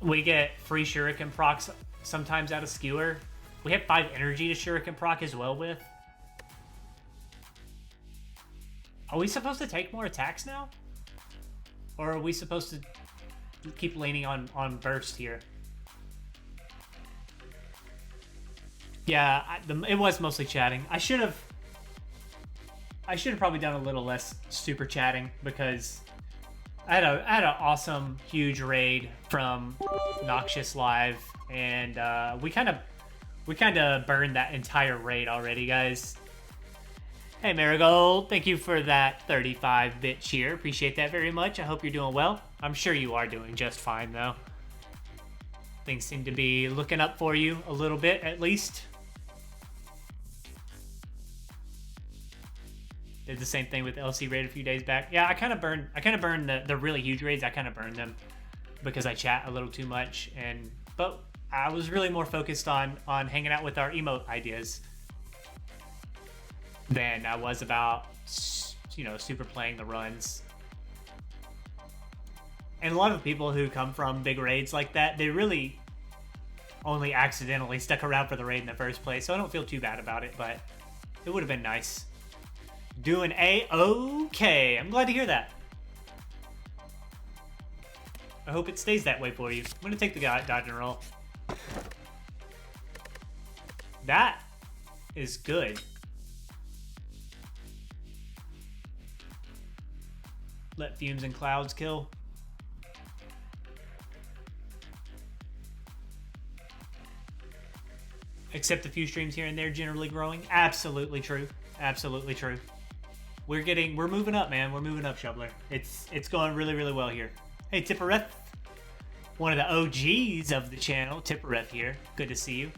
We get free Shuriken procs sometimes out of Skewer. We have 5 energy to Shuriken proc as well with. Are we supposed to take more attacks now? Or are we supposed to keep leaning on burst here? Yeah, it was mostly chatting. I should have probably done a little less super chatting, because I had an awesome huge raid from Noxious Live, and we kind of burned that entire raid already, guys. Hey Marigold, thank you for that 35-bit cheer. Appreciate that very much. I hope you're doing well. I'm sure you are doing just fine though. Things seem to be looking up for you a little bit, at least. Did the same thing with LC raid a few days back. Yeah, I kind of burned the really huge raids. I kind of burned them because I chat a little too much, but I was really more focused on hanging out with our emote ideas than I was about you know, super playing the runs. And a lot of people who come from big raids like that, they really only accidentally stuck around for the raid in the first place, so I don't feel too bad about it, but it would have been nice. Doing A-okay. I'm glad to hear that. I hope it stays that way for you. I'm going to take the dodge and roll. That is good. Let fumes and clouds kill. Except a few streams here and there generally growing. Absolutely true. Absolutely true. We're moving up, man. We're moving up, Shoveler. It's going really, really well here. Hey, Tippereth. One of the OGs of the channel. Tippereth here. Good to see you.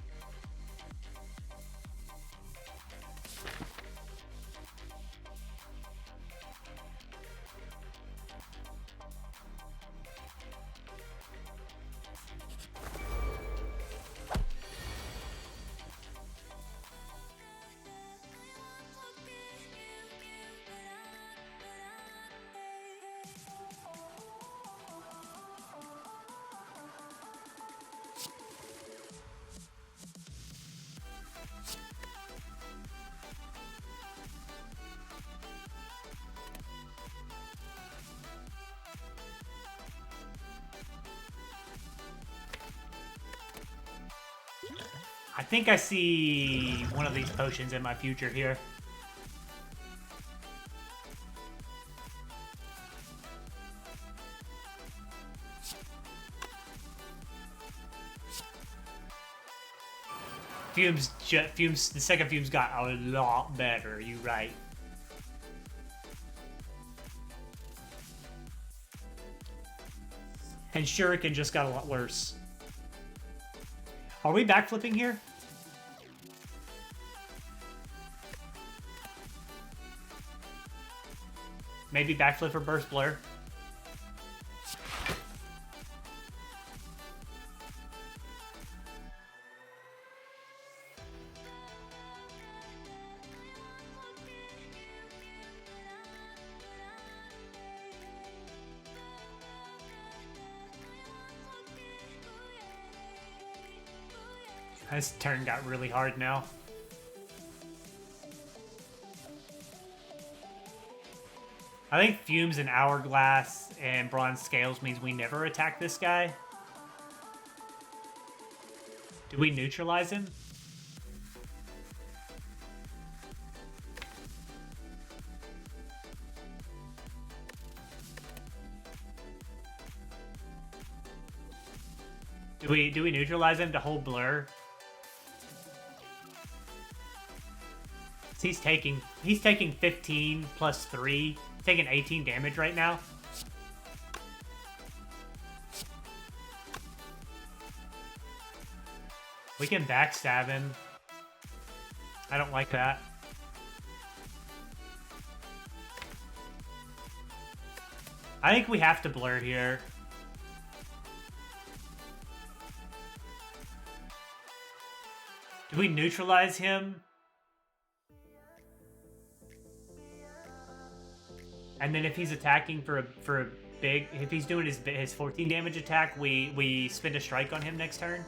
I think I see one of these potions in my future here. Fumes, the second Fumes got a lot better, you right. And Shuriken just got a lot worse. Are we backflipping here? Maybe backflip for burst blur. This turn got really hard now. I think Fumes and Hourglass and Bronze Scales means we never attack this guy. Do we neutralize him? Do we neutralize him to hold blur? He's taking 15 plus 3, taking 18 damage right now. We can backstab him. I don't like that. I think we have to blur here. Do we neutralize him? And then if he's attacking for a big, if he's doing his 14 damage attack, we spend a strike on him next turn.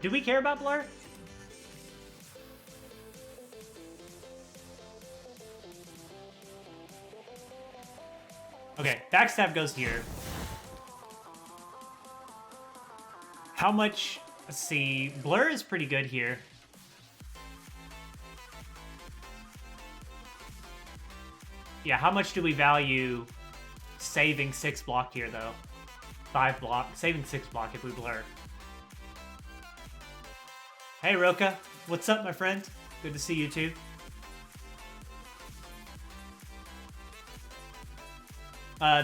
Do we care about blur? Okay, backstab goes here. How much? Let's see. Blur is pretty good here. Yeah, how much do we value saving 6 block here, though? 5 block. Saving 6 block if we blur. Hey, Roka. What's up, my friend? Good to see you, too.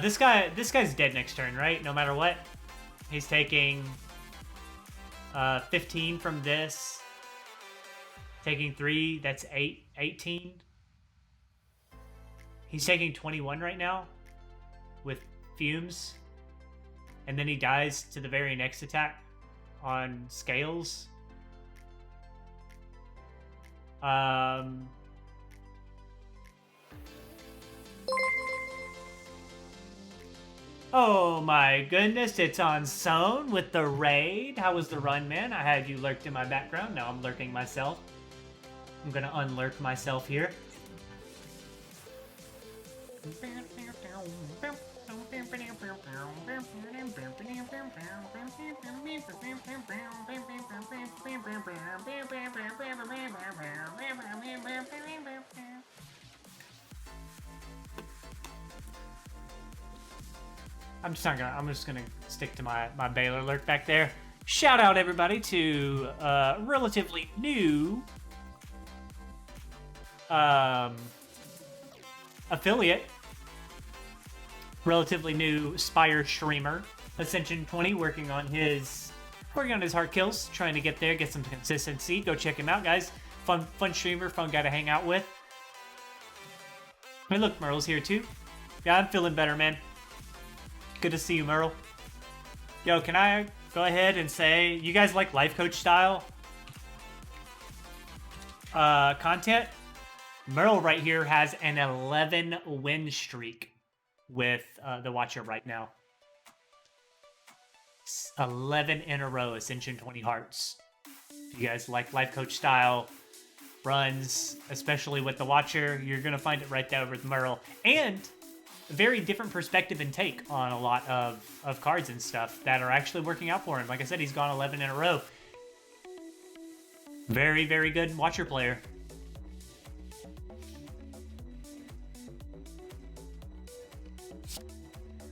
This guy's dead next turn, right? No matter what. He's taking 15 from this. Taking 3, that's 18. He's taking 21 right now with Fumes. And then he dies to the very next attack on Scales. Oh my goodness, it's on Zone with the raid. How was the run, man? I had you lurked in my background. Now I'm lurking myself. I'm gonna unlurk myself here. I'm just gonna stick to my Baylor lurk back there. Shout out everybody to relatively new affiliate, relatively new Spire streamer, Ascension 20, working on his hard kills, trying to get there, get some consistency. Go check him out, guys. Fun streamer, fun guy to hang out with. Hey, look, Merle's here too. Yeah, I'm feeling better, man. Good to see you, Merle. Yo, can I go ahead and say, you guys like life coach style content? Merle right here has an 11 win streak with the Watcher right now. 11 in a row, Ascension 20 hearts. You guys like life coach style runs, especially with the Watcher, you're going to find it right there with Merle. And a very different perspective and take on a lot of cards and stuff that are actually working out for him. Like I said, he's gone 11 in a row. Very, very good Watcher player.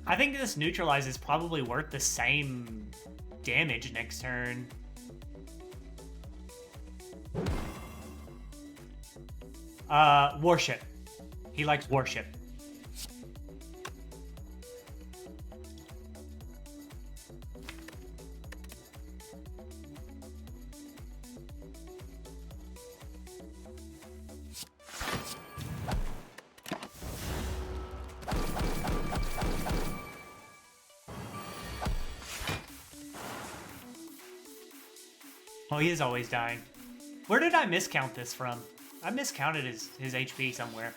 I think this Neutralize is probably worth the same damage next turn. Warship. He likes Warship. Oh, he is always dying. Where did I miscount this from? I miscounted his HP somewhere.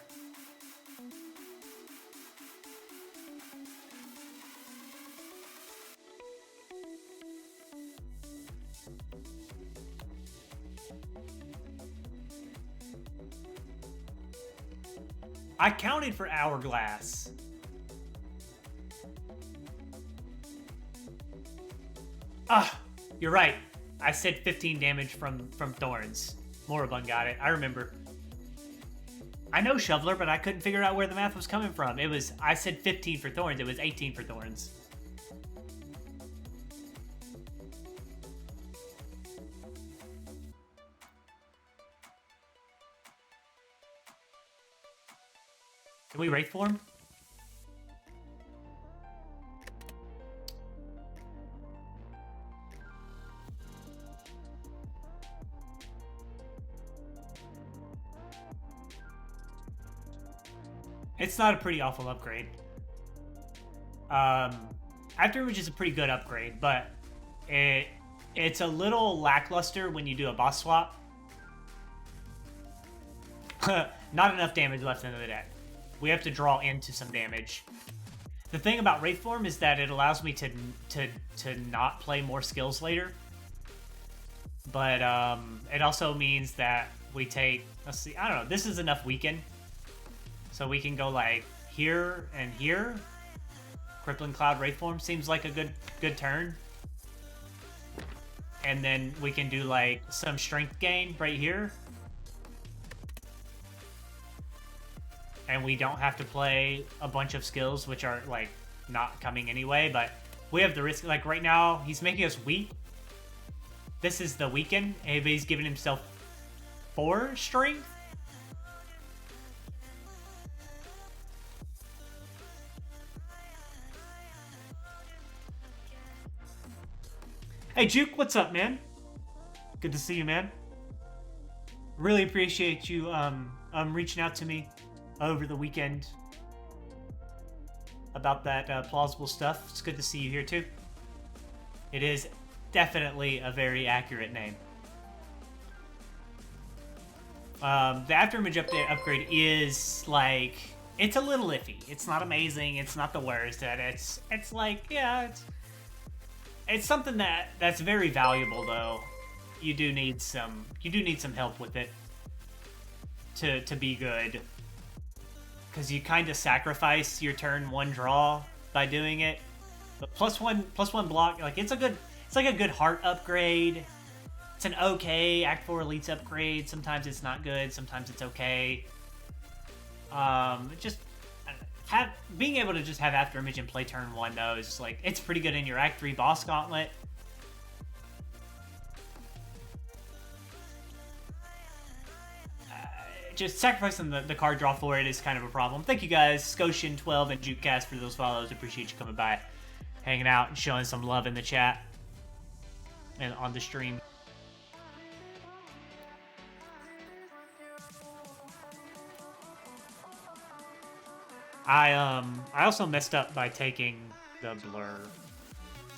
I counted for Hourglass. Ah, you're right. I said 15 damage from Thorns. Moribund got it. I remember. I know Shoveler, but I couldn't figure out where the math was coming from. I said 15 for Thorns. It was 18 for Thorns. Can we Wraith Form? It's not a pretty awful upgrade. Afterimage is a pretty good upgrade, but it's a little lackluster when you do a boss swap. Not enough damage left in the deck. We have to draw into some damage. The thing about Wraith Form is that it allows me to not play more skills later. But it also means that we take, let's see, I don't know, this is enough weaken. So we can go like here and here. Crippling Cloud Wraith Form seems like a good turn. And then we can do like some strength gain right here. And we don't have to play a bunch of skills which are like not coming anyway, but we have the risk. Like right now, he's making us weak. This is the weaken, and he's giving himself 4 strength. Hey Juke, what's up, man? Good to see you, man. Really appreciate you reaching out to me over the weekend about that plausible stuff. It's good to see you here too. It is definitely a very accurate name. The Afterimage upgrade is like it's a little iffy. It's not amazing. It's not the worst. And it's like, yeah, it's something that's very valuable though. You do need some help with it to be good, because you kind of sacrifice your turn 1 draw by doing it. But +1 block, like it's like a good heart upgrade. It's an okay Act 4 Elites upgrade. Sometimes it's not good. Sometimes it's okay. Just being able to just have After Image and play turn 1 though is like, it's pretty good in your Act 3 boss gauntlet. Just sacrificing the card draw for it is kind of a problem. Thank you guys, Scotian12 and Jukecast, for those follows. Appreciate you coming by, hanging out, and showing some love in the chat and on the stream. I also messed up by taking the blur,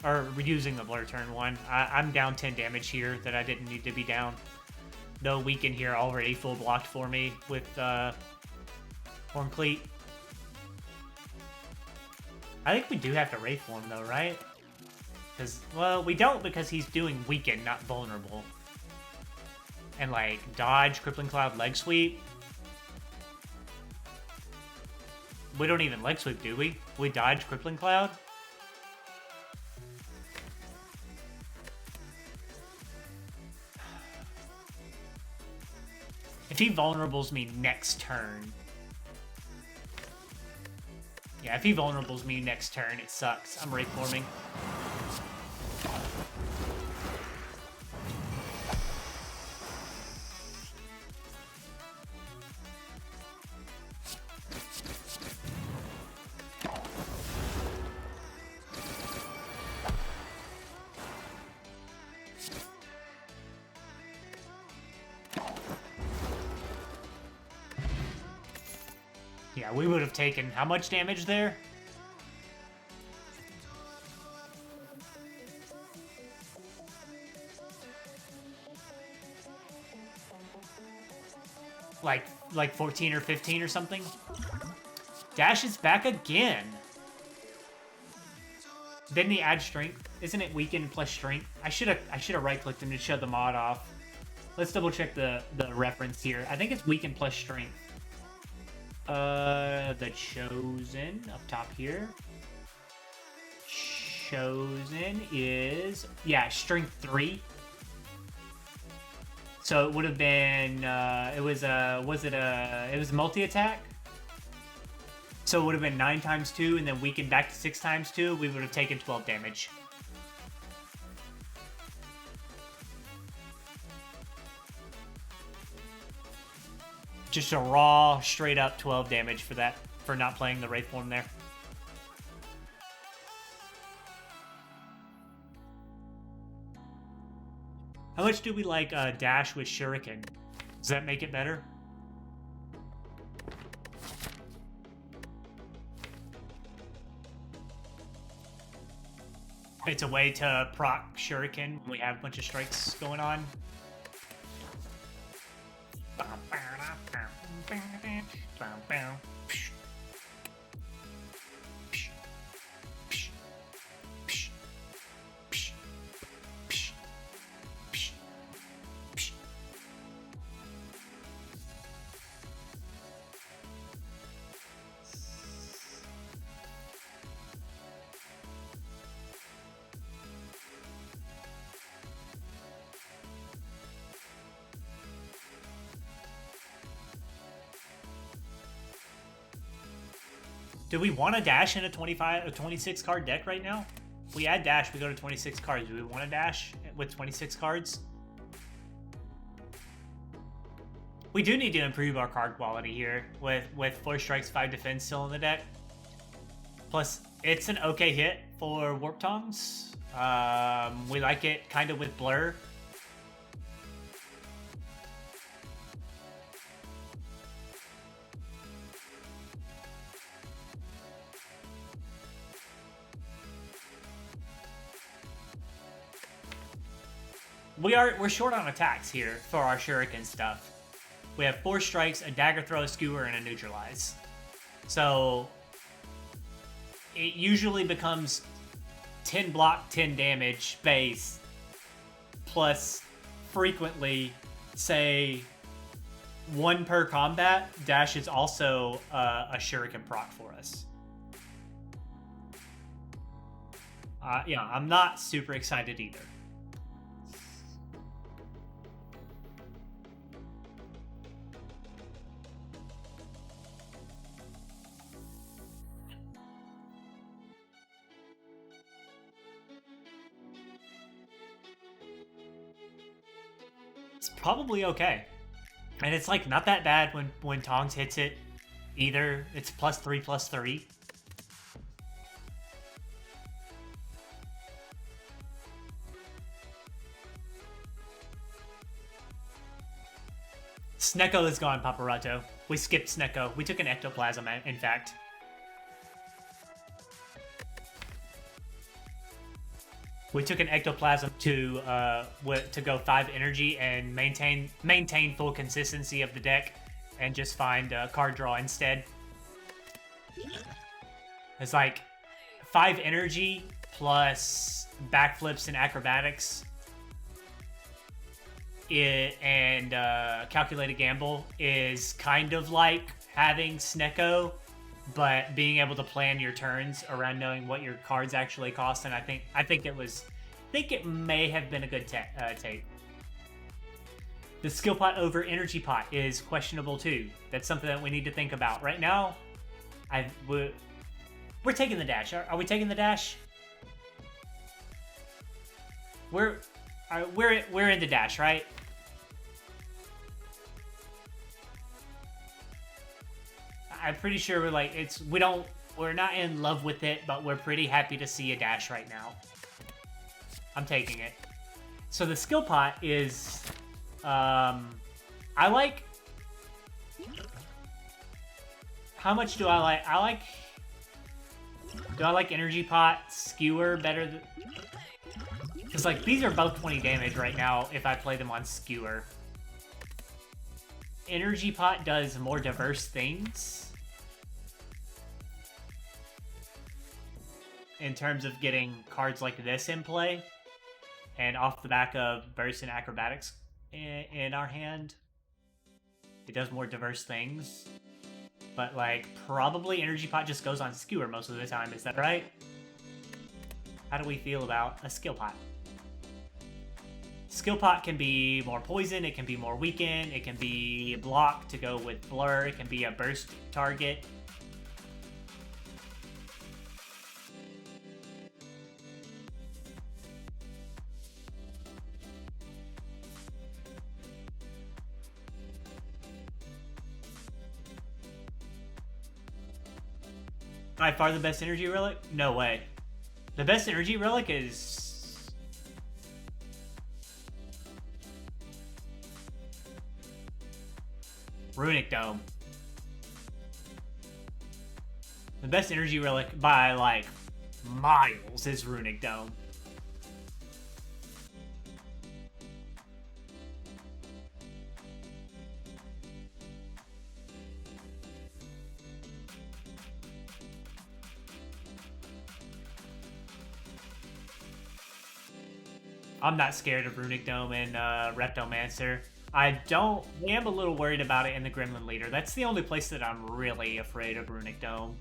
or using the blur turn 1. I'm down 10 damage here that I didn't need to be down. No weaken here, already full blocked for me with Horn Cleat. I think we do have to Wraith form though, right? Because, well, we don't, because he's doing weaken, not vulnerable. And like dodge, Crippling Cloud, leg sweep. We don't even leg sweep, do we? We dodge Crippling Cloud? If he vulnerables me next turn... Yeah, if he vulnerables me next turn, it sucks. I'm Wraith forming. Yeah, we would have taken how much damage there? Like 14 or 15 or something? Dash is back again. Didn't he add strength? Isn't it weaken plus strength? I should have right-clicked him to shut the mod off. Let's double check the reference here. I think it's weaken plus strength. The Chosen up top here. Chosen is, yeah, strength 3. So it would have been it was multi-attack. So it would have been 9 times 2 and then weakened back to 6 times 2. We would have taken 12 damage. Just a raw, straight up 12 damage for that, for not playing the Wraith form there. How much do we like dash with Shuriken? Does that make it better? It's a way to proc Shuriken when we have a bunch of strikes going on. Do we want to dash in a 26 card deck right now? If we add dash, we go to 26 cards. Do we want to dash with 26 cards? We do need to improve our card quality here with 4 strikes, 5 defense still in the deck. Plus, it's an okay hit for Warp Tongues. We like it kind of with Blur. We're short on attacks here for our Shuriken stuff. We have 4 strikes, a dagger throw, a skewer, and a neutralize. So it usually becomes 10 block, 10 damage base, plus frequently, say, 1 per combat. Dash is also a shuriken proc for us. Yeah, I'm not super excited either. It's probably okay. And it's like not that bad when Tongs hits it either. It's +3/+3. Snecko is gone, Paparato. We skipped Snecko. We took an Ectoplasm, in fact. We took an Ectoplasm to go 5 energy and maintain full consistency of the deck, and just find card draw instead. It's like 5 energy plus backflips and acrobatics. And calculated gamble is kind of like having Snecko, but being able to plan your turns around knowing what your cards actually cost. And I think it may have been a good take. The skill pot over energy pot is questionable too. That's something that we need to think about right now. We're taking the dash. Are we taking the dash? We're in the dash, right? I'm pretty sure we're not in love with it, but we're pretty happy to see a dash right now. I'm taking it. So the skill pot is, how much do I like? Do I like energy pot, skewer better than? Because like these are both 20 damage right now if I play them on skewer. Energy pot does more diverse things in terms of getting cards like this in play, and off the back of burst and acrobatics in our hand, it does more diverse things. But like probably energy pot just goes on skewer most of the time. Is that right? How do we feel about a skill pot? Skill pot can be more poison, it can be more weaken, it can be block to go with blur, it can be a burst target. By far the best energy relic? No way. The best energy relic is Runic Dome. The best energy relic by like miles is Runic Dome. I'm not scared of Runic Dome and Reptomancer. I am a little worried about it in the Gremlin Leader. That's the only place that I'm really afraid of Runic Dome.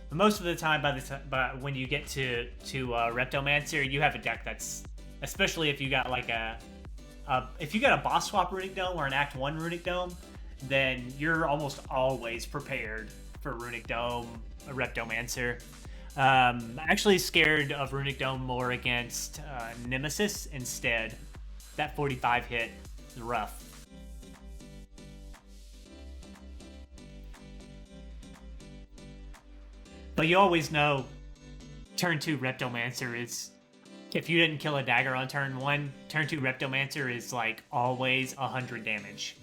But most of the time, when you get to Reptomancer, you have a deck that's, especially if you got like if you got a boss swap Runic Dome or an Act 1 Runic Dome, then you're almost always prepared for Runic Dome, a Reptomancer. I'm actually scared of Runic Dome more against Nemesis instead. That 45 hit is rough. But you always know turn 2 Reptomancer is, if you didn't kill a dagger on turn 1, turn 2 Reptomancer is like always 100 damage.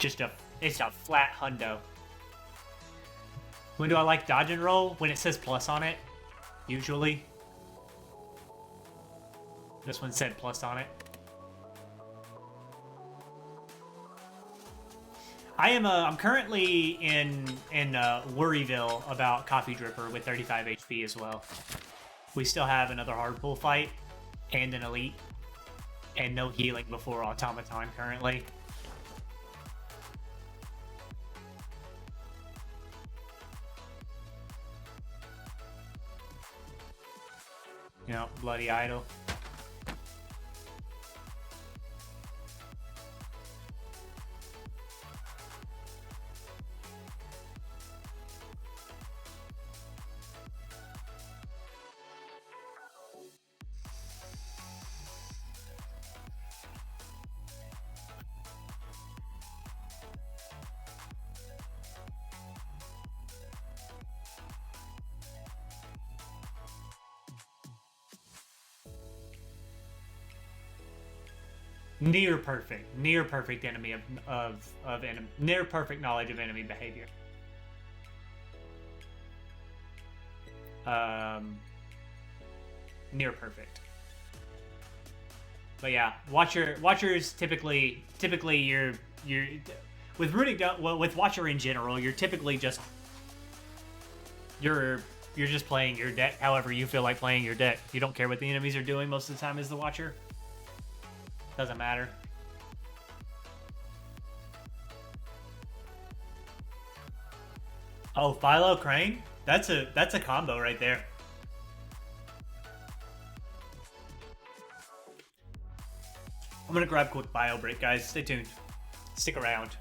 It's a flat hundo. When do I like dodge and roll? When it says plus on it, usually. This one said plus on it. I'm currently in Worryville about Coffee Dripper with 35 HP as well. We still have another hard pull fight and an elite, and no healing before Automaton currently. You know, Bloody Idol. Near perfect enemy of enemy, near perfect knowledge of enemy behavior. Near perfect. But yeah, watchers typically you're with runic, well, with Watcher in general, you're typically just you're just playing your deck however you feel like playing your deck. You don't care what the enemies are doing most of the time as the Watcher. Doesn't matter. Oh, Philo Crane? That's a combo right there. I'm gonna grab a quick bio break, guys. Stay tuned. Stick around.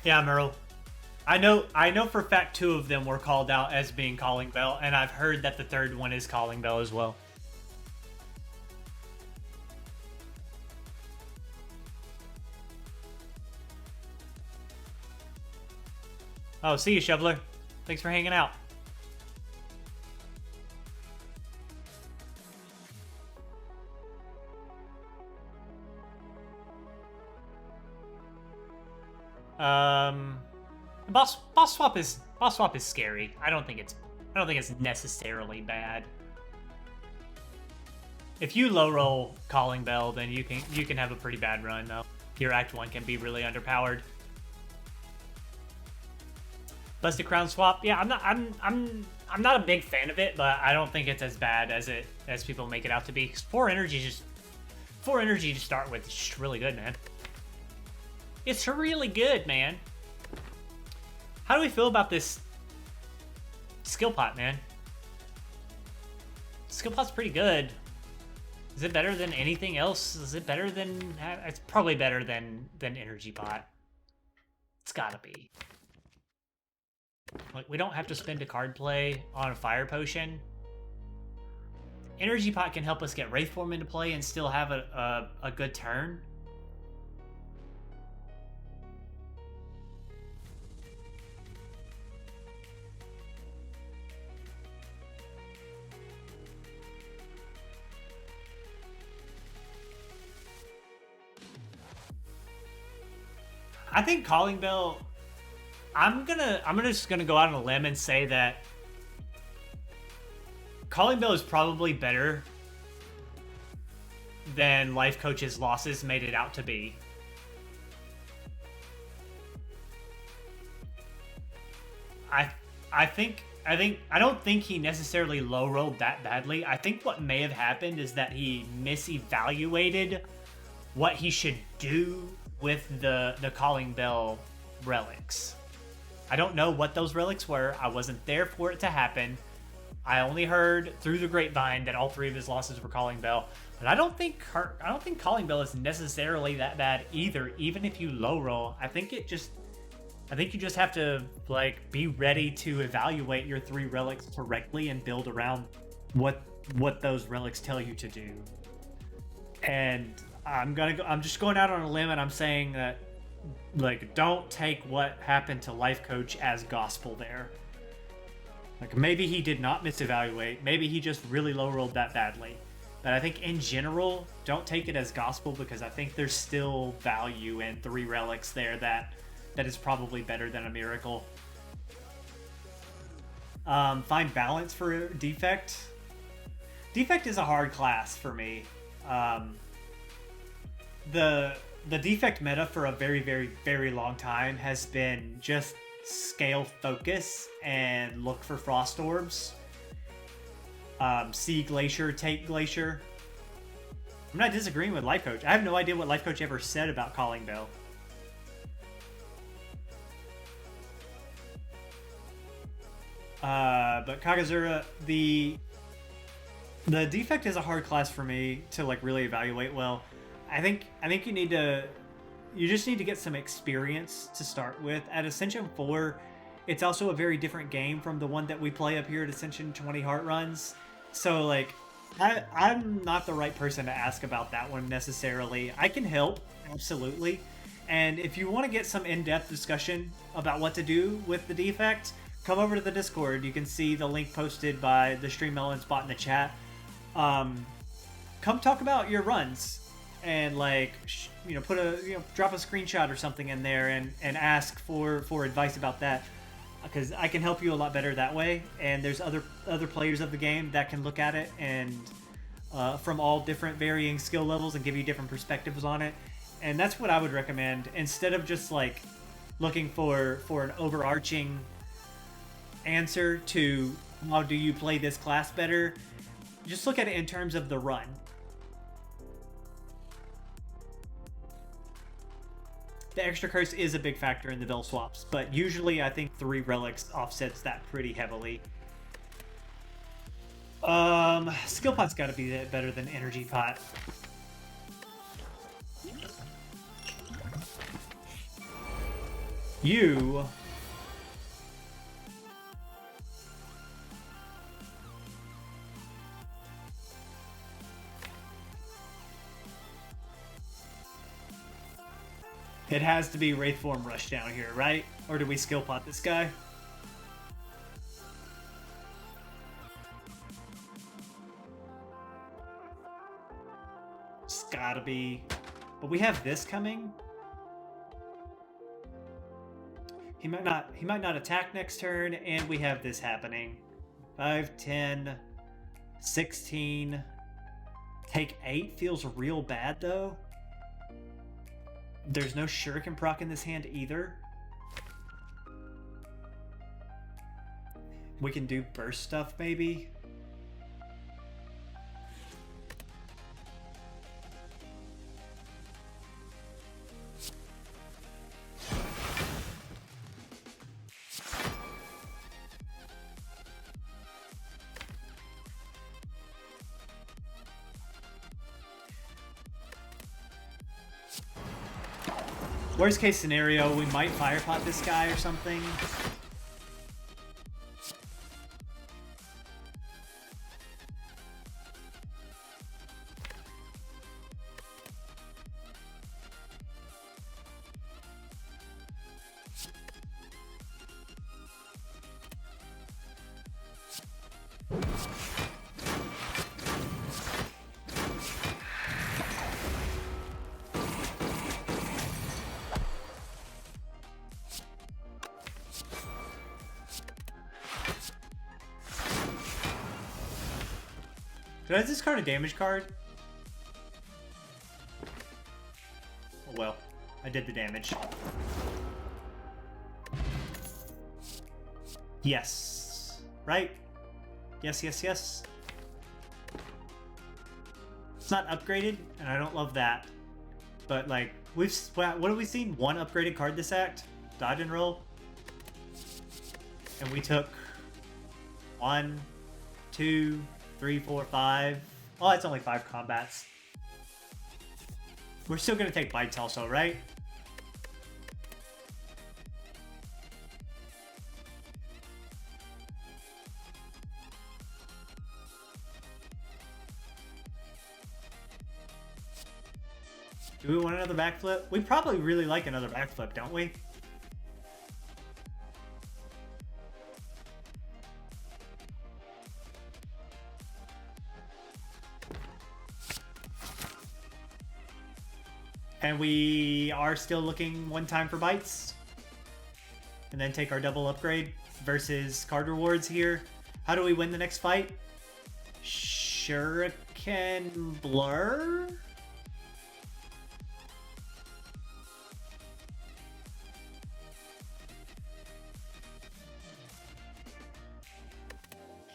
Yeah, Merle. I know for a fact 2 of them were called out as being Calling Bell, and I've heard that the 3rd one is Calling Bell as well. Oh, see you, Shoveler. Thanks for hanging out. Boss swap is scary. I don't think it's necessarily bad. If you low roll Calling Bell, then you can have a pretty bad run though. Your Act 1 can be really underpowered. Busted Crown swap, yeah, I'm not a big fan of it, but I don't think it's as bad as people make it out to be. 4 energy to start with is just really good, man. It's really good, man. How do we feel about this skill pot, man? Skill pot's pretty good. Is it better than anything else? Is it better than... It's probably better than energy pot. It's gotta be. Like, we don't have to spend a card play on a fire potion. Energy pot can help us get Wraithform into play and still have a good turn. I think Calling Bell. I'm just gonna go out on a limb and say that Calling Bell is probably better than Life Coach's losses made it out to be. I don't think he necessarily low rolled that badly. I think what may have happened is that he misevaluated what he should do with the Calling Bell relics. I don't know what those relics were. I wasn't there for it to happen. I only heard through the grapevine that all 3 of his losses were Calling Bell. But I don't think Calling Bell is necessarily that bad either. Even if you low roll, I think you just have to like be ready to evaluate your 3 relics correctly and build around what those relics tell you to do. And I'm just going out on a limb and I'm saying that, like, don't take what happened to Life Coach as gospel there. Like, maybe he did not misevaluate. Maybe he just really low rolled that badly. But I think in general, don't take it as gospel, because I think there's still value in 3 relics there that is probably better than a miracle. Find balance for defect. Defect is a hard class for me. The defect meta for a very, very, very long time has been just scale focus and look for frost orbs. See Glacier, take Glacier. I'm not disagreeing with Life Coach. I have no idea what Life Coach ever said about Calling Bell. But Kagazura, the defect is a hard class for me to like really evaluate well. I think you just need to get some experience to start with. At Ascension 4, it's also a very different game from the one that we play up here at Ascension 20 Heart Runs. So like, I'm not the right person to ask about that one necessarily. I can help, absolutely. And if you want to get some in-depth discussion about what to do with the defect, come over to the Discord. You can see the link posted by the Stream Melon spot in the chat. Come talk about your runs and like, drop a screenshot or something in there and ask for advice about that, because I can help you a lot better that way. And there's other players of the game that can look at it and from all different varying skill levels and give you different perspectives on it. And that's what I would recommend, instead of just like looking for an overarching answer to how do you play this class better. Just look at it in terms of the run. The extra curse is a big factor in the bell swaps, but usually I think 3 relics offsets that pretty heavily. Skill pot's got to be better than energy pot. It has to be Wraithform Rush down here, right? Or do we skill pot this guy? It's gotta be. But we have this coming. He might not attack next turn, and we have this happening. 5, 10, 16. Take 8 feels real bad though. There's no Shuriken proc in this hand either. We can do burst stuff maybe. Worst case scenario, we might firepot this guy or something. I discard a damage card? Oh well, I did the damage. Yes. Right? Yes, yes, yes. It's not upgraded, and I don't love that. But, like, what have we seen? One upgraded card this act? Dodge and roll. And we took 1, 2, 3, 4, 5. Oh, it's only 5 combats. We're still gonna take bites also, right? Do we want another backflip? We probably really like another backflip, don't we? And we are still looking one time for bites. And then take our double upgrade versus card rewards here. How do we win the next fight? Shuriken Blur?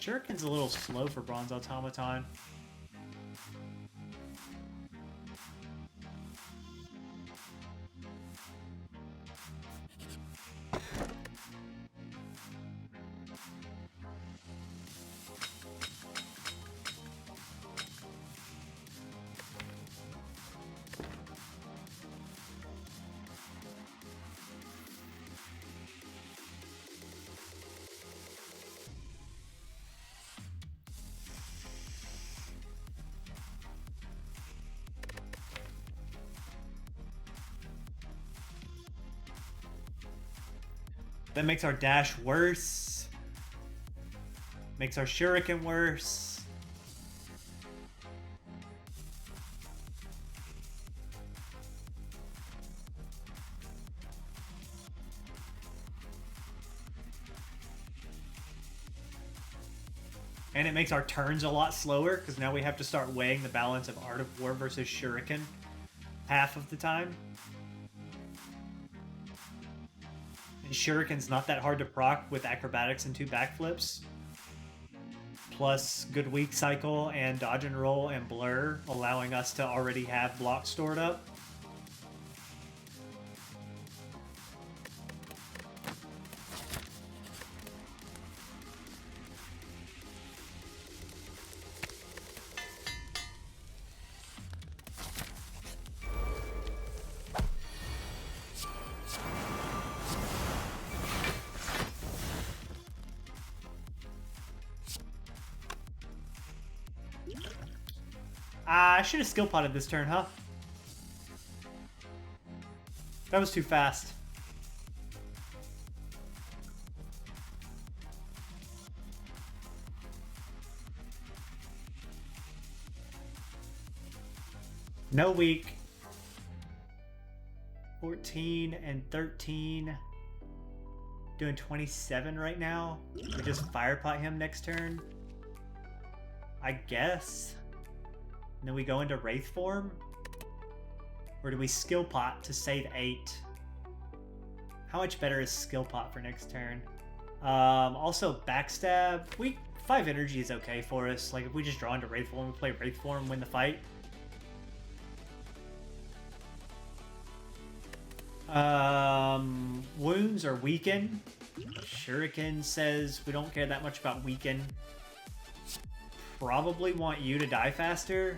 Shuriken's a little slow for Bronze Automaton. That makes our dash worse. Makes our shuriken worse. And it makes our turns a lot slower, because now we have to start weighing the balance of Art of War versus Shuriken half of the time. And Shuriken's not that hard to proc with acrobatics and 2 backflips. Plus good weak cycle and dodge and roll and blur, allowing us to already have block stored up. I should have skill potted this turn, huh? That was too fast. No weak. 14 and 13. Doing 27 right now. We just firepot him next turn. I guess. And then we go into Wraith form? Or do we skill pot to save 8? How much better is skill pot for next turn? Also backstab. 5 energy is okay for us. Like if we just draw into Wraith form, we play Wraith form, win the fight. Wounds or weaken. Shuriken says we don't care that much about weaken. Probably want you to die faster.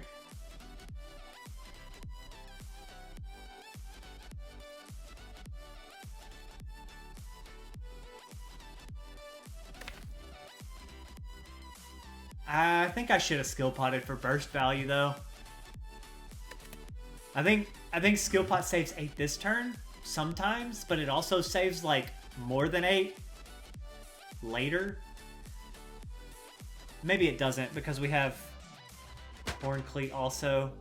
I think I should have skill potted for burst value though. I think skill pot saves 8 this turn sometimes, but it also saves like more than 8 later. Maybe it doesn't because we have Horn Cleat also.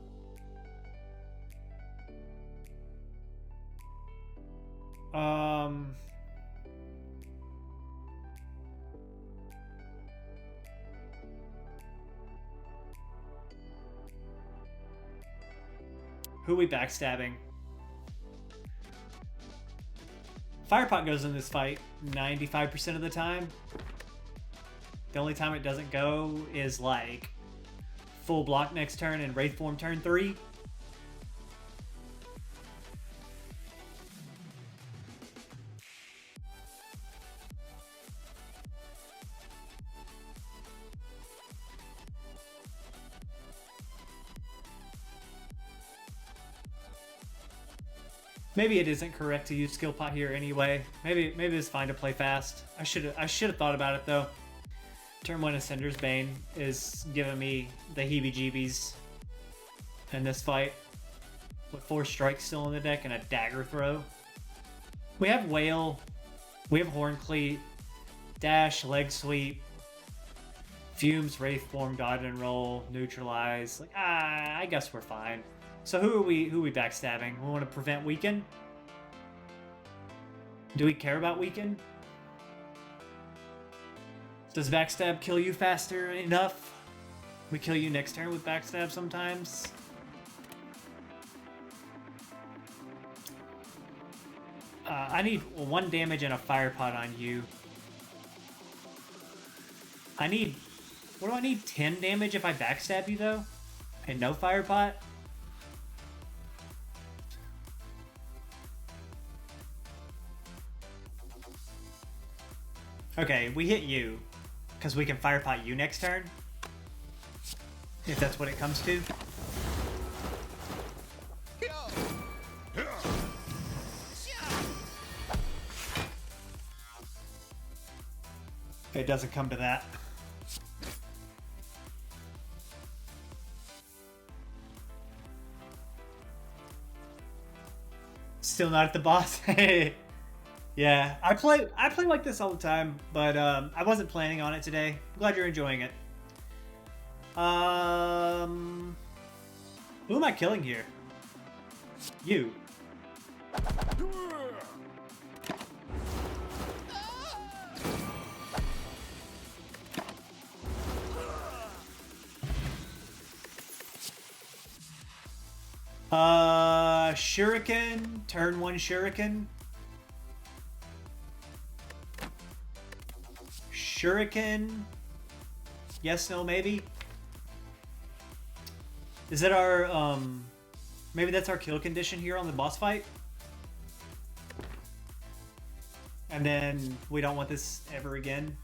Who are we backstabbing? Firepot goes in this fight 95% of the time. The only time it doesn't go is like full block next turn and Wraith Form turn 3. Maybe it isn't correct to use skill pot here anyway. Maybe it's fine to play fast. I should have thought about it though. Turn 1 Ascender's Bane is giving me the heebie-jeebies in this fight. With 4 strikes still in the deck and a dagger throw. We have Whale, we have Horncleat, Dash, Leg Sweep, Fumes, Wraith Form, Dodge and Roll, Neutralize. Like, I guess we're fine. So who are we backstabbing? We want to prevent Weaken? Do we care about Weaken? Does backstab kill you faster enough? We kill you next turn with backstab sometimes. I need 1 damage and a Firepot on you. I need... What do I need? 10 damage if I backstab you though? And no Firepot? Okay, we hit you. Because we can Firepot you next turn. If that's what it comes to. It doesn't come to that. Still not at the boss. Yeah, I play like this all the time, but I wasn't planning on it today. I'm glad you're enjoying it. Who am I killing here? You. Shuriken, turn 1 Shuriken. Shuriken. Yes, no, maybe. Is that our, maybe that's our kill condition here on the boss fight? And then we don't want this ever again.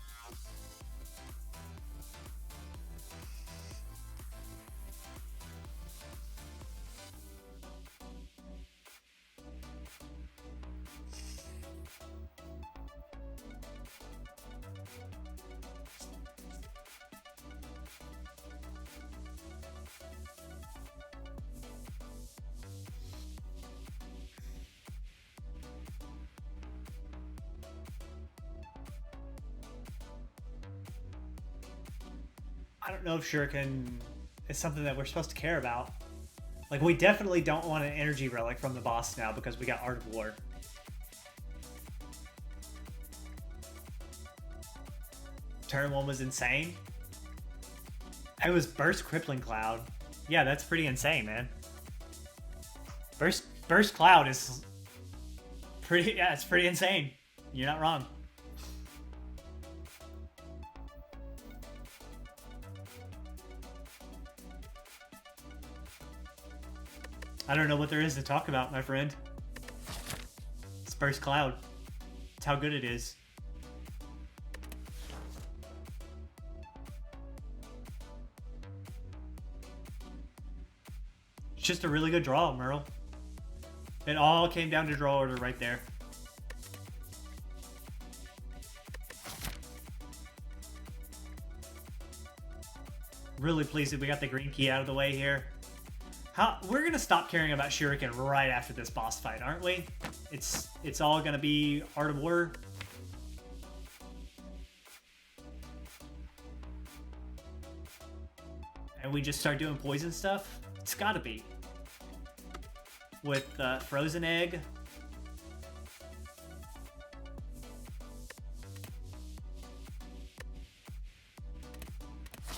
I don't know if Shuriken is something that we're supposed to care about. Like, we definitely don't want an energy relic from the boss now because we got Art of War. Turn 1 was insane. It was Burst Crippling Cloud. Yeah, that's pretty insane, man. Burst Cloud is pretty, yeah, it's pretty insane. You're not wrong. I don't know what there is to talk about, my friend. It's Burst Cloud. It's how good it is. It's just a really good draw, Merle. It all came down to draw order right there. Really pleased that we got the green key out of the way here. We're gonna stop caring about Shuriken right after this boss fight, aren't we? It's all gonna be Art of War. And we just start doing poison stuff? It's gotta be. With Frozen Egg.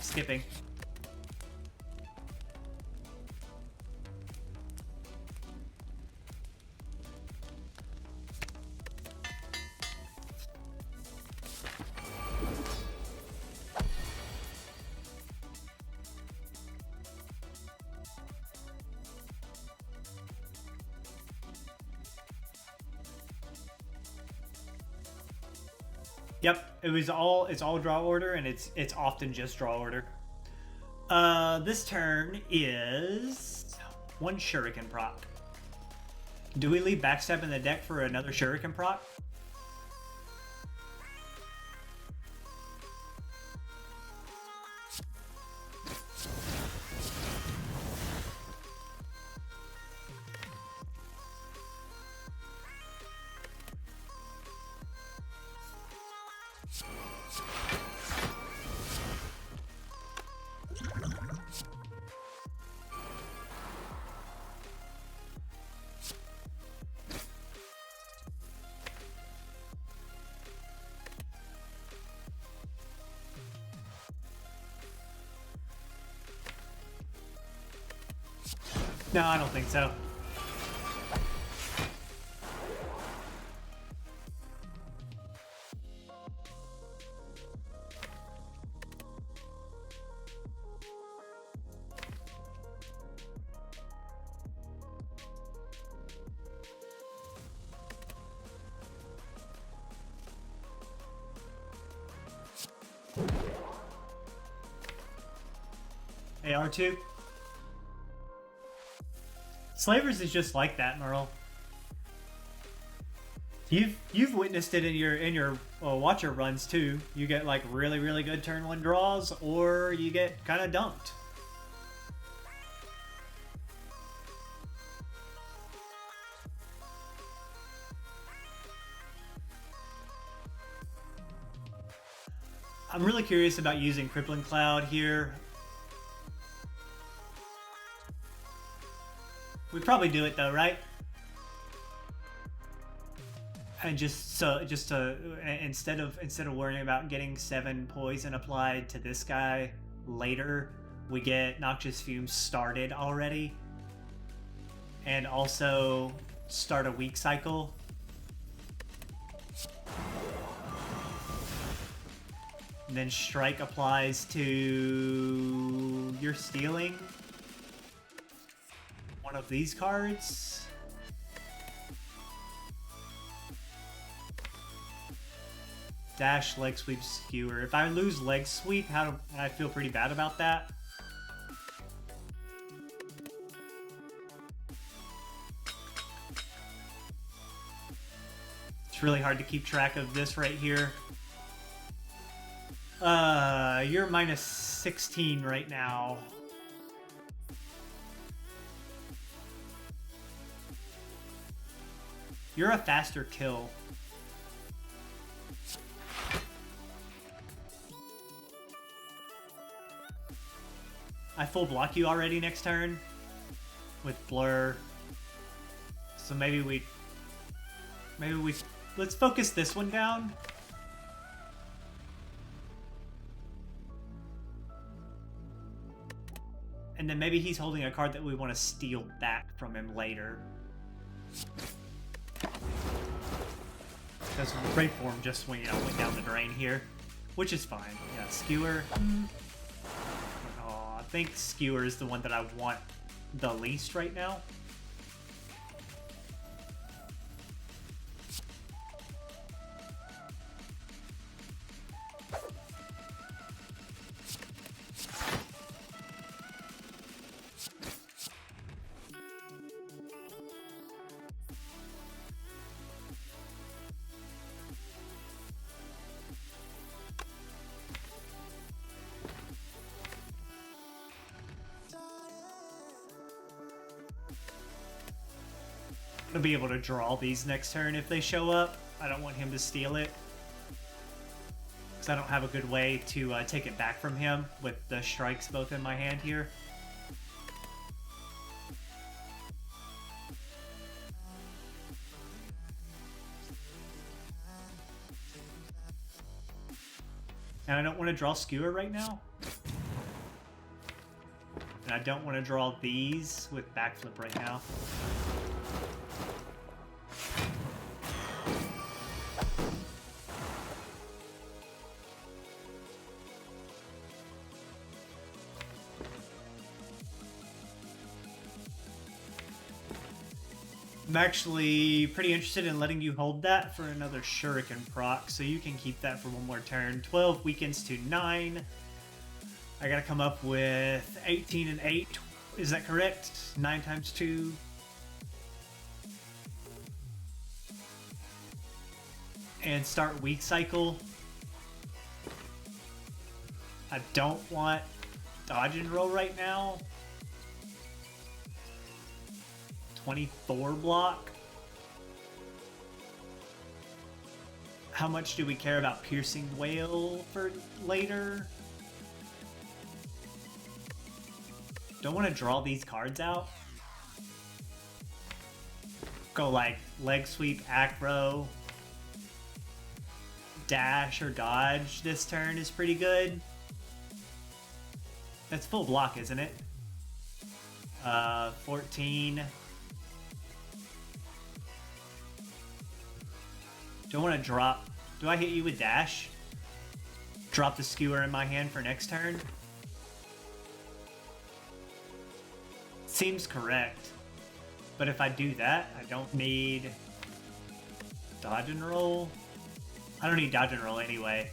Skipping. Yep, it's all draw order, and it's often just draw order. This turn is one Shuriken proc. Do we leave Backstab in the deck for another Shuriken proc? No, I don't think so. AR2. Slavers is just like that, Merle. You've witnessed it in your watcher runs too. You get like really good turn 1 draws, or you get kind of dumped. I'm really curious about using Crippling Cloud here. We'd probably do it though, right? And instead of worrying about getting 7 poison applied to this guy later, we get Noxious Fumes started already, and also start a weak cycle. And then Strike applies to your stealing one of these cards. Dash, leg sweep, skewer. If I lose leg sweep, I feel pretty bad about that. It's really hard to keep track of this right here. You're minus 16 right now. You're a faster kill. I full block you already next turn with Blur. So maybe we let's focus this one down. And then maybe he's holding a card that we want to steal back from him later. Because Great Form just went down the drain here, which is fine. Yeah, Skewer. Oh, I think Skewer is the one that I want the least right now. To be able to draw these next turn if they show up. I don't want him to steal it, because I don't have a good way to take it back from him with the strikes both in my hand here. And I don't want to draw Skewer right now. And I don't want to draw these with Backflip right now. I'm actually pretty interested in letting you hold that for another Shuriken proc, so you can keep that for one more turn. 12 weakens to 9. I gotta come up with 18 and 8. Is that correct? 9 times 2. And start weak cycle. I don't want dodge and roll right now. 24 block. How much do we care about Piercing Wail for later? Don't want to draw these cards out. Go like leg sweep, acro, dash or dodge this turn is pretty good. That's full block, isn't it? 14. Don't want to drop. Do I hit you with dash? Drop the skewer in my hand for next turn? Seems correct. But if I do that, I don't need dodge and roll. I don't need dodge and roll anyway.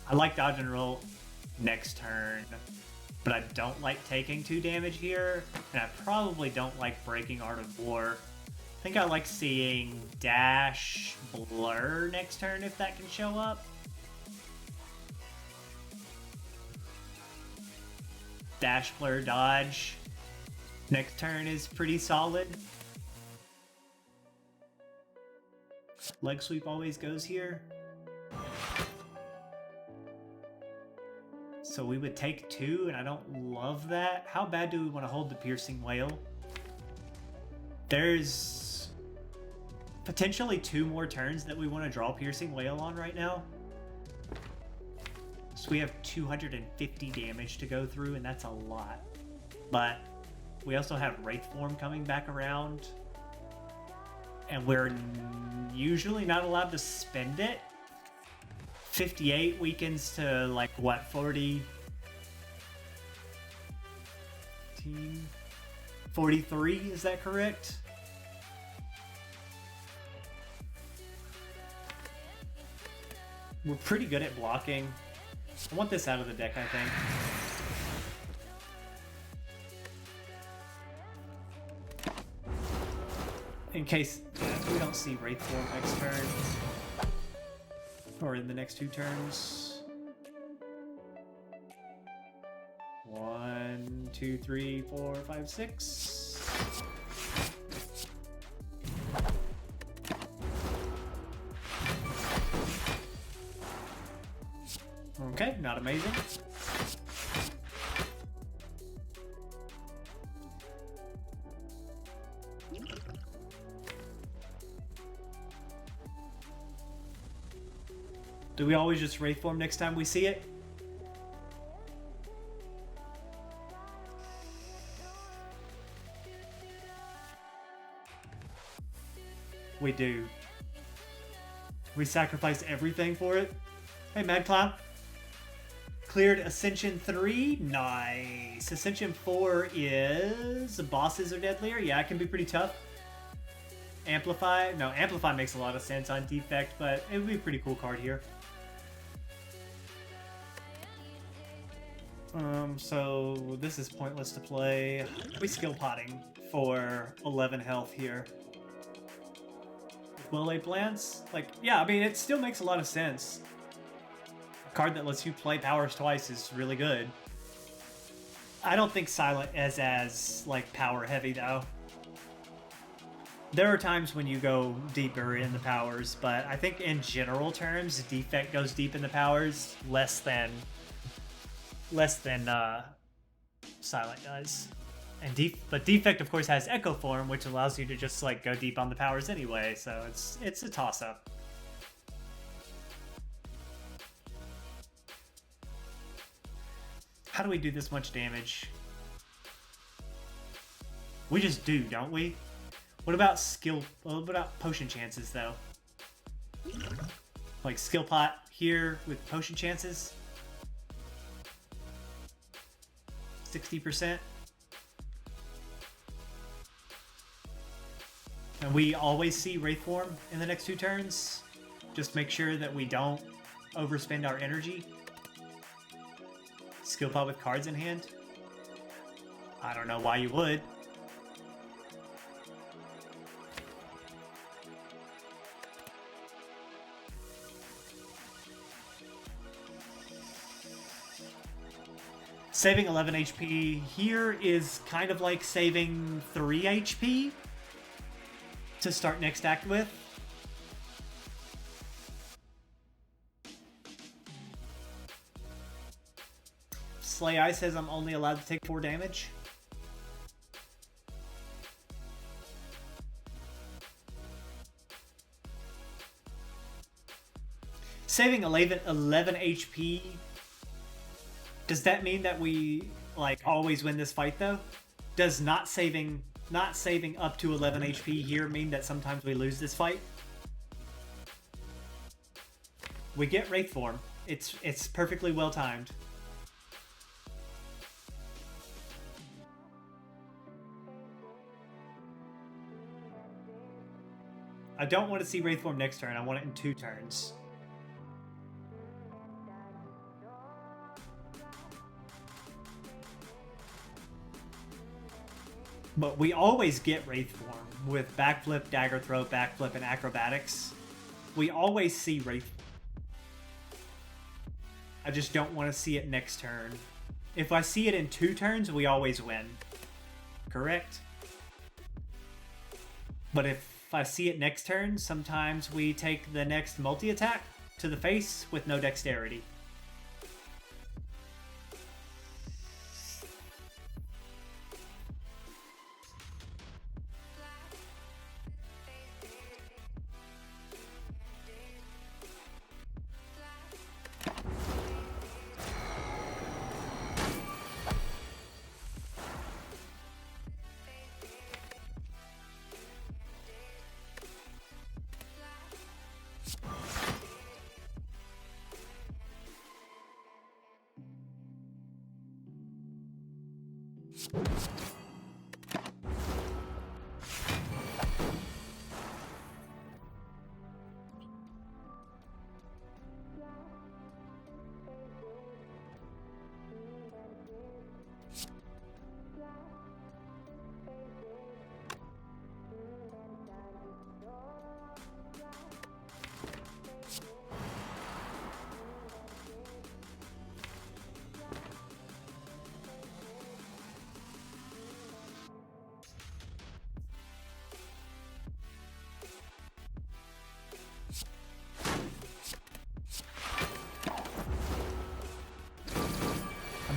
I like dodge and roll next turn, but I don't like taking 2 damage here, and I probably don't like breaking Art of War. I think I like seeing dash blur next turn if that can show up. Dash blur dodge next turn is pretty solid. Leg sweep always goes here. So we would take 2, and I don't love that. How bad do we want to hold the Piercing Wail? There's potentially 2 more turns that we want to draw Piercing Wail on right now. So we have 250 damage to go through, and that's a lot. But we also have Wraith Form coming back around. And we're usually not allowed to spend it. 58 weakens to, like, what, 40? 43, is that correct? We're pretty good at blocking. I want this out of the deck, I think. In case we don't see Wraith Form next turn. Or in the next 2 turns. 1, 2, 3, 4, 5, 6. Okay, not amazing. Do we always just Wraith Form next time we see it? We do. We sacrifice everything for it. Hey, Mad Clown. Cleared Ascension 3. Nice. Ascension 4 is... bosses are deadlier. Yeah, it can be pretty tough. Amplify. No, Amplify makes a lot of sense on Defect, but it would be a pretty cool card here. So this is pointless to play. We skill potting for 11 health here. Well-laid plans? Like, yeah, I mean, it still makes a lot of sense. A card that lets you play powers twice is really good. I don't think Silent is as, like, power heavy, though. There are times when you go deeper in the powers, but I think in general terms, Defect goes deep in the powers less than Silent does. And but Defect, of course, has Echo Form, which allows you to just, like, go deep on the powers anyway, so it's a toss-up. How do we do this much damage? We just do, don't we? What about what about potion chances, though? Like, skill pot here with potion chances? 60%? And we always see Wraith Form in the next 2 turns. Just make sure that we don't overspend our energy. Skill pot with cards in hand. I don't know why you would. Saving 11 HP here is kind of like saving 3 HP to start next act with. Slay Eye says I'm only allowed to take 4 damage. Saving 11 HP. Does that mean that we like always win this fight though? Does not saving up to 11 HP here mean that sometimes we lose this fight? We get Wraith Form. It's perfectly well timed. I don't want to see Wraith Form next turn. I want it in 2 turns. But we always get Wraith Form with backflip, dagger throw, backflip, and acrobatics. We always see Wraith Form. I just don't want to see it next turn. If I see it in 2 turns, we always win. Correct? But if I see it next turn, sometimes we take the next multi-attack to the face with no dexterity.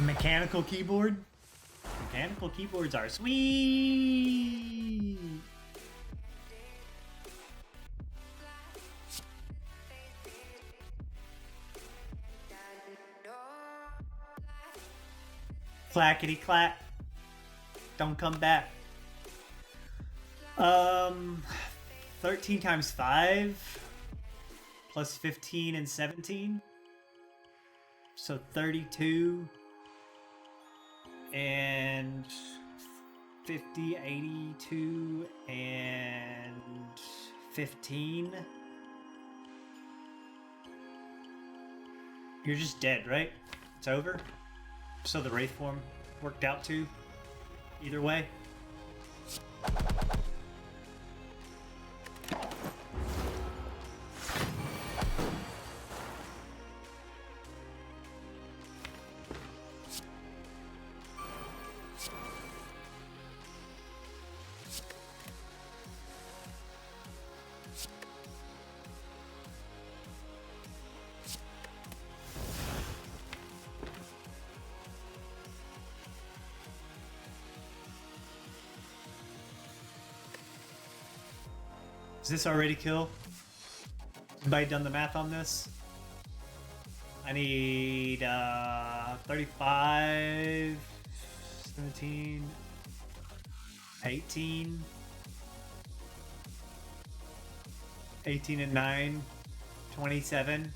Mechanical keyboard? Mechanical keyboards are sweet! Clackety clack. Don't come back. 13 times 5 plus 15 and 17. So 32 and 50, 82 and 15. You're just dead, right? It's over. So the Wraith Form worked out too. Either way. Is this already kill? Anybody done the math on this? I need 35, 17, 18, 18 and 9, 27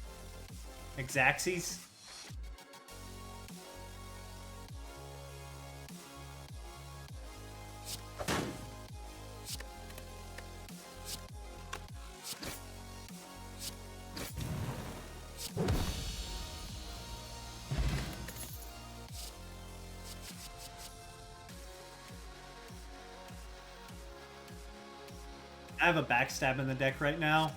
Exacxies. I have a backstab in the deck right now.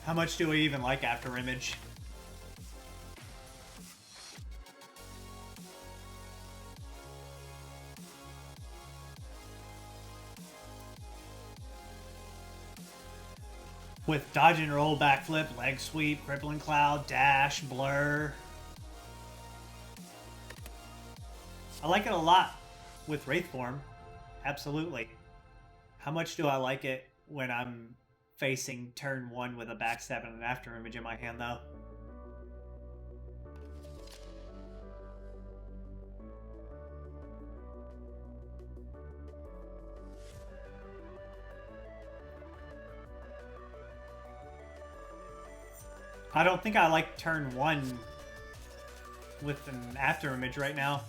How much do we even like After Image? With dodge and roll, backflip, leg sweep, crippling cloud, dash, blur. I like it a lot with Wraith form. Absolutely. How much do I like it when I'm facing turn 1 with a backstab and an After Image in my hand, though? I don't think I like turn 1 with an After Image right now.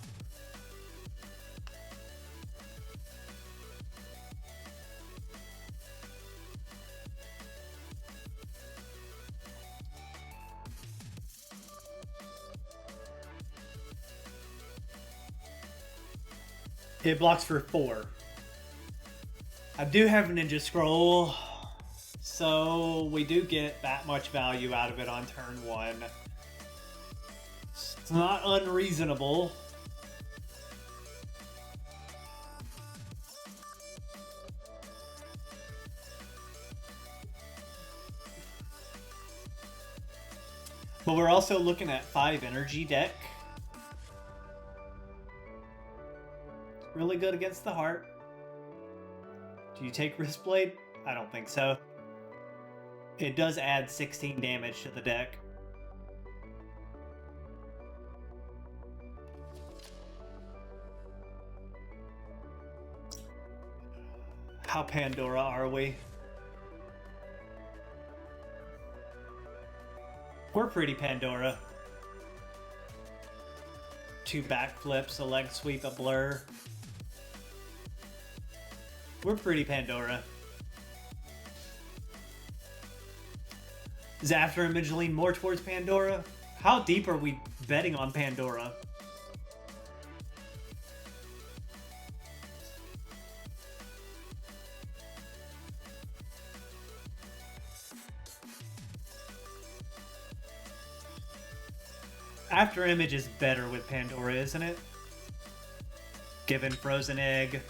It blocks for 4. I do have Ninja Scroll, so we do get that much value out of it on turn 1. It's not unreasonable. But we're also looking at 5 energy deck. Really good against the heart. Do you take Wristblade? I don't think so. It does add 16 damage to the deck. How Pandora are we? We're pretty Pandora. 2 backflips, a leg sweep, a blur. We're pretty Pandora. Does After Image lean more towards Pandora? How deep are we betting on Pandora? After Image is better with Pandora, isn't it? Given Frozen Egg.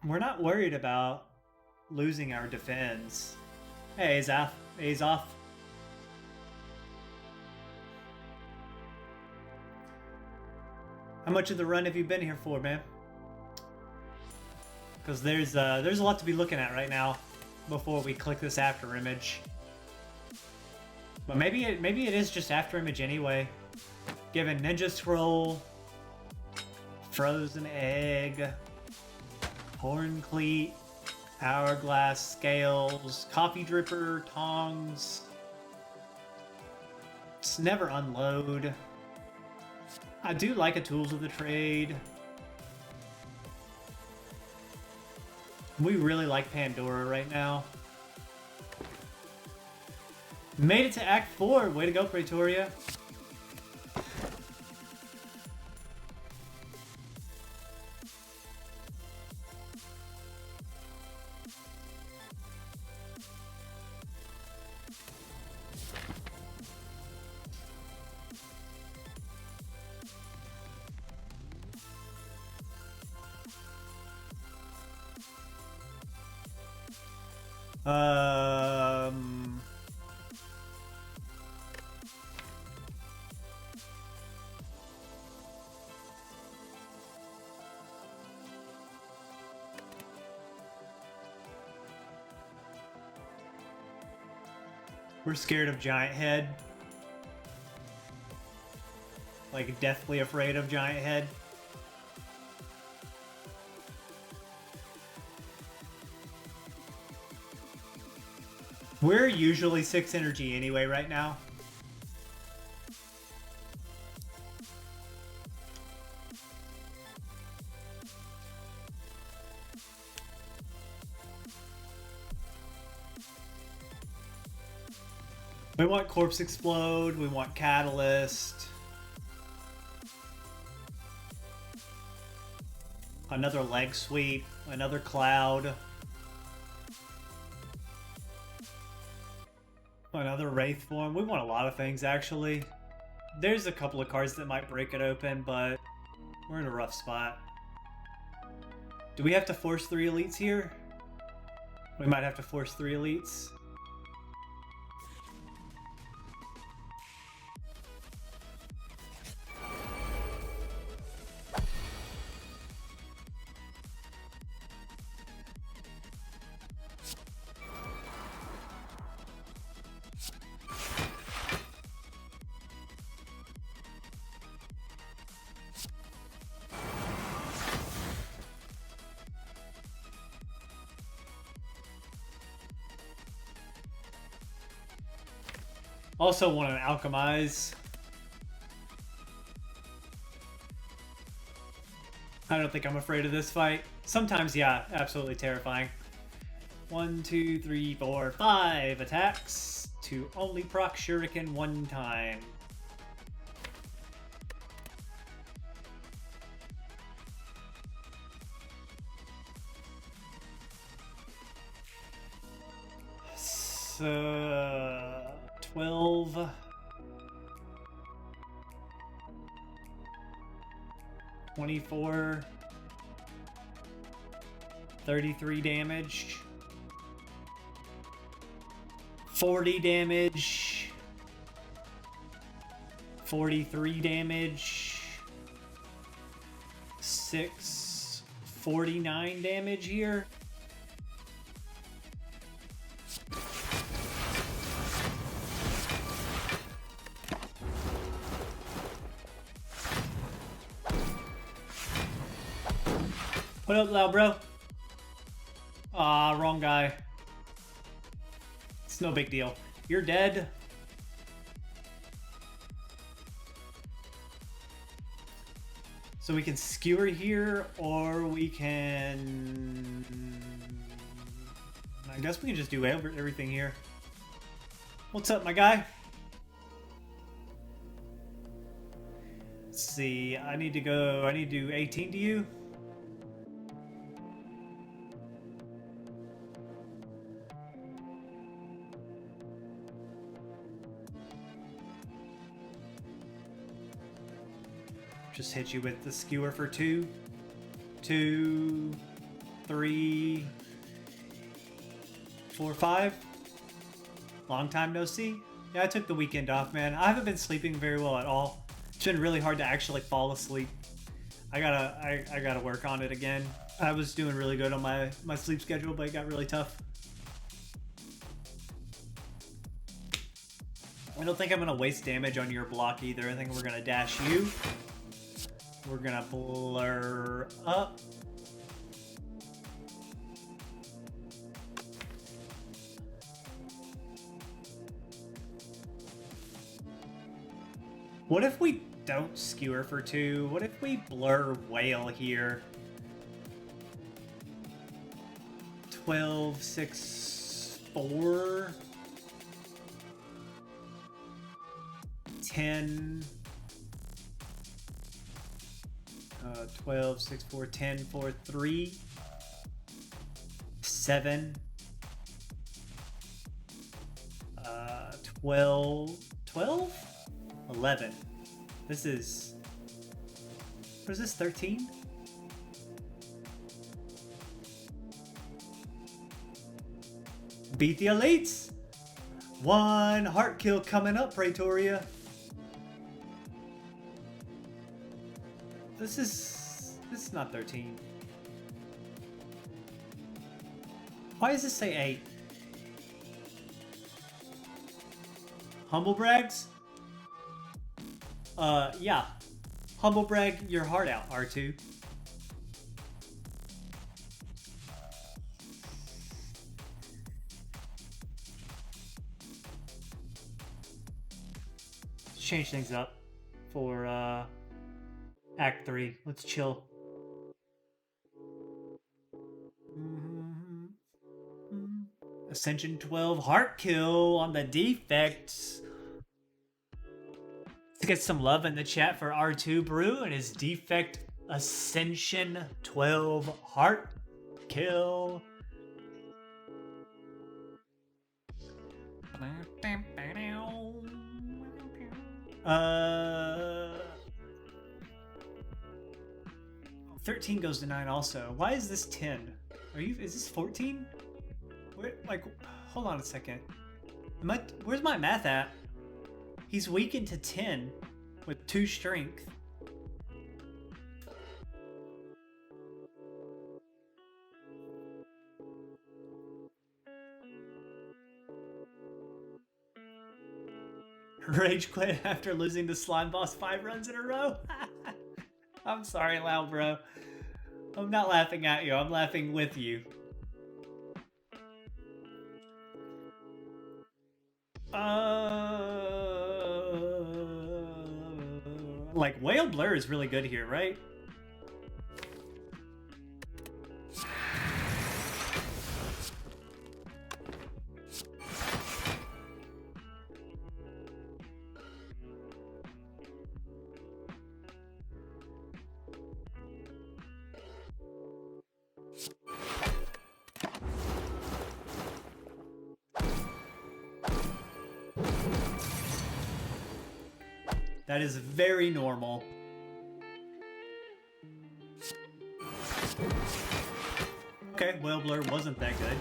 We're not worried about losing our defense. Hey, A's off. How much of the run have you been here for, man? Because there's a lot to be looking at right now before we click this After Image. But maybe it is just After Image anyway. Given Ninja Scroll, Frozen Egg, Horn Cleat, Hourglass, Scales, Coffee Dripper, Tongs. It's never unload. I do like a Tools of the Trade. We really like Pandora right now. Made it to Act 4. Way to go, Praetoria. We're scared of Giant Head. Like, deathly afraid of Giant Head. We're usually 6 energy anyway right now. We want Corpse Explode, we want Catalyst. Another Leg Sweep, another Cloud. Another Wraith Form. We want a lot of things, actually. There's a couple of cards that might break it open, but we're in a rough spot. Do we have to force 3 elites here? We might have to force 3 elites. Also want to alchemize. I don't think I'm afraid of this fight. Sometimes, yeah, absolutely terrifying. 1, 2, 3, 4, 5 attacks to only proc Shuriken 1 time. So 12, 24, 33 damage, 40 damage, 43 damage, 6, 49 damage here. What up, loud bro? Ah, wrong guy. It's no big deal. You're dead. So we can skewer here, or we can... I guess we can just do everything here. What's up, my guy? Let's see, I need to do 18 to you. Just hit you with the skewer for 2, 2, 3, 4, 5. Long time no see. Yeah, I took the weekend off, man. I haven't been sleeping very well at all. It's been really hard to actually fall asleep. I gotta work on it again. I was doing really good on my sleep schedule, but it got really tough. I don't think I'm gonna waste damage on your block either. I think we're gonna dash you. We're gonna blur up. What if we don't skewer for 2? What if we blur whale here? 12, 6, 4, 10, 12, 6, 4, 10, 4, 3, 7, 12, 11. This is, what is this, 13? Beat the elites! 1 heart kill coming up, Praetoria. This is not 13. Why does this say 8? Humble brags? Yeah. Humble brag your heart out, R2. Let's change things up for Act 3. Let's chill. Ascension 12 heart kill on the defects. Let's get some love in the chat for R2 Brew and his defect Ascension 12 heart kill. Uh, 13 goes to 9 also. Why is this 10? Is this 14? Hold on a second. Where's my math at? He's weakened to 10 with 2 strength. Rage quit after losing to Slime Boss 5 runs in a row? I'm sorry, Loud Bro. I'm not laughing at you, I'm laughing with you. Like, Whale Blur is really good here, right? That is very normal. Okay, Whale Blur wasn't that good.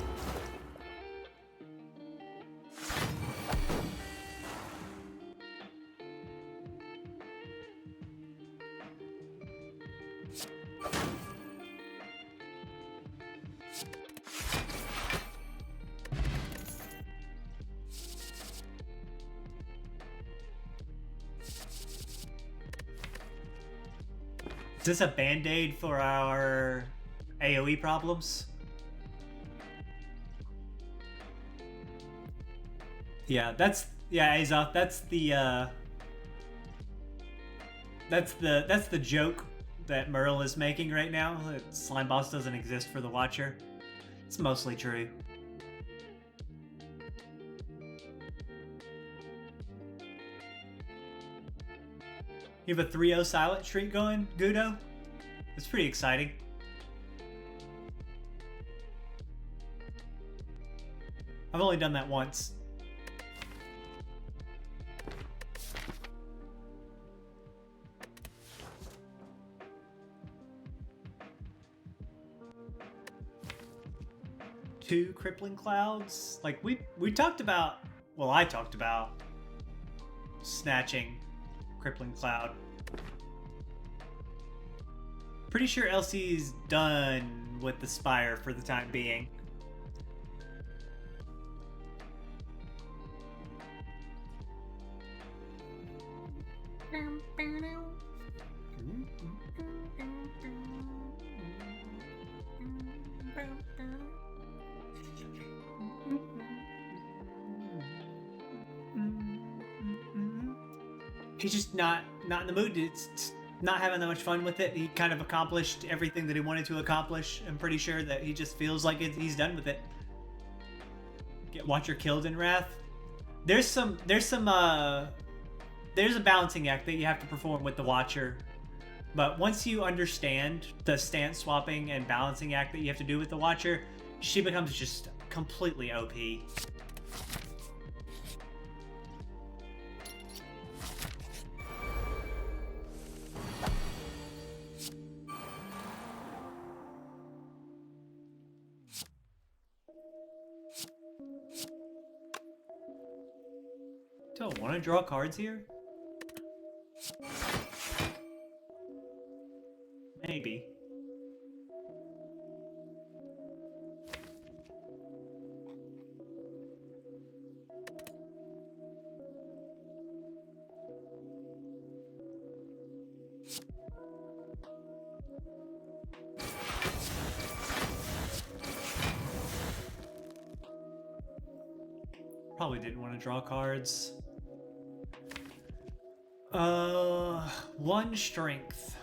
Is this a band-aid for our AoE problems? Yeah, Azoth, that's the joke that Merle is making right now. That Slime Boss doesn't exist for the Watcher. It's mostly true. You have a 3-0 silent streak going, Gudo? It's pretty exciting. I've only done that once. Two crippling clouds? Like, we talked about... Well, I talked about snatching crippling cloud. Pretty sure LC's done with the Spire for the time being. He's just not in the mood. It's not having that much fun with it. He kind of accomplished everything that he wanted to accomplish. I'm pretty sure that he just feels like he's done with it. Get Watcher killed in Wrath. There's a balancing act that you have to perform with the Watcher. But once you understand the stance swapping and balancing act that you have to do with the Watcher, she becomes just completely OP. Do I want to draw cards here? Maybe. Probably didn't want to draw cards. One strength.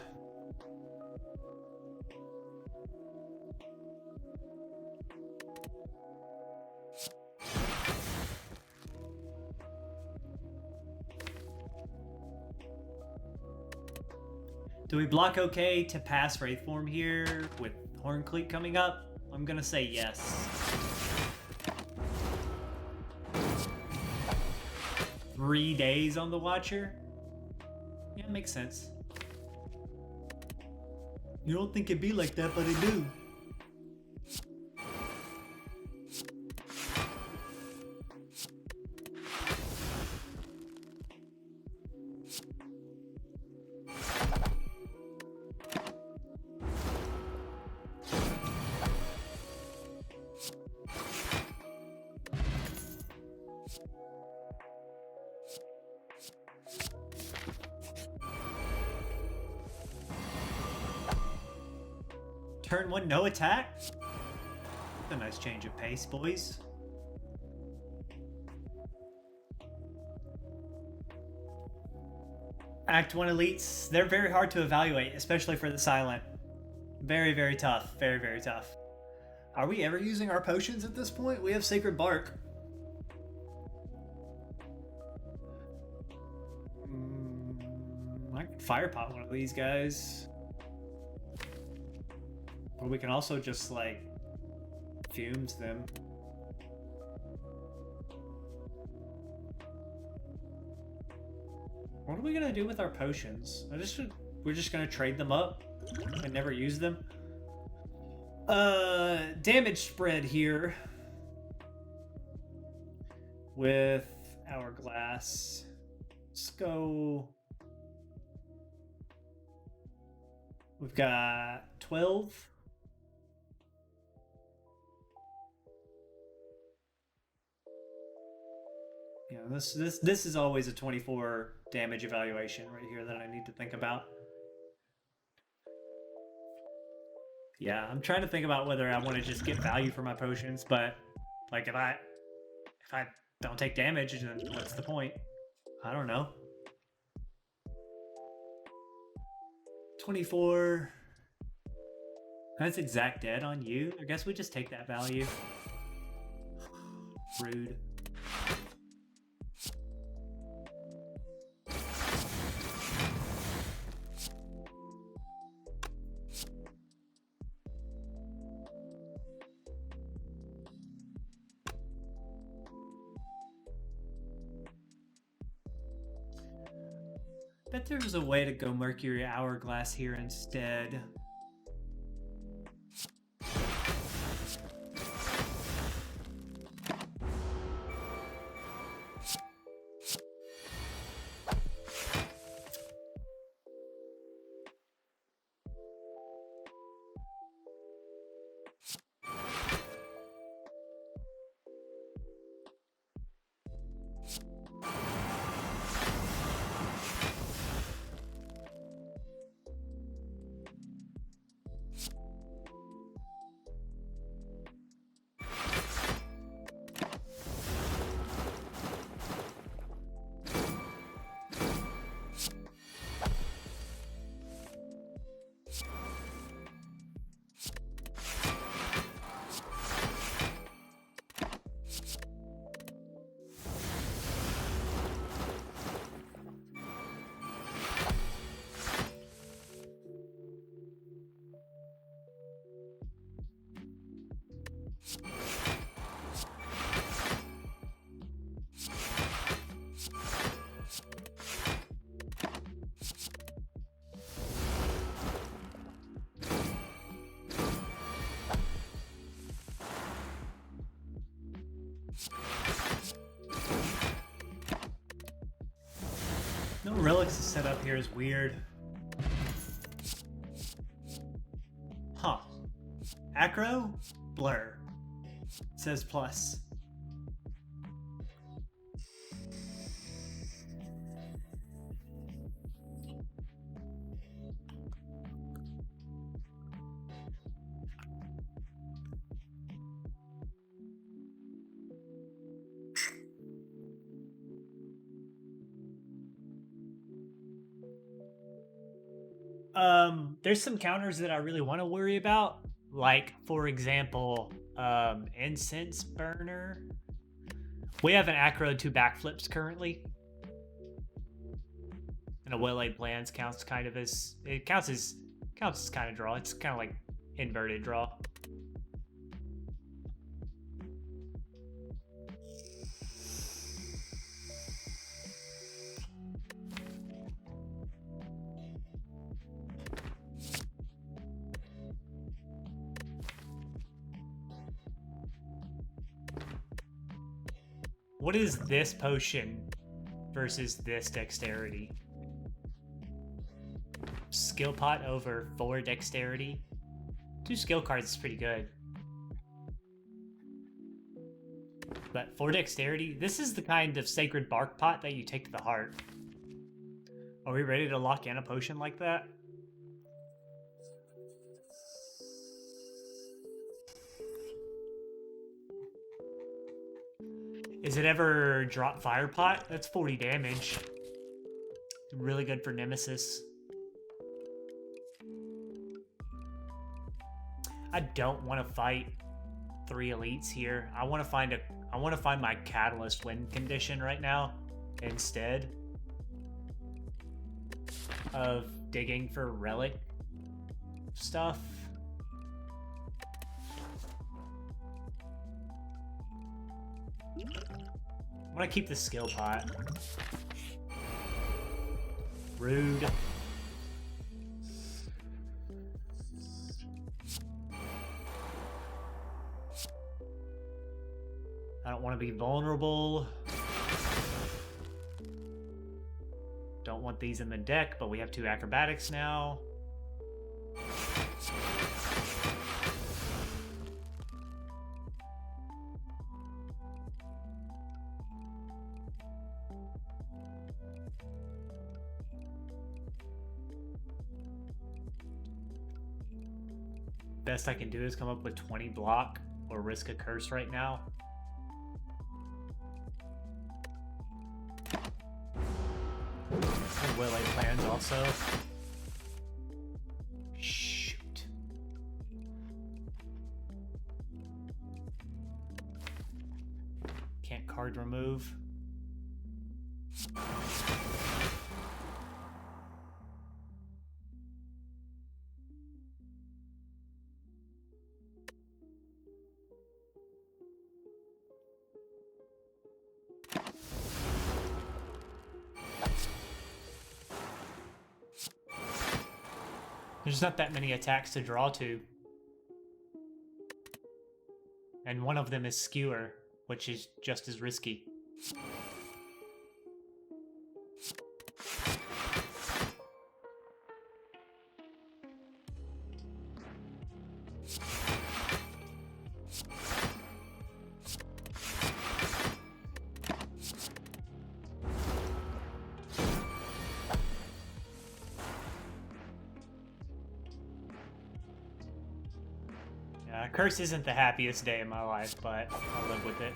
Do we block okay to pass Wraith Form here with Horncleat coming up? I'm gonna say yes. Three days on the Watcher? Yeah, makes sense. You don't think it'd be like that, but it do. Turn one, no attack? A nice change of pace, boys. Act 1 elites, they're very hard to evaluate, especially for the silent. Very, very tough. Very, very tough. Are we ever using our potions at this point? We have Sacred Bark. I could fire pot one of these guys. But we can also just, like, fumes them. What are we gonna do with our potions? We're just gonna trade them up and never use them. Damage spread here with Hourglass. Let's go. We've got 12. Yeah, this is always a 24 damage evaluation right here that I need to think about. Yeah, I'm trying to think about whether I want to just get value for my potions, but like if I don't take damage, then what's the point? I don't know. 24. That's exact dead on you. I guess we just take that value. Rude. Bet there was a way to go Mercury Hourglass here instead. No relics is set up here is weird. Huh. Acro? Blur. It says plus. There's some counters that I really want to worry about. Like, for example, Incense Burner. We have an Acro 2 backflips currently. And a well-laid plans counts kind of as... It counts as kind of draw. It's kind of like inverted draw. What is this potion versus this dexterity? Skill pot over 4 dexterity. 2 skill cards is pretty good. But 4 dexterity, this is the kind of sacred bark pot that you take to the heart. Are we ready to lock in a potion like that? Is it ever drop fire pot? That's 40 damage. Really good for Nemesis. I don't want to fight 3 elites here. I want to find my catalyst win condition right now instead of digging for relic stuff. I'm gonna keep the skill pot. Rude. I don't want to be vulnerable. Don't want these in the deck, but we have 2 acrobatics now. Best I can do is come up with 20 block or risk a curse right now. And well-laid plans also. Shoot. Can't card remove. There's not that many attacks to draw to. And one of them is Skewer, which is just as risky. Curse isn't the happiest day in my life, but I'll live with it.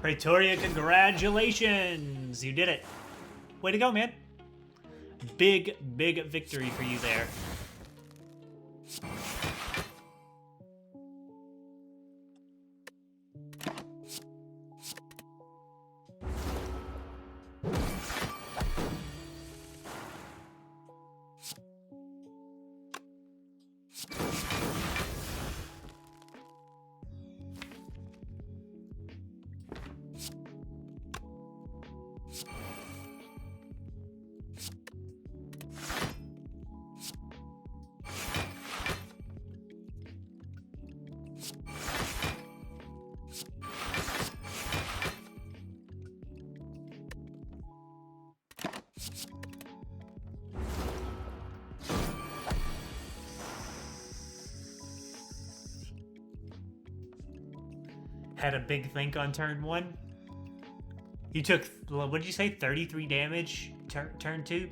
Pretoria, congratulations! You did it. Way to go, man. Big, big victory for you there. had a big think on turn 1. He took, what did you say, 33 damage turn 2?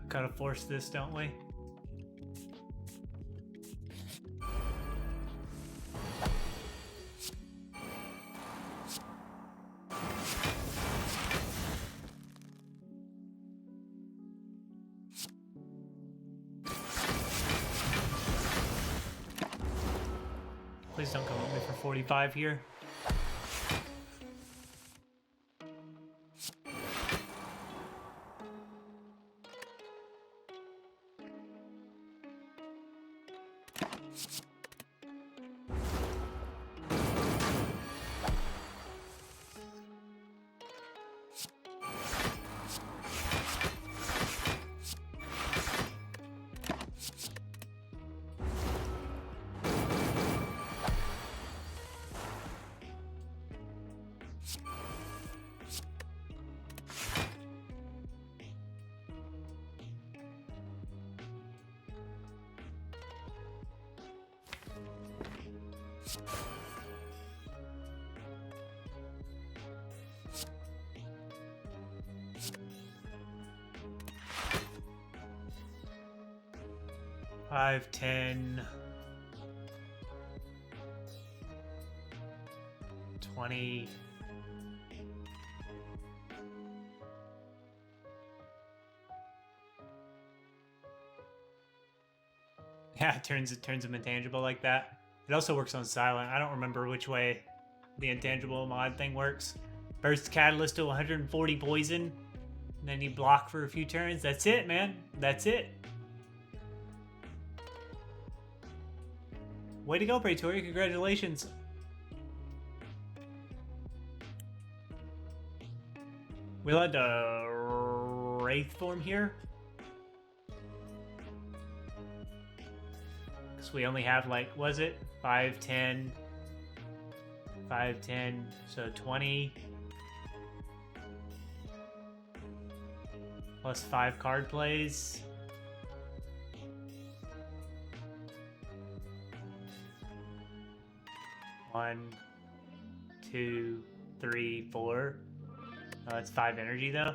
Gotta force this, don't we? Please don't come at me for 45 here. Five, 10, 20. Yeah, it turns them intangible like that. It also works on silent. I don't remember which way the intangible mod thing works. Burst catalyst to 140 poison, and then you block for a few turns. That's it, man. That's it. Way to go, Praetoria. Congratulations. We'll add a Wraith form here. Because we only have, like, was it? 5, 10. 5, 10. So 20. Plus 5 card plays. One, 2, 3, 4. Oh, it's 5 energy though.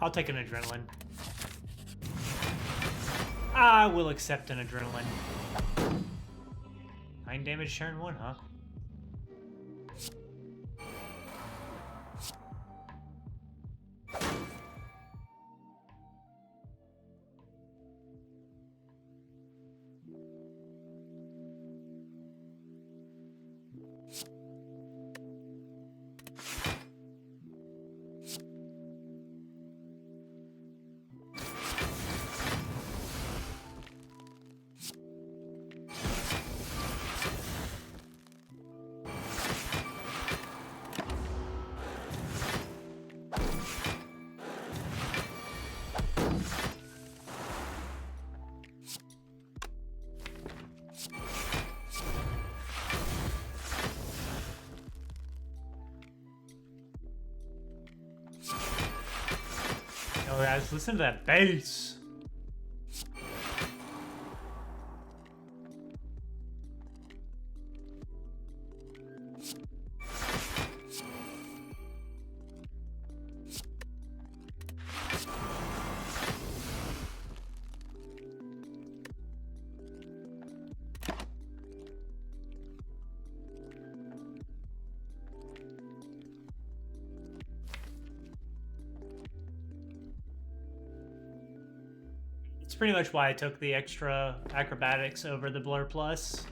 I'll take an adrenaline. I will accept an adrenaline. 9 damage turn 1, huh? guys, listen to that bass. It's pretty much why I took the extra acrobatics over the Blur Plus.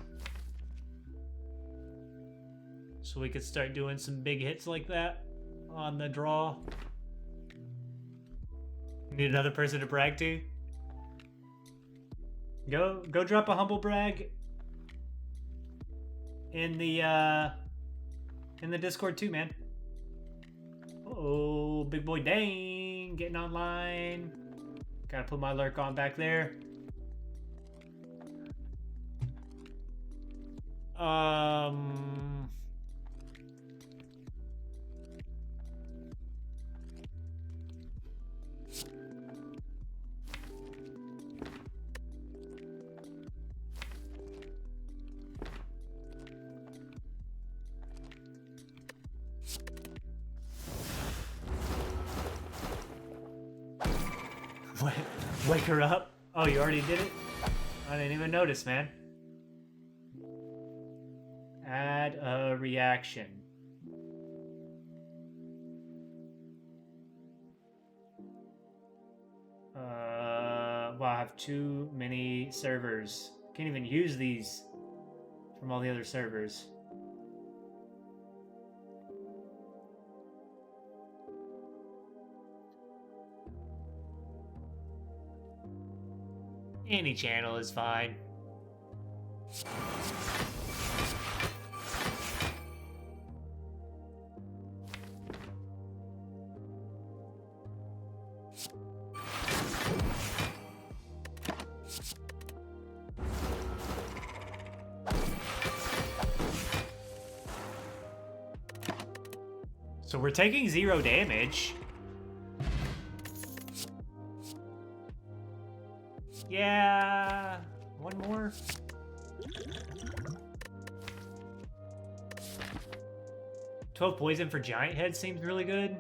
So we could start doing some big hits like that on the draw. Need another person to brag to. Go drop a humble brag in the Discord too, man. Oh, big boy Dane getting online. Gotta put my lurk on back there. Wake her up. Oh, you already did it? I didn't even notice, man. Add a reaction. Well, I have too many servers. Can't even use these from all the other servers. Any channel is fine. So we're taking 0 damage. Yeah, one more. $12 poison for giant head seems really good.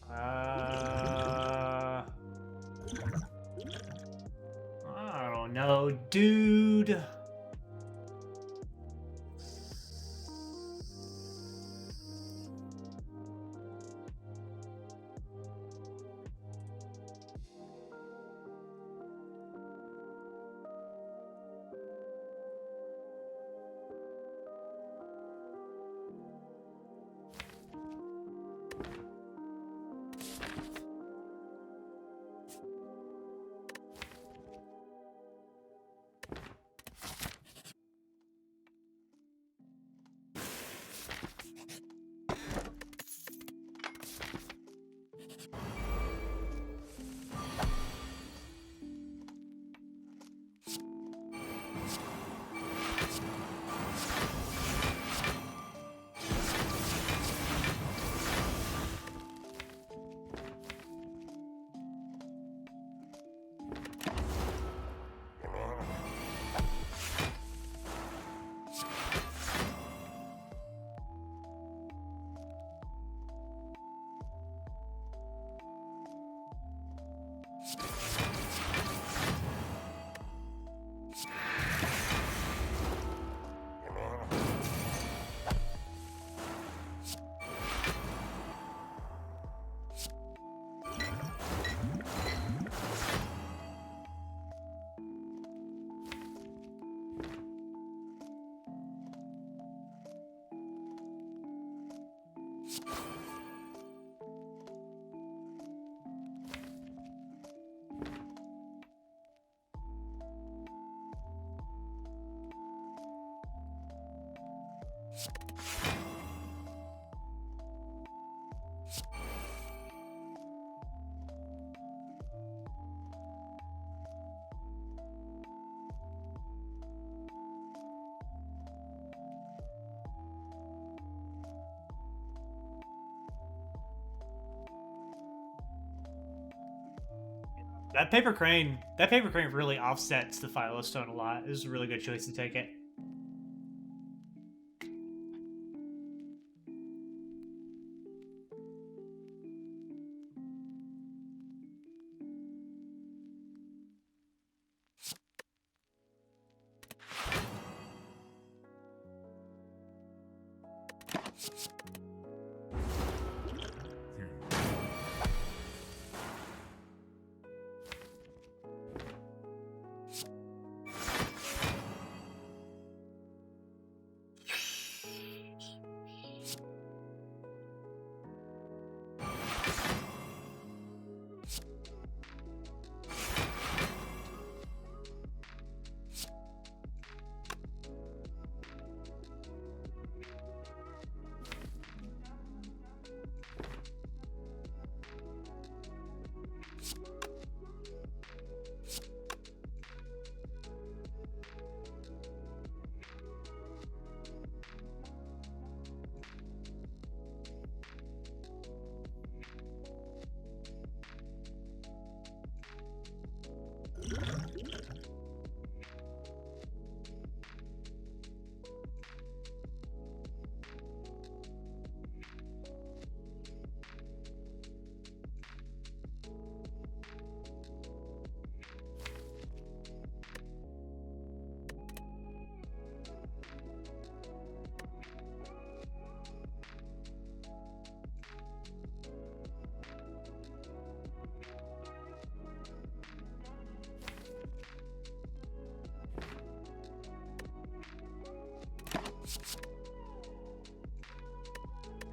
I don't know, dude. That paper crane really offsets the Philostone a lot. It was a really good choice to take it.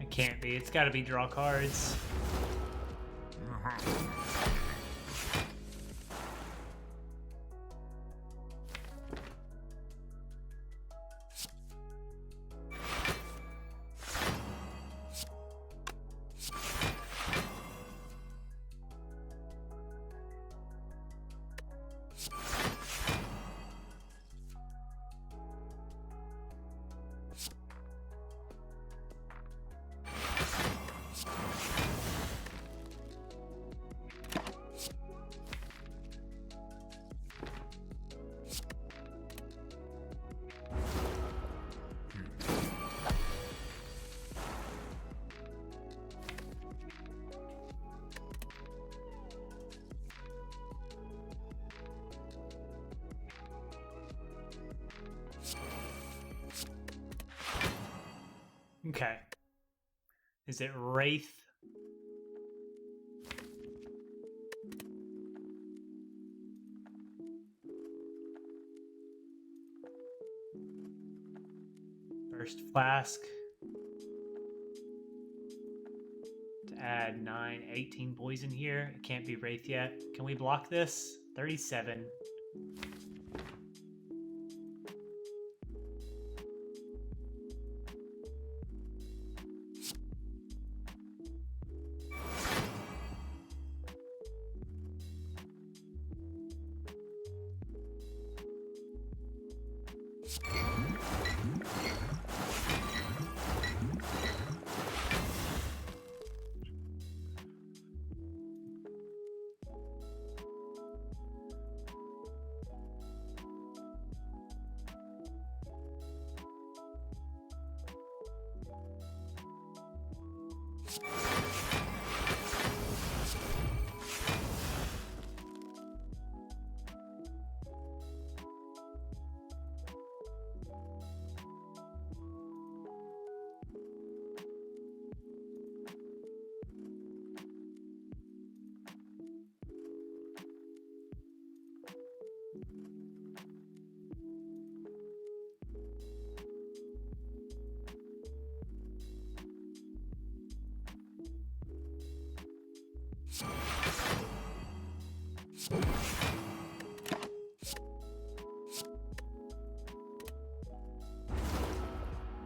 It can't be. It's got to be draw cards. Okay. Is it Wraith? First flask. To add 9, 18 poison here. It can't be Wraith yet. Can we block this? 37.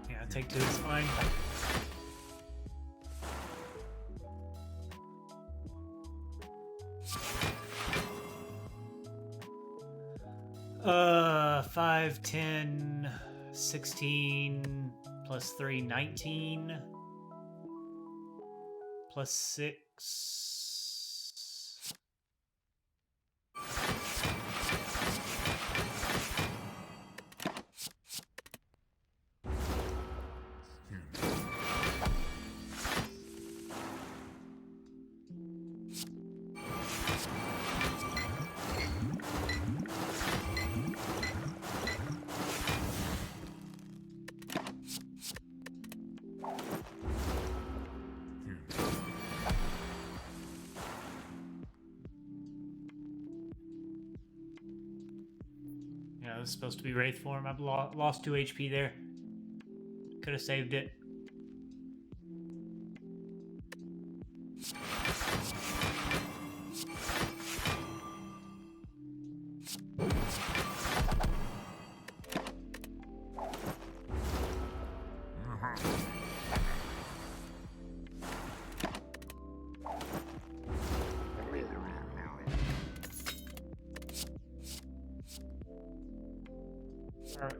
Yeah, take 2 is fine. Five, 10, 16, plus 3, 19, plus 6. Yeah, it was supposed to be Wraith form. I've lost 2 HP there. Could have saved it.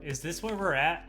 Is this where we're at?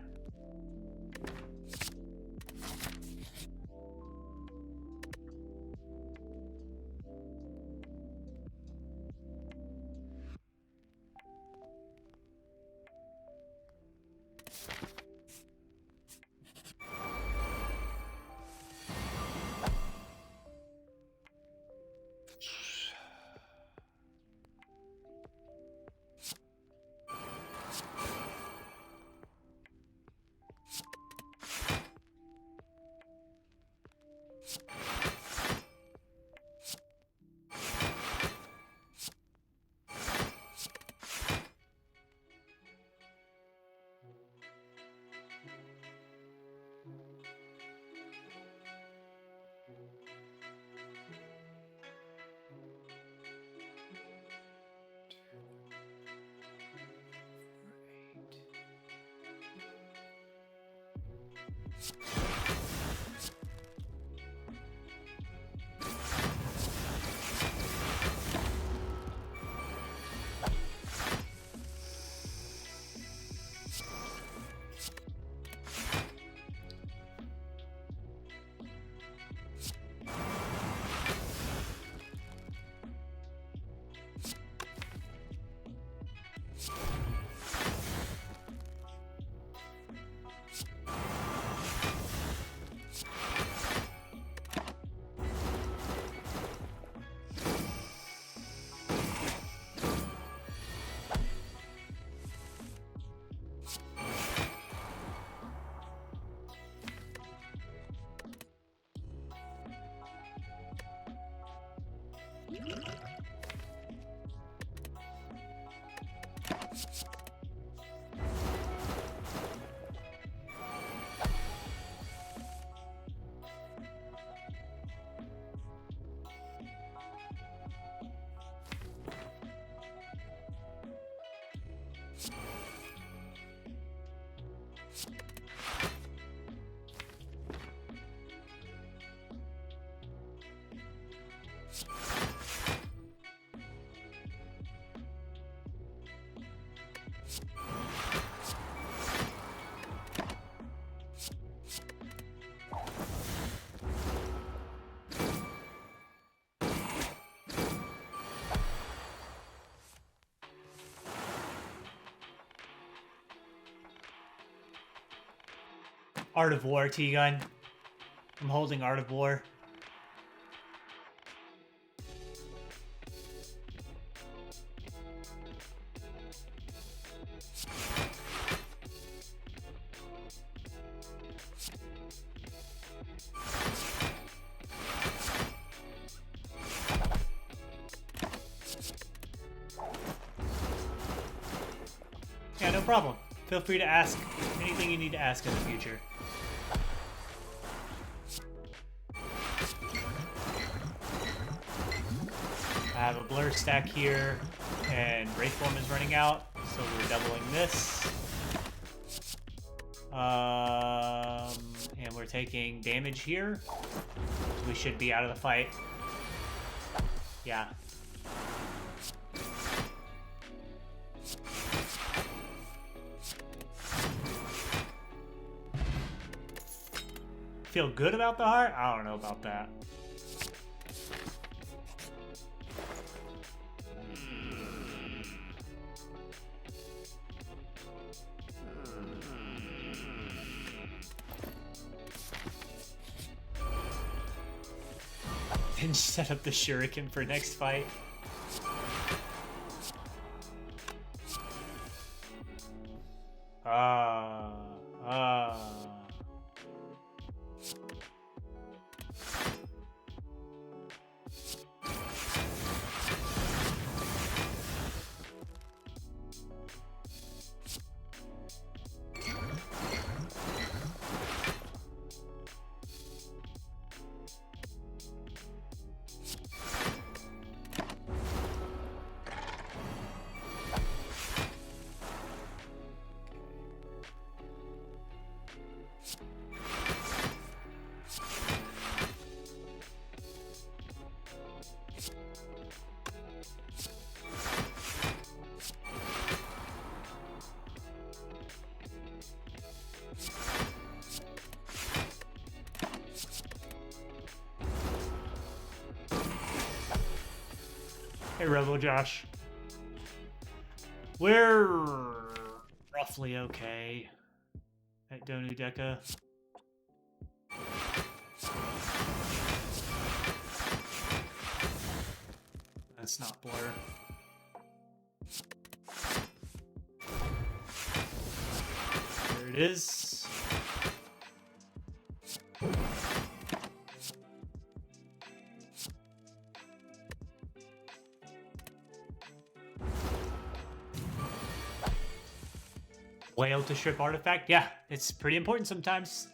Art of War T-Gun. I'm holding Art of War. Yeah, no problem. Feel free to ask anything you need to ask in the future. I have a blur stack here, and Wraith Form is running out, so we're doubling this. And we're taking damage here. We should be out of the fight. Yeah. Feel good about the heart? I don't know about that. can set up the shuriken for next fight. Hey, Rebel Josh. We're roughly okay at Donu Deka. That's not Blur. There it is. Whale to strip artifact? Yeah, it's pretty important sometimes.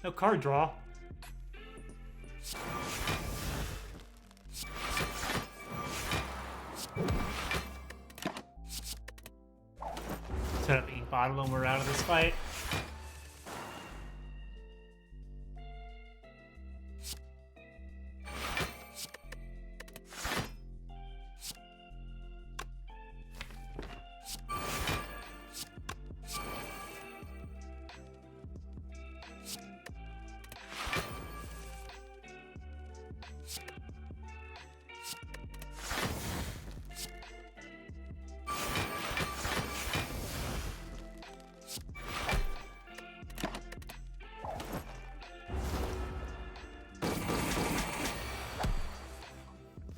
No card draw. Set up ink bottle and we're out of this fight.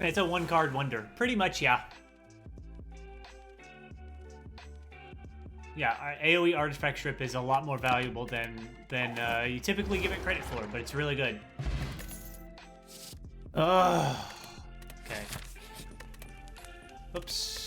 It's a one-card wonder. Pretty much, yeah. Yeah, AoE Artifact Strip is a lot more valuable than you typically give it credit for, but it's really good. Ugh. Okay. Oops.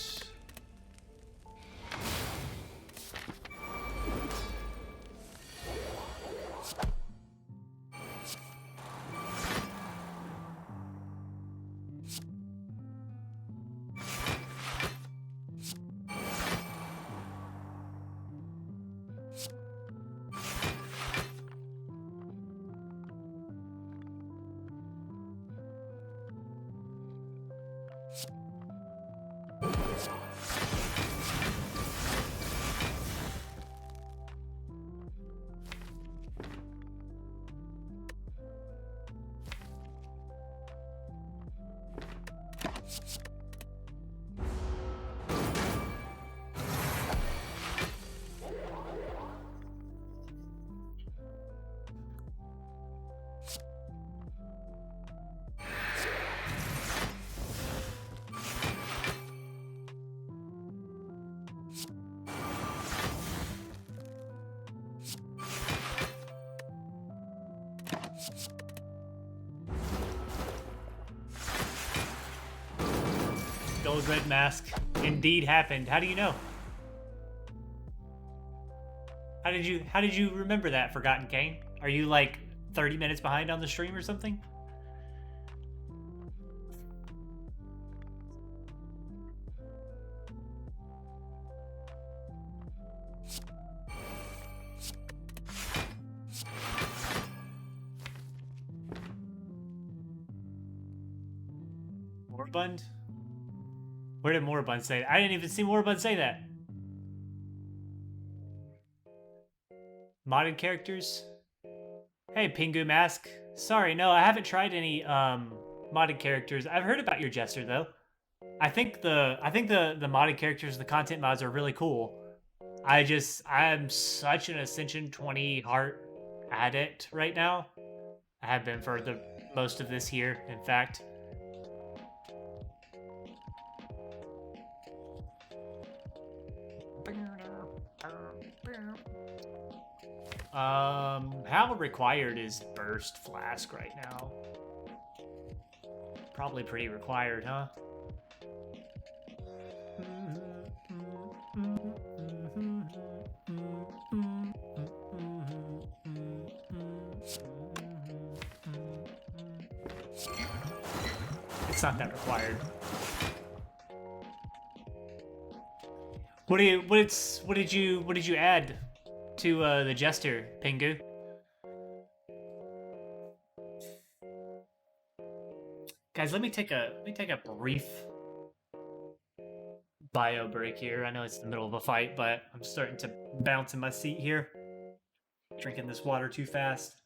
Gold Red Mask indeed happened. How do you know? How did you remember that, Forgotten Kane? Are you like 30 minutes behind on the stream or something? Moribund? Where did Moribund say that? I didn't even see Moribund say that. Modded characters? Hey, Pingu Mask. Sorry, no, I haven't tried any modded characters. I've heard about your Jester though. I think the modded characters, the content mods are really cool. I'm such an Ascension 20 heart addict right now. I have been for the most of this year, in fact. How required is Burst Flask right now? Probably pretty required, huh? It's not that required. What did you add to the Jester, Pingu? Guys, let me take a brief bio break here. I know it's the middle of a fight, but I'm starting to bounce in my seat here. Drinking this water too fast.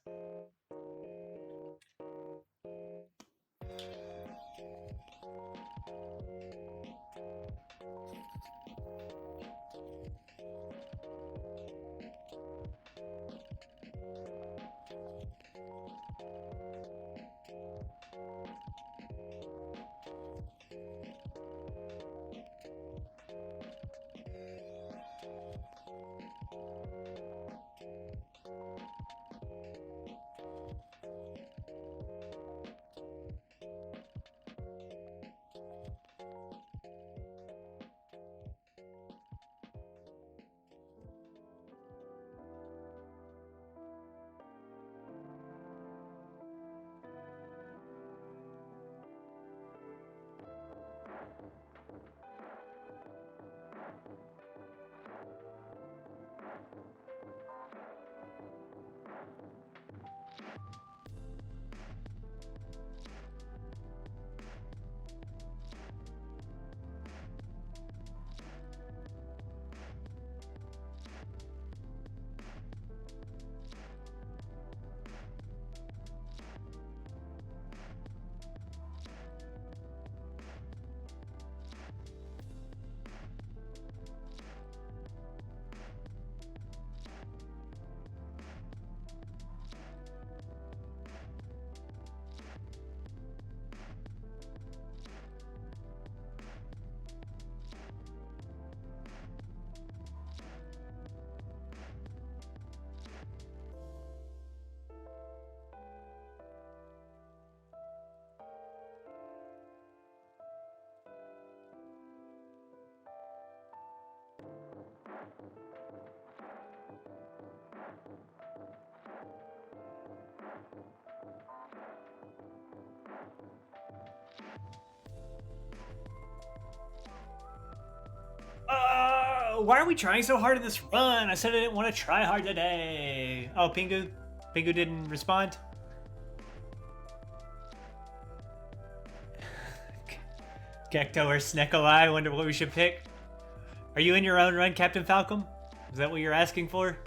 Why are we trying so hard in this run? I said I didn't want to try hard today. Oh, Pingu? Pingu didn't respond? Gecto or Snecko, I wonder what we should pick. Are you in your own run, Captain Falcom? Is that what you're asking for?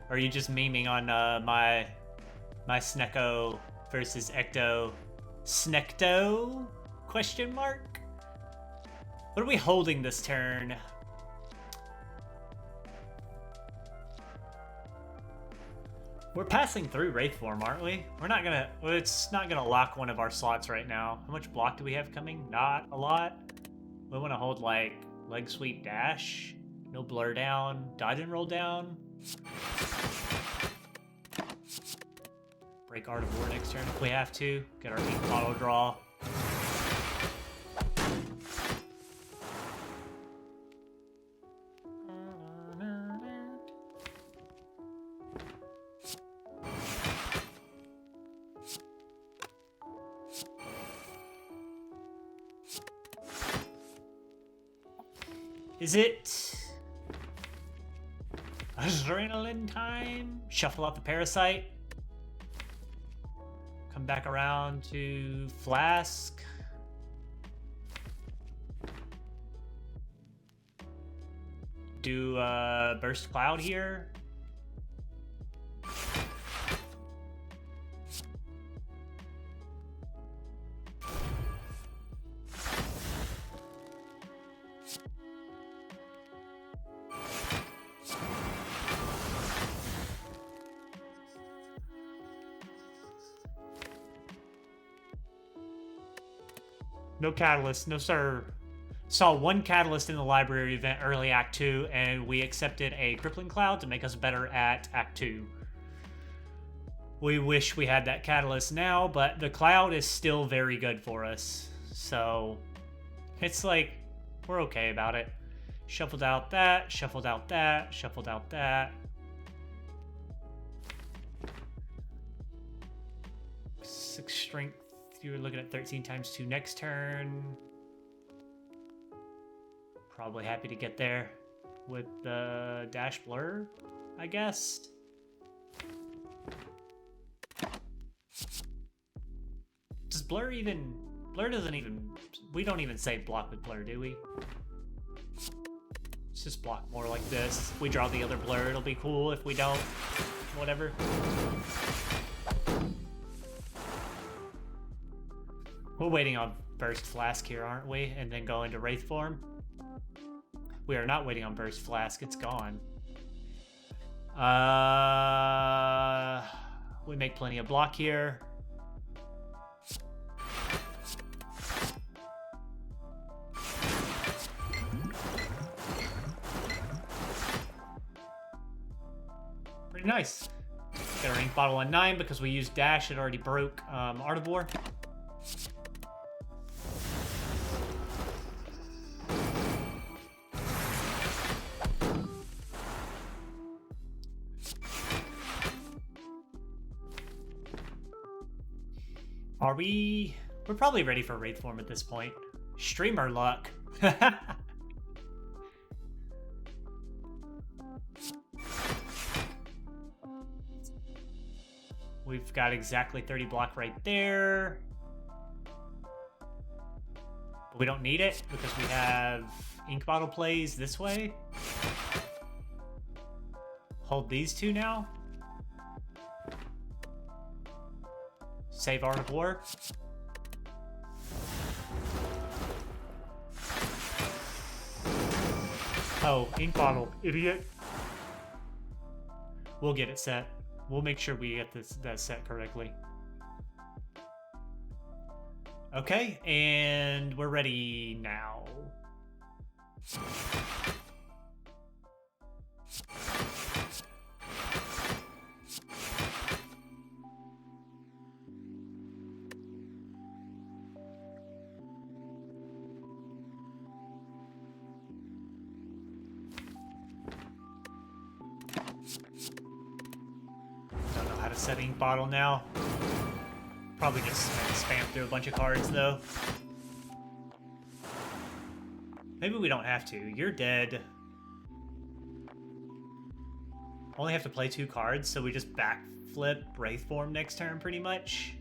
Or are you just memeing on my Snecko versus Ecto Snecto? Question mark? What are we holding this turn? We're passing through Wraith form, aren't we? We're not gonna... Well, it's not gonna lock one of our slots right now. How much block do we have coming? Not a lot. We want to hold, like, leg sweep dash. No blur down. Dodge and roll down. Break Art of War next turn if we have to. Get our auto draw. Is it adrenaline time? Shuffle out the parasite. Come back around to Flask. Do Burst Cloud here. No catalyst. No, sir. Saw one catalyst in the library event early Act 2, and we accepted a crippling cloud to make us better at Act 2. We wish we had that catalyst now, but the cloud is still very good for us. So it's like, we're okay about it. Shuffled out that, shuffled out that, shuffled out that. 6 strength. You're looking at 13 times 2 next turn. Probably happy to get there with the dash blur, I guess. Does blur even... Blur doesn't even... We don't even say block with blur, do we? Let's just block more like this. If we draw the other blur, it'll be cool. If we don't, whatever. We're waiting on Burst Flask here, aren't we? And then go into Wraith form. We are not waiting on Burst Flask. It's gone. We make plenty of block here. Pretty nice. Got our ink bottle on 9 because we used dash. It already broke Artivore. Are we... We're probably ready for Wraith form at this point. Streamer luck. We've got exactly 30 block right there. But we don't need it because we have ink bottle plays this way. Hold these two now. Save Art of War. Oh, ink bottle, idiot. We'll get it set. We'll make sure we get that set correctly. Okay, and we're ready now. Set ink bottle now. Probably just spam through a bunch of cards though. Maybe we don't have to. You're dead. Only have to play 2 cards, so we just backflip Wraith form next turn pretty much.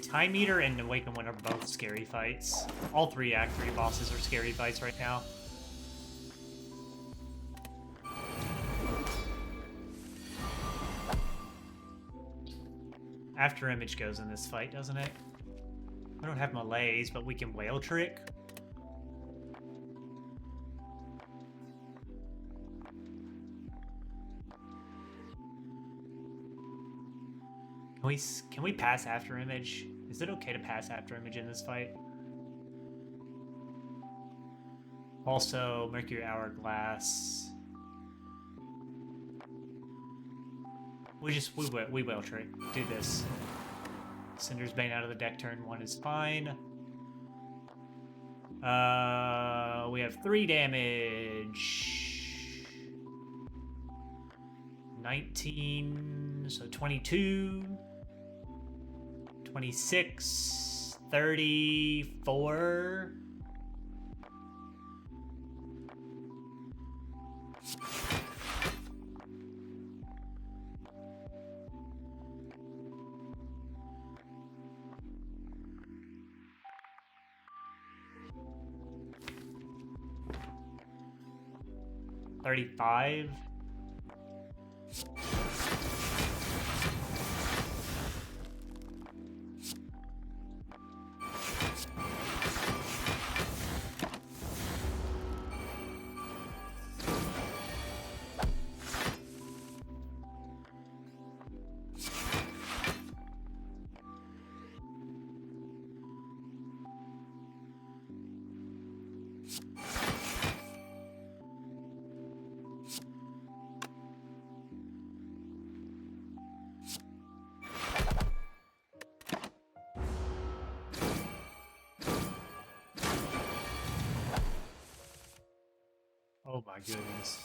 Time Meter and Awaken One are both scary fights. All 3 Act 3 bosses are scary fights right now. After Image goes in this fight, doesn't it? I don't have Malaise, but we can Whale Trick. Can we pass After Image? Is it okay to pass After Image in this fight? Also, Mercury Hourglass. We Whale Trick. Do this. Cinder's Bane out of the deck turn 1 is fine. We have 3 damage. 19, so 22. 26, 34. $35. Oh my goodness.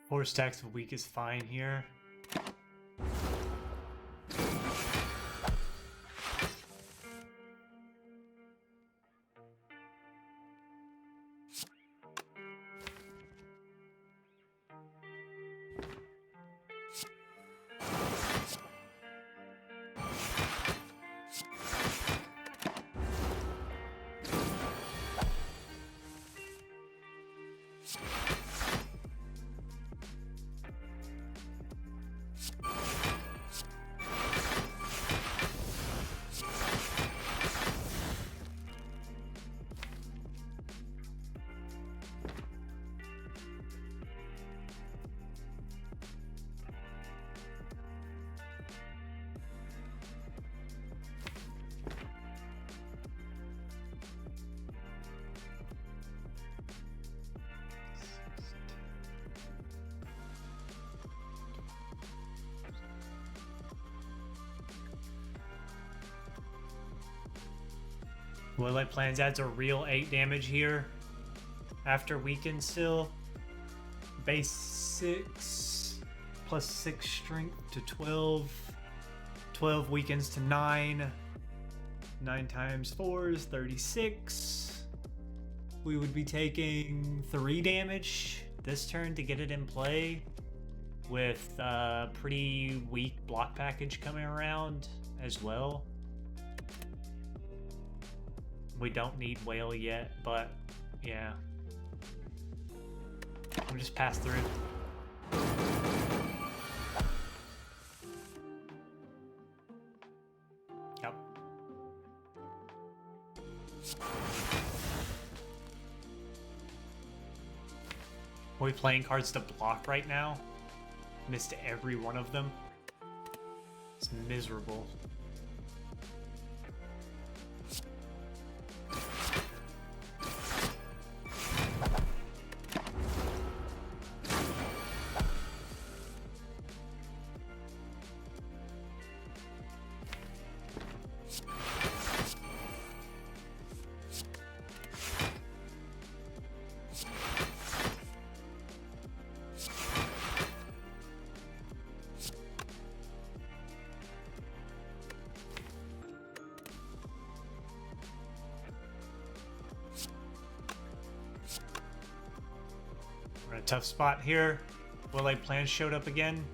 Four stacks a week is fine here. Willet Plans adds a real 8 damage here. After weaken still. Base 6 plus 6 strength to 12. 12 weakens to 9. 9 times 4 is 36. We would be taking 3 damage this turn to get it in play, with a pretty weak block package coming around as well. We don't need whale yet, but yeah. We'll just pass through. Yep. Are we playing cards to block right now? Missed every one of them. It's miserable. We're in a tough spot here. Will A Plan showed up again.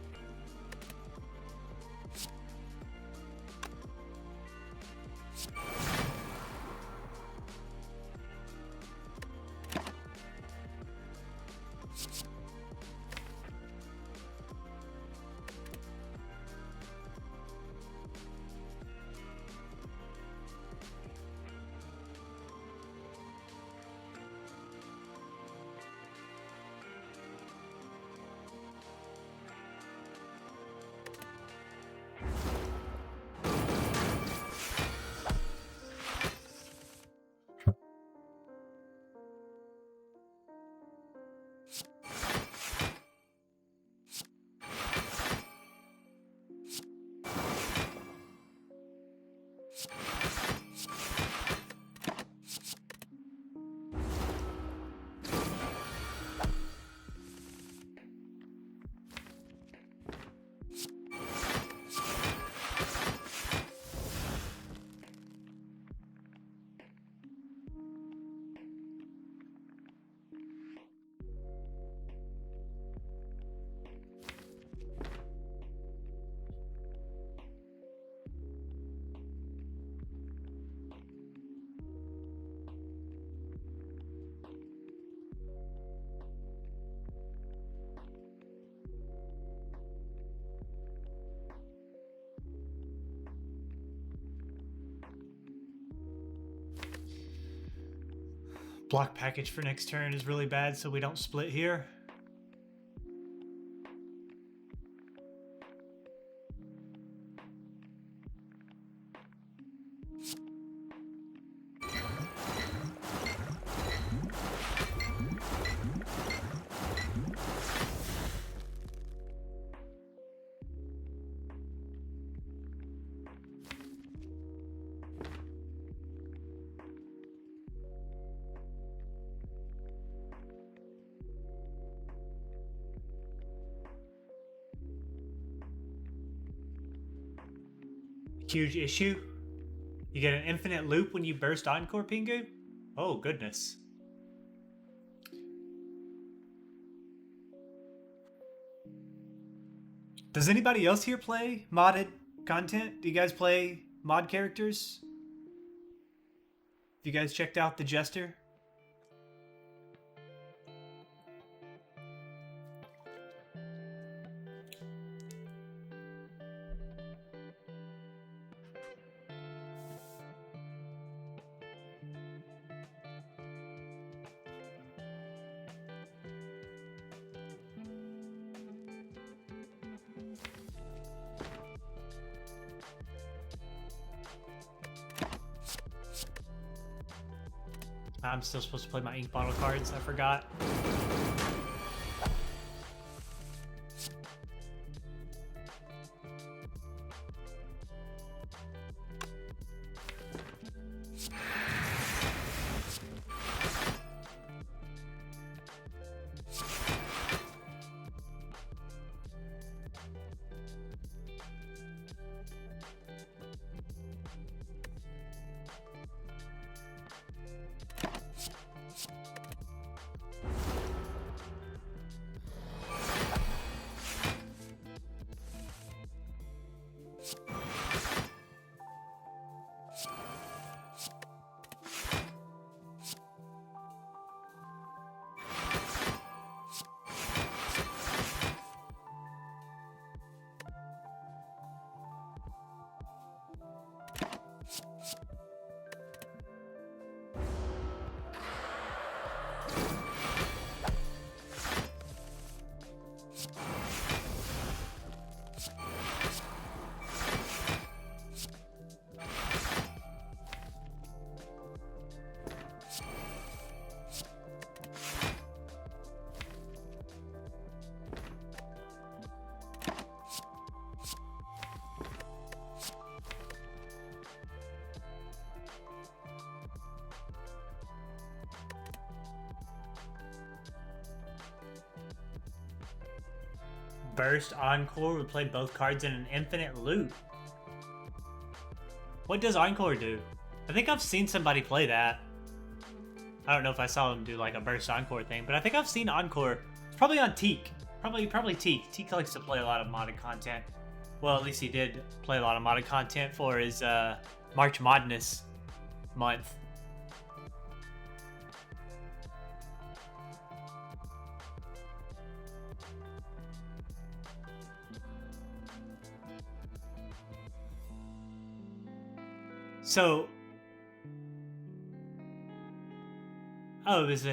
Block package for next turn is really bad, so we don't split here. Huge issue. You get an infinite loop when you burst Encore, Pingu? Oh, goodness. Does anybody else here play modded content? Do you guys play mod characters? Have you guys checked out the Jester? I'm still supposed to play my ink bottle cards, I forgot. Burst Encore would play both cards in an infinite loop. What does Encore do? I think I've seen somebody play that. I don't know if I saw them do like a Burst Encore thing, but I think I've seen Encore. It's Probably on Teak. Probably Teak. Teak likes to play a lot of modded content. Well, at least he did play a lot of modded content for his March Madness month. So, oh, it's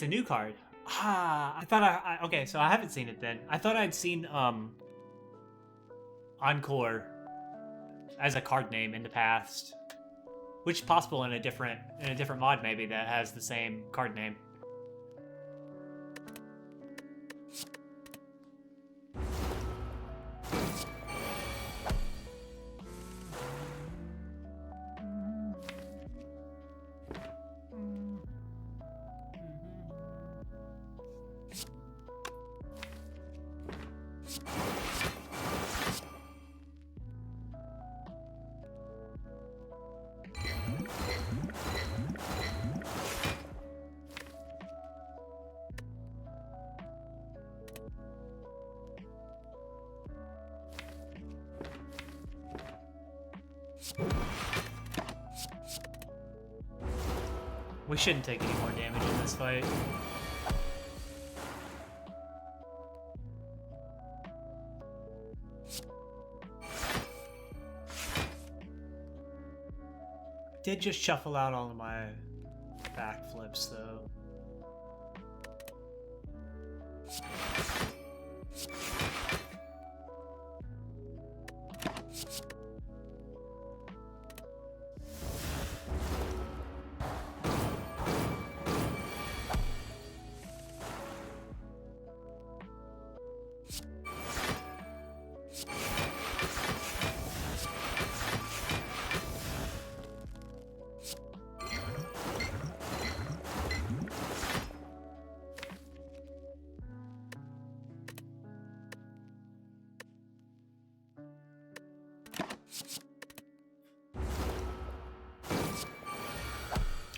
a new card. Ah, I thought okay, so I haven't seen it then. I thought I'd seen Encore as a card name in the past, which is possible in a different mod maybe that has the same card name. We shouldn't take any more damage in this fight. Did just shuffle out all of my backflips though.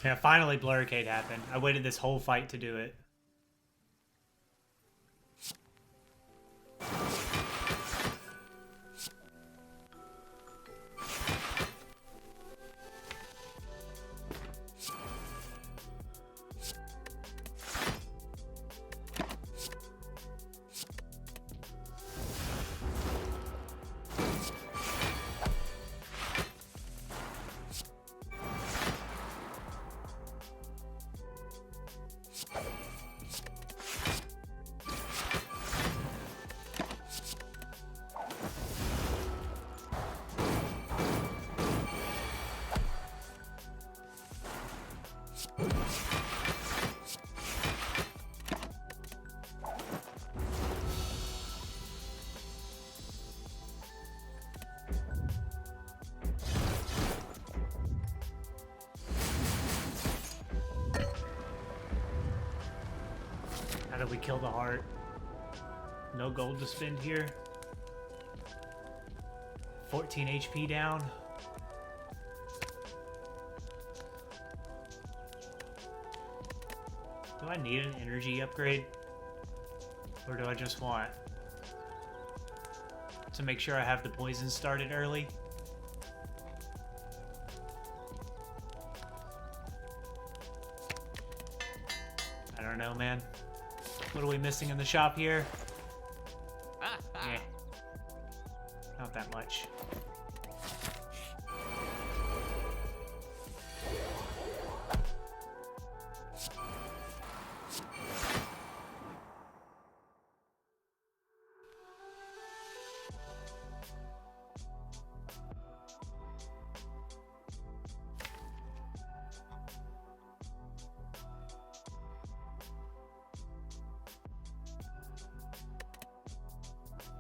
Yeah, finally Blurricade happened. I waited this whole fight to do it. How did we kill the heart? No gold to spend here. 14 HP down. Do I need an energy upgrade? Or do I just want to make sure I have the poison started early? I don't know, man. What are we missing in the shop here? Yeah. Not that much.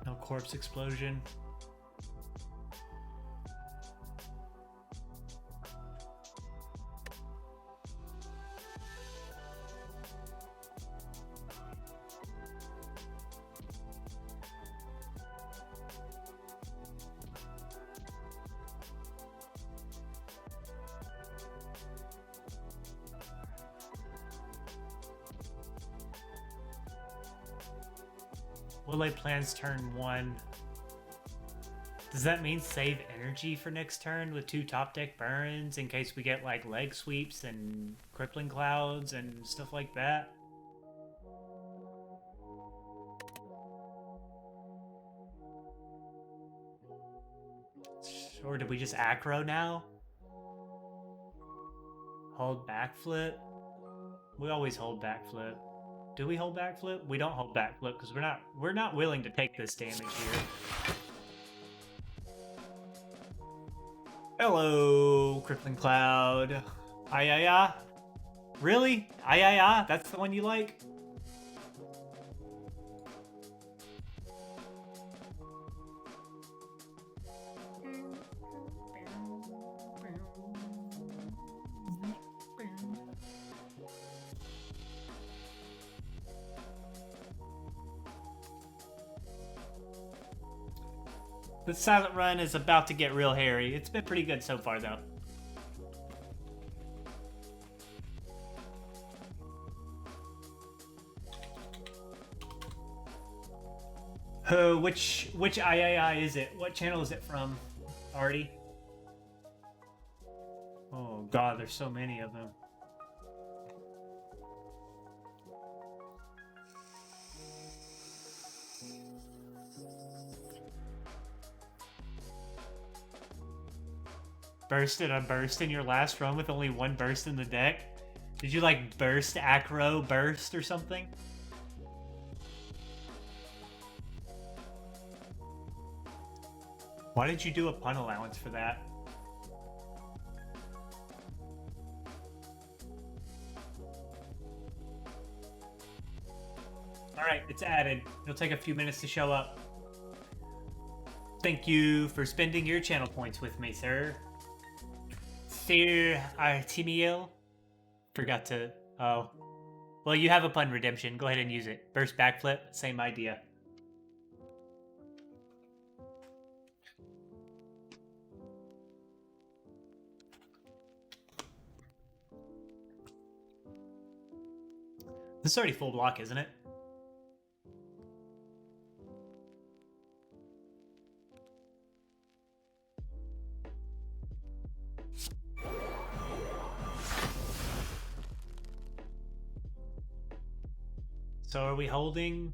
No corpse explosion. Will plans turn 1. Does that mean save energy for next turn with 2 top deck burns in case we get like leg sweeps and crippling clouds and stuff like that? Or did we just aggro now? Hold backflip? We always hold backflip. Do we hold backflip? We don't hold backflip because we're not willing to take this damage here. Hello, Crippling Cloud. Ayaya? Really? Ayaya? That's the one you like? The silent run is about to get real hairy. It's been pretty good so far, though. Which III is it? What channel is it from, Artie? Oh god, there's so many of them. Bursted a burst in your last run with only 1 burst in the deck? Did you like burst acro burst or something? Why did you do a pun allowance for that? Alright, it's added. It'll take a few minutes to show up. Thank you for spending your channel points with me, sir. Sir Artemiel? Forgot to... Oh. Well, you have a pun redemption. Go ahead and use it. Burst backflip, same idea. This is already full block, isn't it? So are we holding...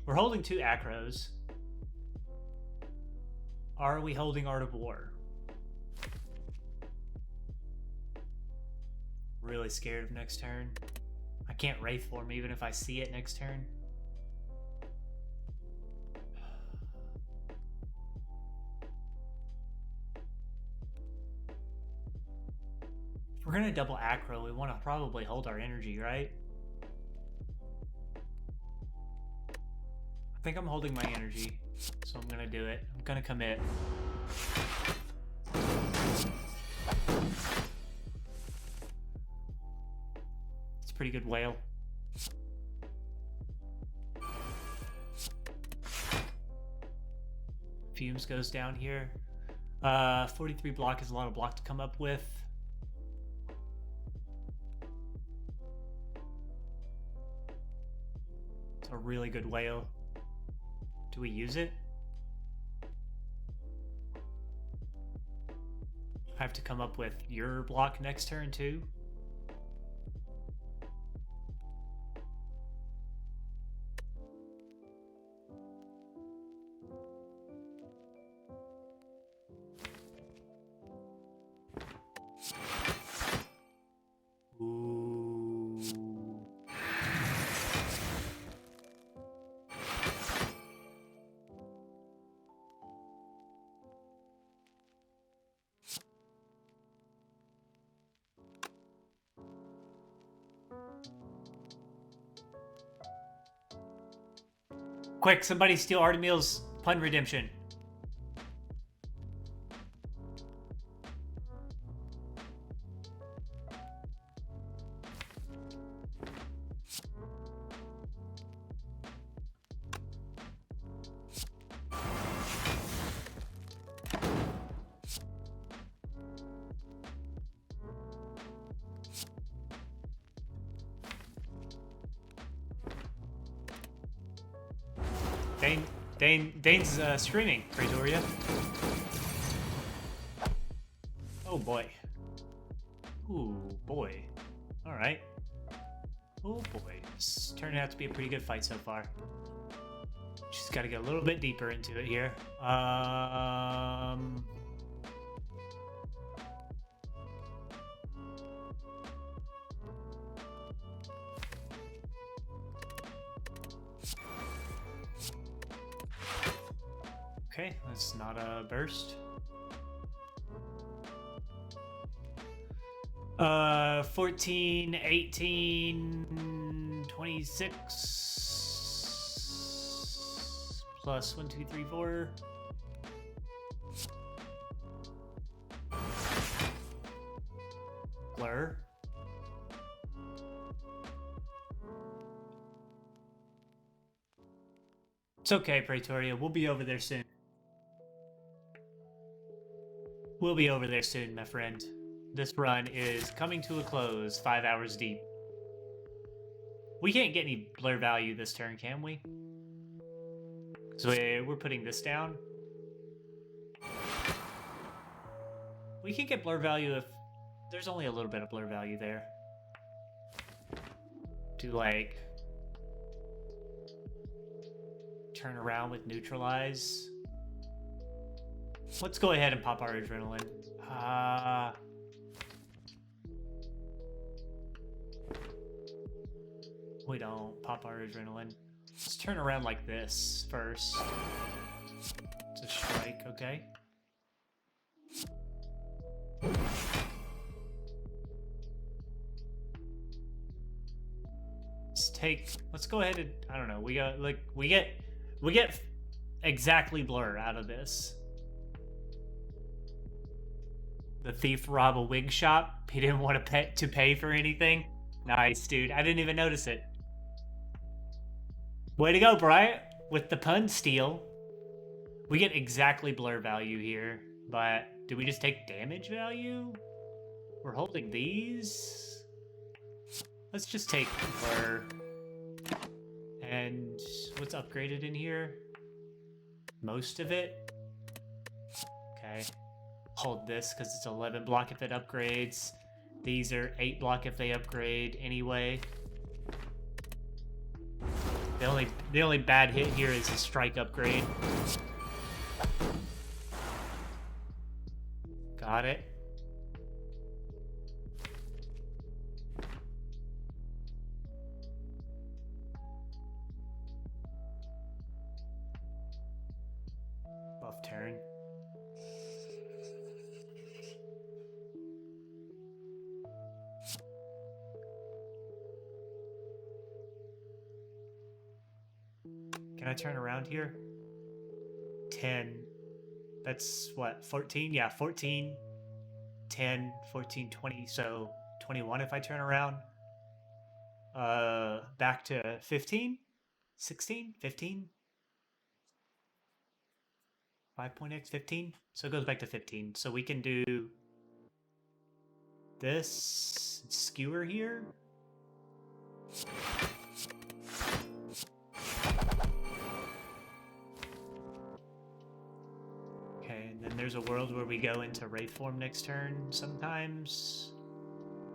We're holding 2 acros. Are we holding Art of War? Really scared of next turn. I can't Wraith Form even if I see it next turn. If we're gonna double acro, we want to probably hold our energy, right? I think I'm holding my energy, so I'm gonna do it. I'm gonna commit. It's a pretty good whale. Fumes goes down here. 43 block is a lot of block to come up with. It's a really good whale. Do we use it? I have to come up with your block next turn too? Quick, somebody steal Artemiel's pun redemption. Dane's streaming, Pretoria. Oh boy. Ooh boy. Alright. Oh boy. This turned out to be a pretty good fight so far. Just gotta get a little bit deeper into it here. Okay, that's not a burst. 14, 18, 26 plus 1, 2, 3, 4. Blur. It's okay, Pretoria. We'll be over there soon. We'll be over there soon, my friend. This run is coming to a close, 5 hours deep. We can't get any blur value this turn, can we? So we're putting this down. We can get blur value if there's only a little bit of blur value there. To like turn around with neutralize. Let's go ahead and pop our adrenaline. We don't pop our adrenaline. Let's turn around like this first. It's a strike, okay. Let's go ahead and, I don't know, we get exactly blur out of this. The thief rob a wig shop. He didn't want to pay for anything. Nice, dude. I didn't even notice it. Way to go, Bryant. With the pun steal. We get exactly blur value here. But do we just take damage value? We're holding these. Let's just take blur. And what's upgraded in here? Most of it. Okay. Hold this because it's 11 block if it upgrades. These are 8 block if they upgrade anyway. The only bad hit here is a strike upgrade. Got it. Buff turn. Can I turn around here? 10. That's what, 14? Yeah, 14, 10, 14, 20. So 21 if I turn around. Back to 15? 16? 15? 5.x 15? So it goes back to 15. So we can do this skewer here. Okay, and then there's a world where we go into Wraith form next turn sometimes,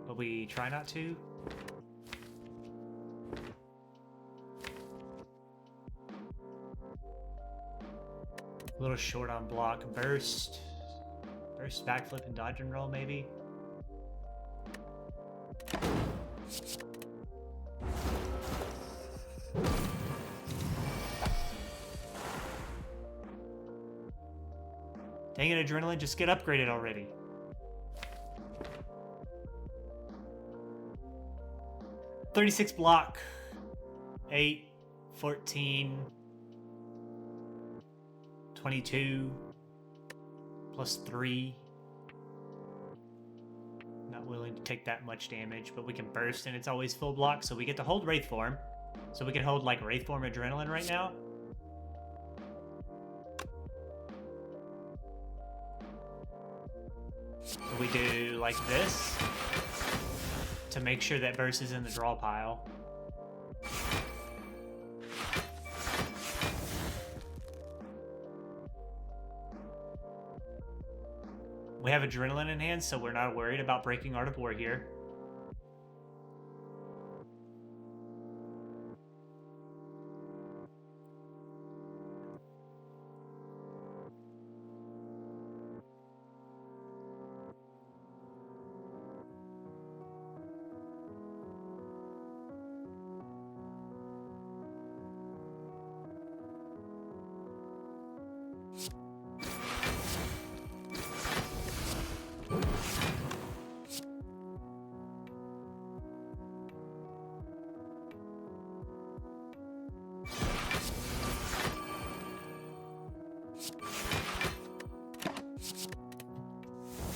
but we try not to. A little short on block. Burst, backflip, and dodge and roll maybe. Dang it, adrenaline, just get upgraded already. $36 block. 8, 14, 22, plus 3. Not willing to take that much damage, but we can burst and it's always full block, so we get to hold Wraith form. So we can hold like Wraith form adrenaline right now. So we do like this to make sure that burst is in the draw pile. We have adrenaline in hand, so we're not worried about breaking Art of War here.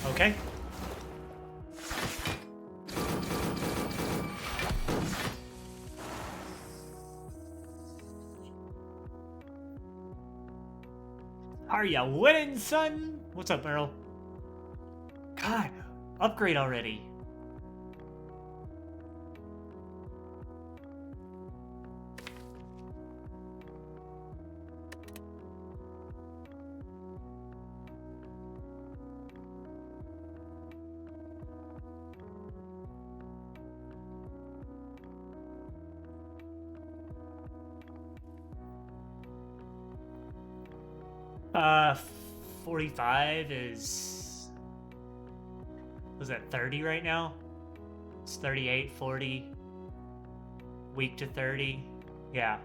Okay. Are ya winning, son? What's up, Earl? God, upgrade already. Uh, 45 is... Was that 30 right now? It's 38, 40. Weak to 30. Yeah.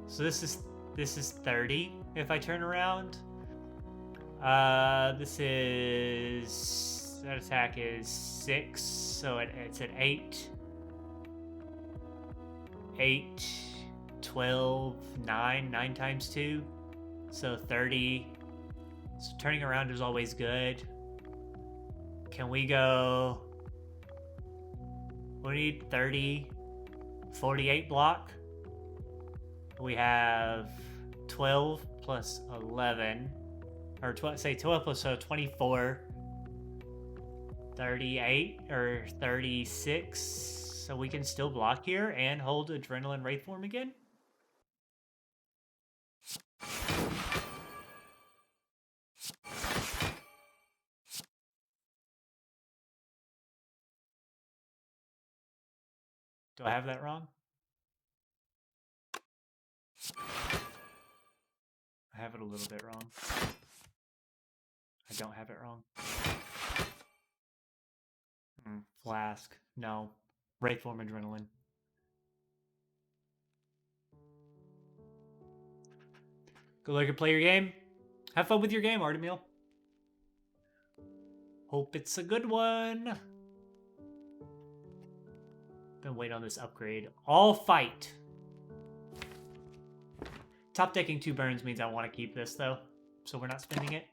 So this is 30 if I turn around. This is... That attack is 6, so it's at 8. 8, 12, 9. 9 times 2. So 30. So turning around is always good. Can we go... We need 30, 48 block. We have 12 plus 11. Or say 12 plus 24. 38 or 36. So we can still block here and hold Adrenaline Wraith Form again. Do I have that wrong? I have it a little bit wrong. I don't have it wrong. Flask. No. Wraith Form Adrenaline. Go look and play your game. Have fun with your game, Artemil. Hope it's a good one. Been waiting on this upgrade. All fight. Top decking 2 burns means I want to keep this, though. So we're not spending it.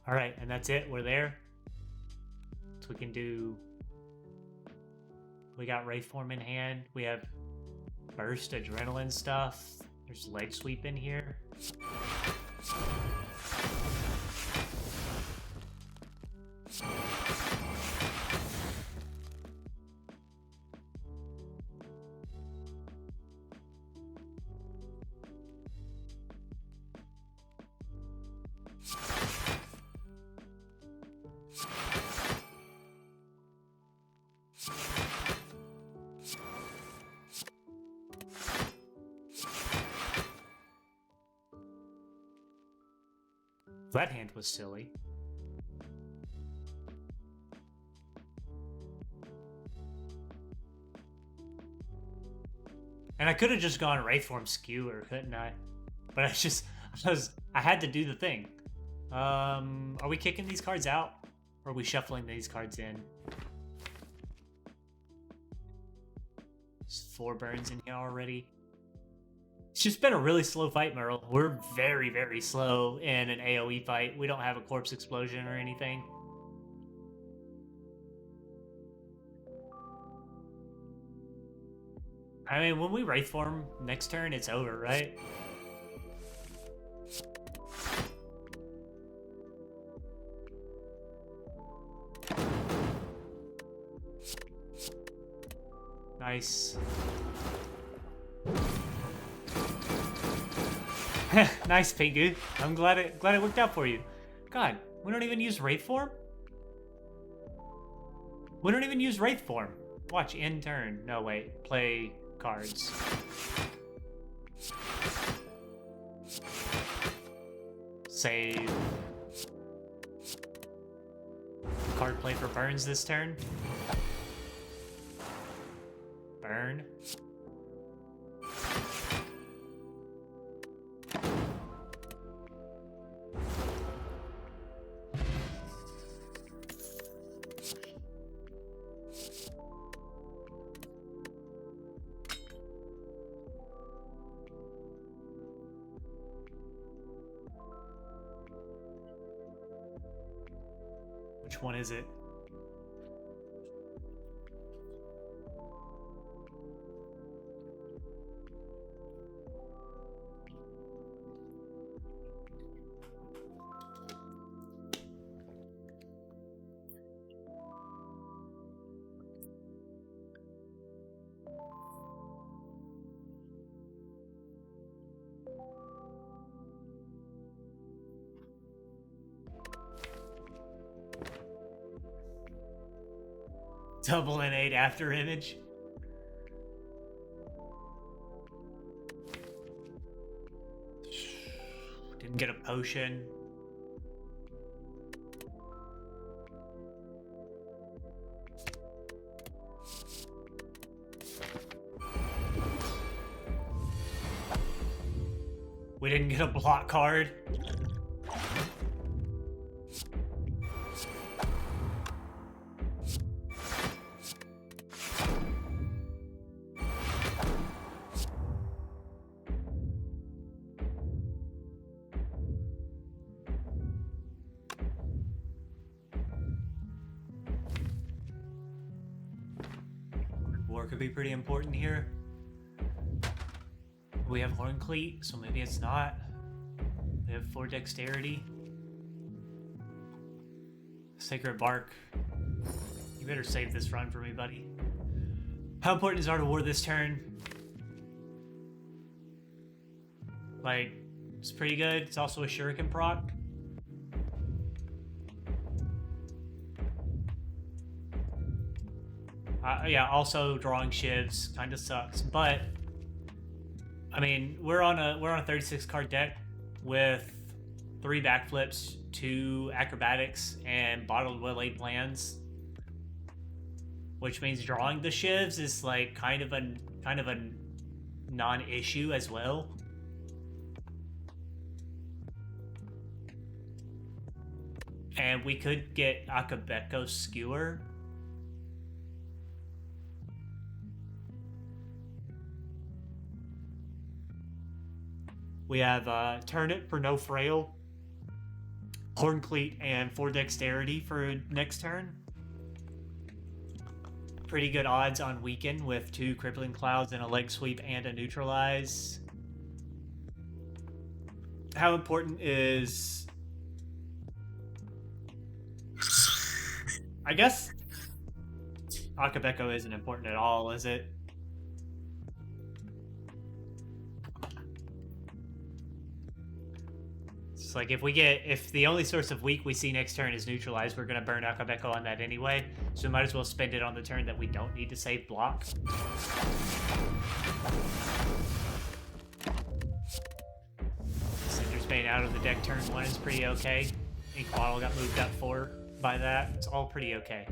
All right, and that's it. We're there. So we can do... We got Wraith Form in hand. We have Burst Adrenaline stuff. There's Leg Sweep in here. That hand was silly. And I could have just gone Wraith Form Skewer, couldn't I? But I had to do the thing. Are we kicking these cards out? Or are we shuffling these cards in? There's 4 burns in here already. It's just been a really slow fight, Merle. We're very, very slow in an AoE fight. We don't have a corpse explosion or anything. I mean, when we Wraith form next turn, it's over, right? Nice. Nice, Pingu. I'm glad it worked out for you. God, we don't even use Wraith form? We don't even use Wraith form. Watch, end turn. No, wait. Play cards. Save. Card play for burns this turn. Burn. Which one is it? Double innate after image. Didn't get a potion. We didn't get a block card. War could be pretty important here. We have Horn Cleat, so maybe it's not. We have 4 dexterity. Sacred Bark. You better save this run for me, buddy. How important is Art of War this turn? Like, it's pretty good. It's also a Shuriken proc. Yeah, also drawing shivs kind of sucks, but I mean, we're on a 36 card deck with 3 backflips, 2 acrobatics, and bottled well-laid plans, which means drawing the shivs is like kind of a non-issue as well. And we could get Akabeko Skewer. We have Turnip for no frail, Horn Cleat, and 4 dexterity for next turn. Pretty good odds on weaken with 2 crippling clouds and a leg sweep and a neutralize. How important is... I guess Akabeko isn't important at all, is it? It's like if the only source of weak we see next turn is neutralized, we're gonna burn Akabeko on that anyway. So we might as well spend it on the turn that we don't need to save block. Cinder's Bane out of the deck turn 1 is pretty okay. Ink Bottle got moved up 4 by that. It's all pretty okay.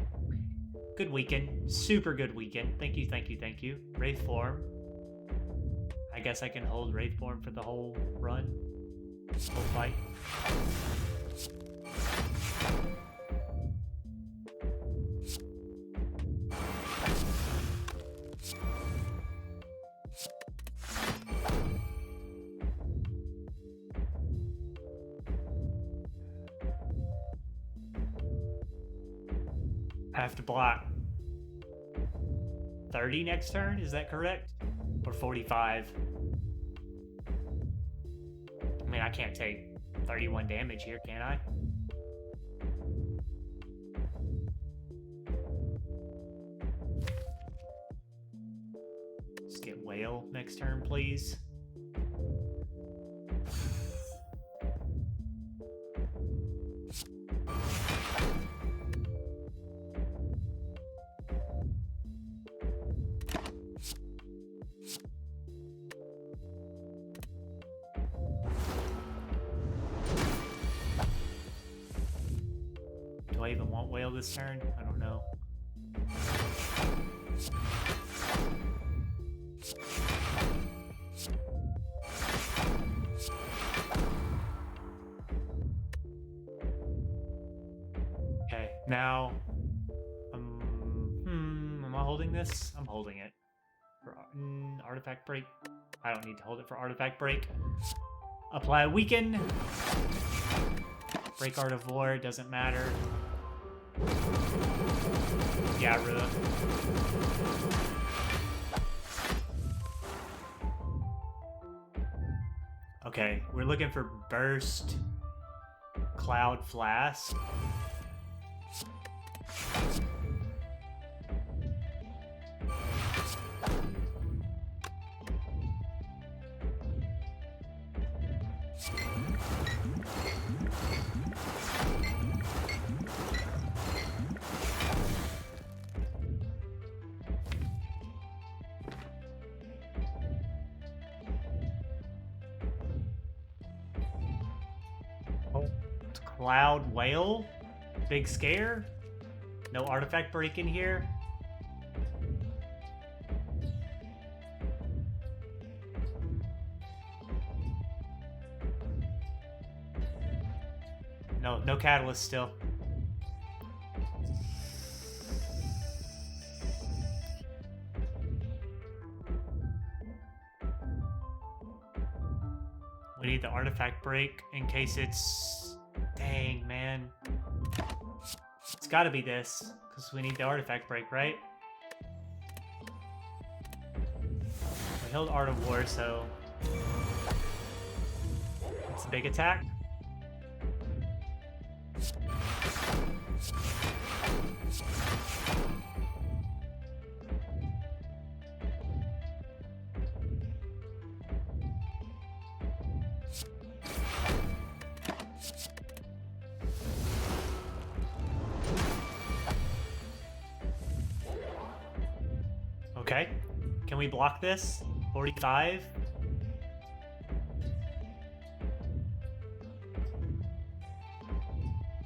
Good weekend. Super good weekend. Thank you, thank you, thank you. Wraith form. I guess I can hold Wraith form for the whole run. Whole fight. Have to block 30 next turn, is that correct? or 45. I mean, I can't take 31 damage here, can I? Let's get Whale next turn, please. Do I even want Whale this turn? I don't know. Okay, now, am I holding this? I'm holding it. For Artifact Break. I don't need to hold it for Artifact Break. Apply a Weaken. Break Art of War, doesn't matter. Yaru. Okay, we're looking for Burst, Cloud Flask. Cloud Whale, Big Scare, no Artifact Break in here. No Catalyst still. We need the Artifact Break in case it's... Dang, man. It's gotta be this, because we need the Artifact Break, right? We held Art of War, so... It's a big attack. Okay. Can we block this? 45?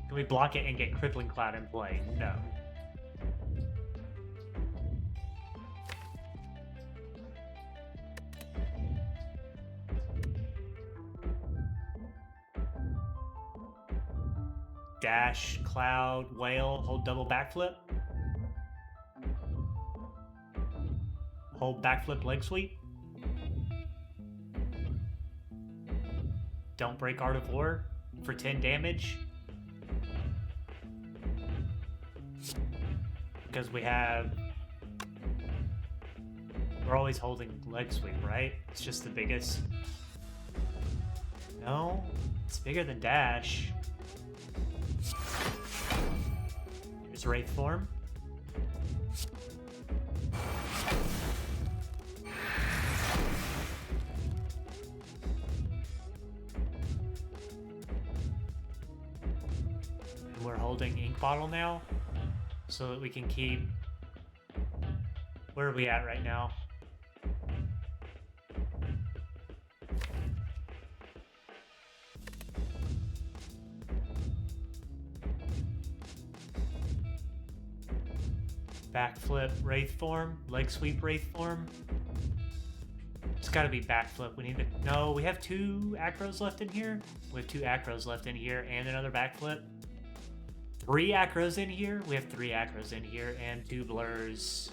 Can we block it and get Crippling Cloud in play? No. Dash, Cloud, Whale, hold double backflip. Hold backflip leg sweep. Don't break Art of War for 10 damage. Because we're always holding leg sweep, right? It's just the biggest. No, it's bigger than dash. Here's Wraith form. We're holding Ink Bottle now, so that we can keep... Where are we at right now? Backflip, Wraith form, leg sweep, Wraith form. It's gotta be backflip. We need to... No, we have 2 acros left in here. We have 2 acros left in here and another backflip. 3 acros in here. We have 3 acros in here and 2 blurs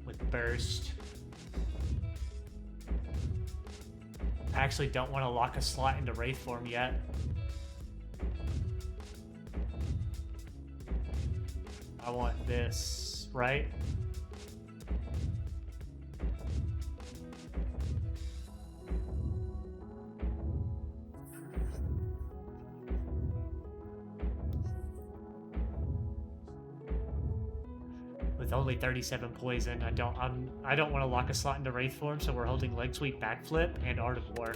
with burst. I actually don't want to lock a slot into Wraith form yet. I want this, right? with only 37 poison. I don't want to lock a slot into Wraith form, so we're holding Leg Sweep, Backflip, and Art of War.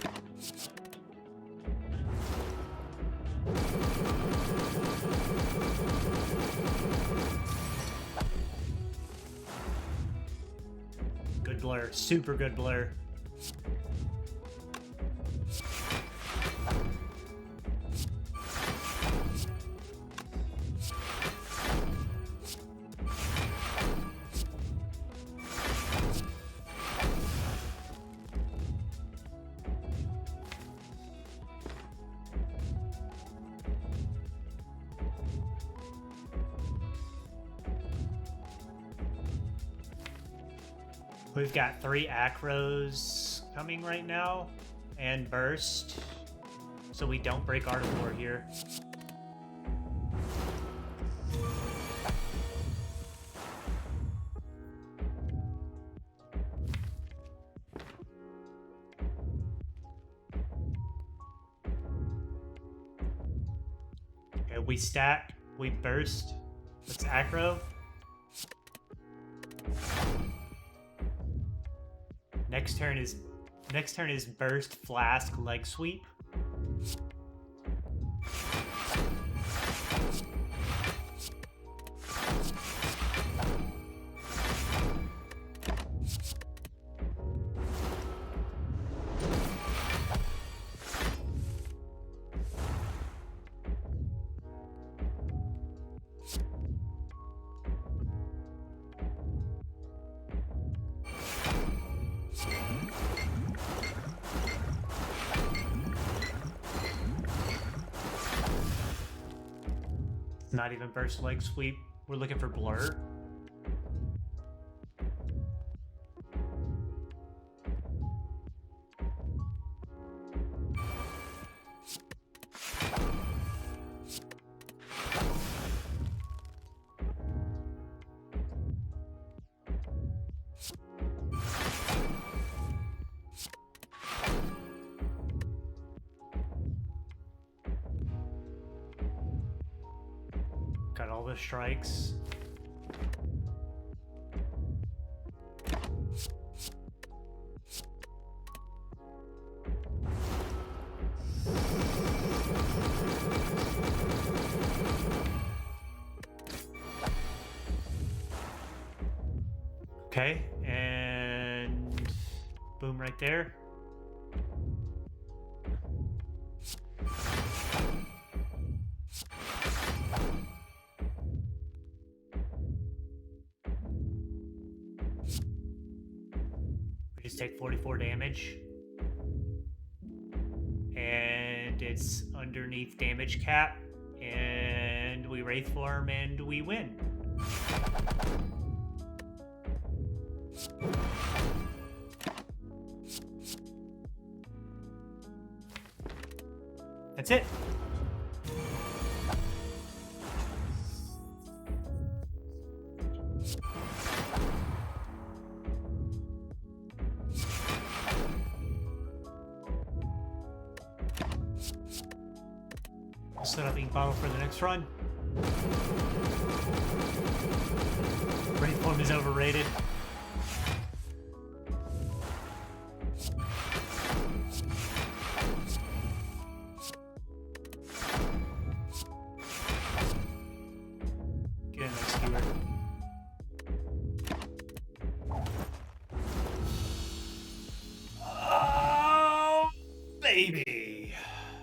Good blur, super good blur. We've got 3 acros coming right now, and burst, so we don't break Art of War here. Okay, we stack, we burst. Let's acro. Next turn is burst, flask, leg sweep. Not even burst leg sweep. We're looking for blur. Got all the strikes. Okay, and boom right there. We just take 44 damage. And it's underneath damage cap. And we Wraith form and we win. That's it. I'll set up ink bottle for the next run. Wraith form is overrated. Get in there, Skewer.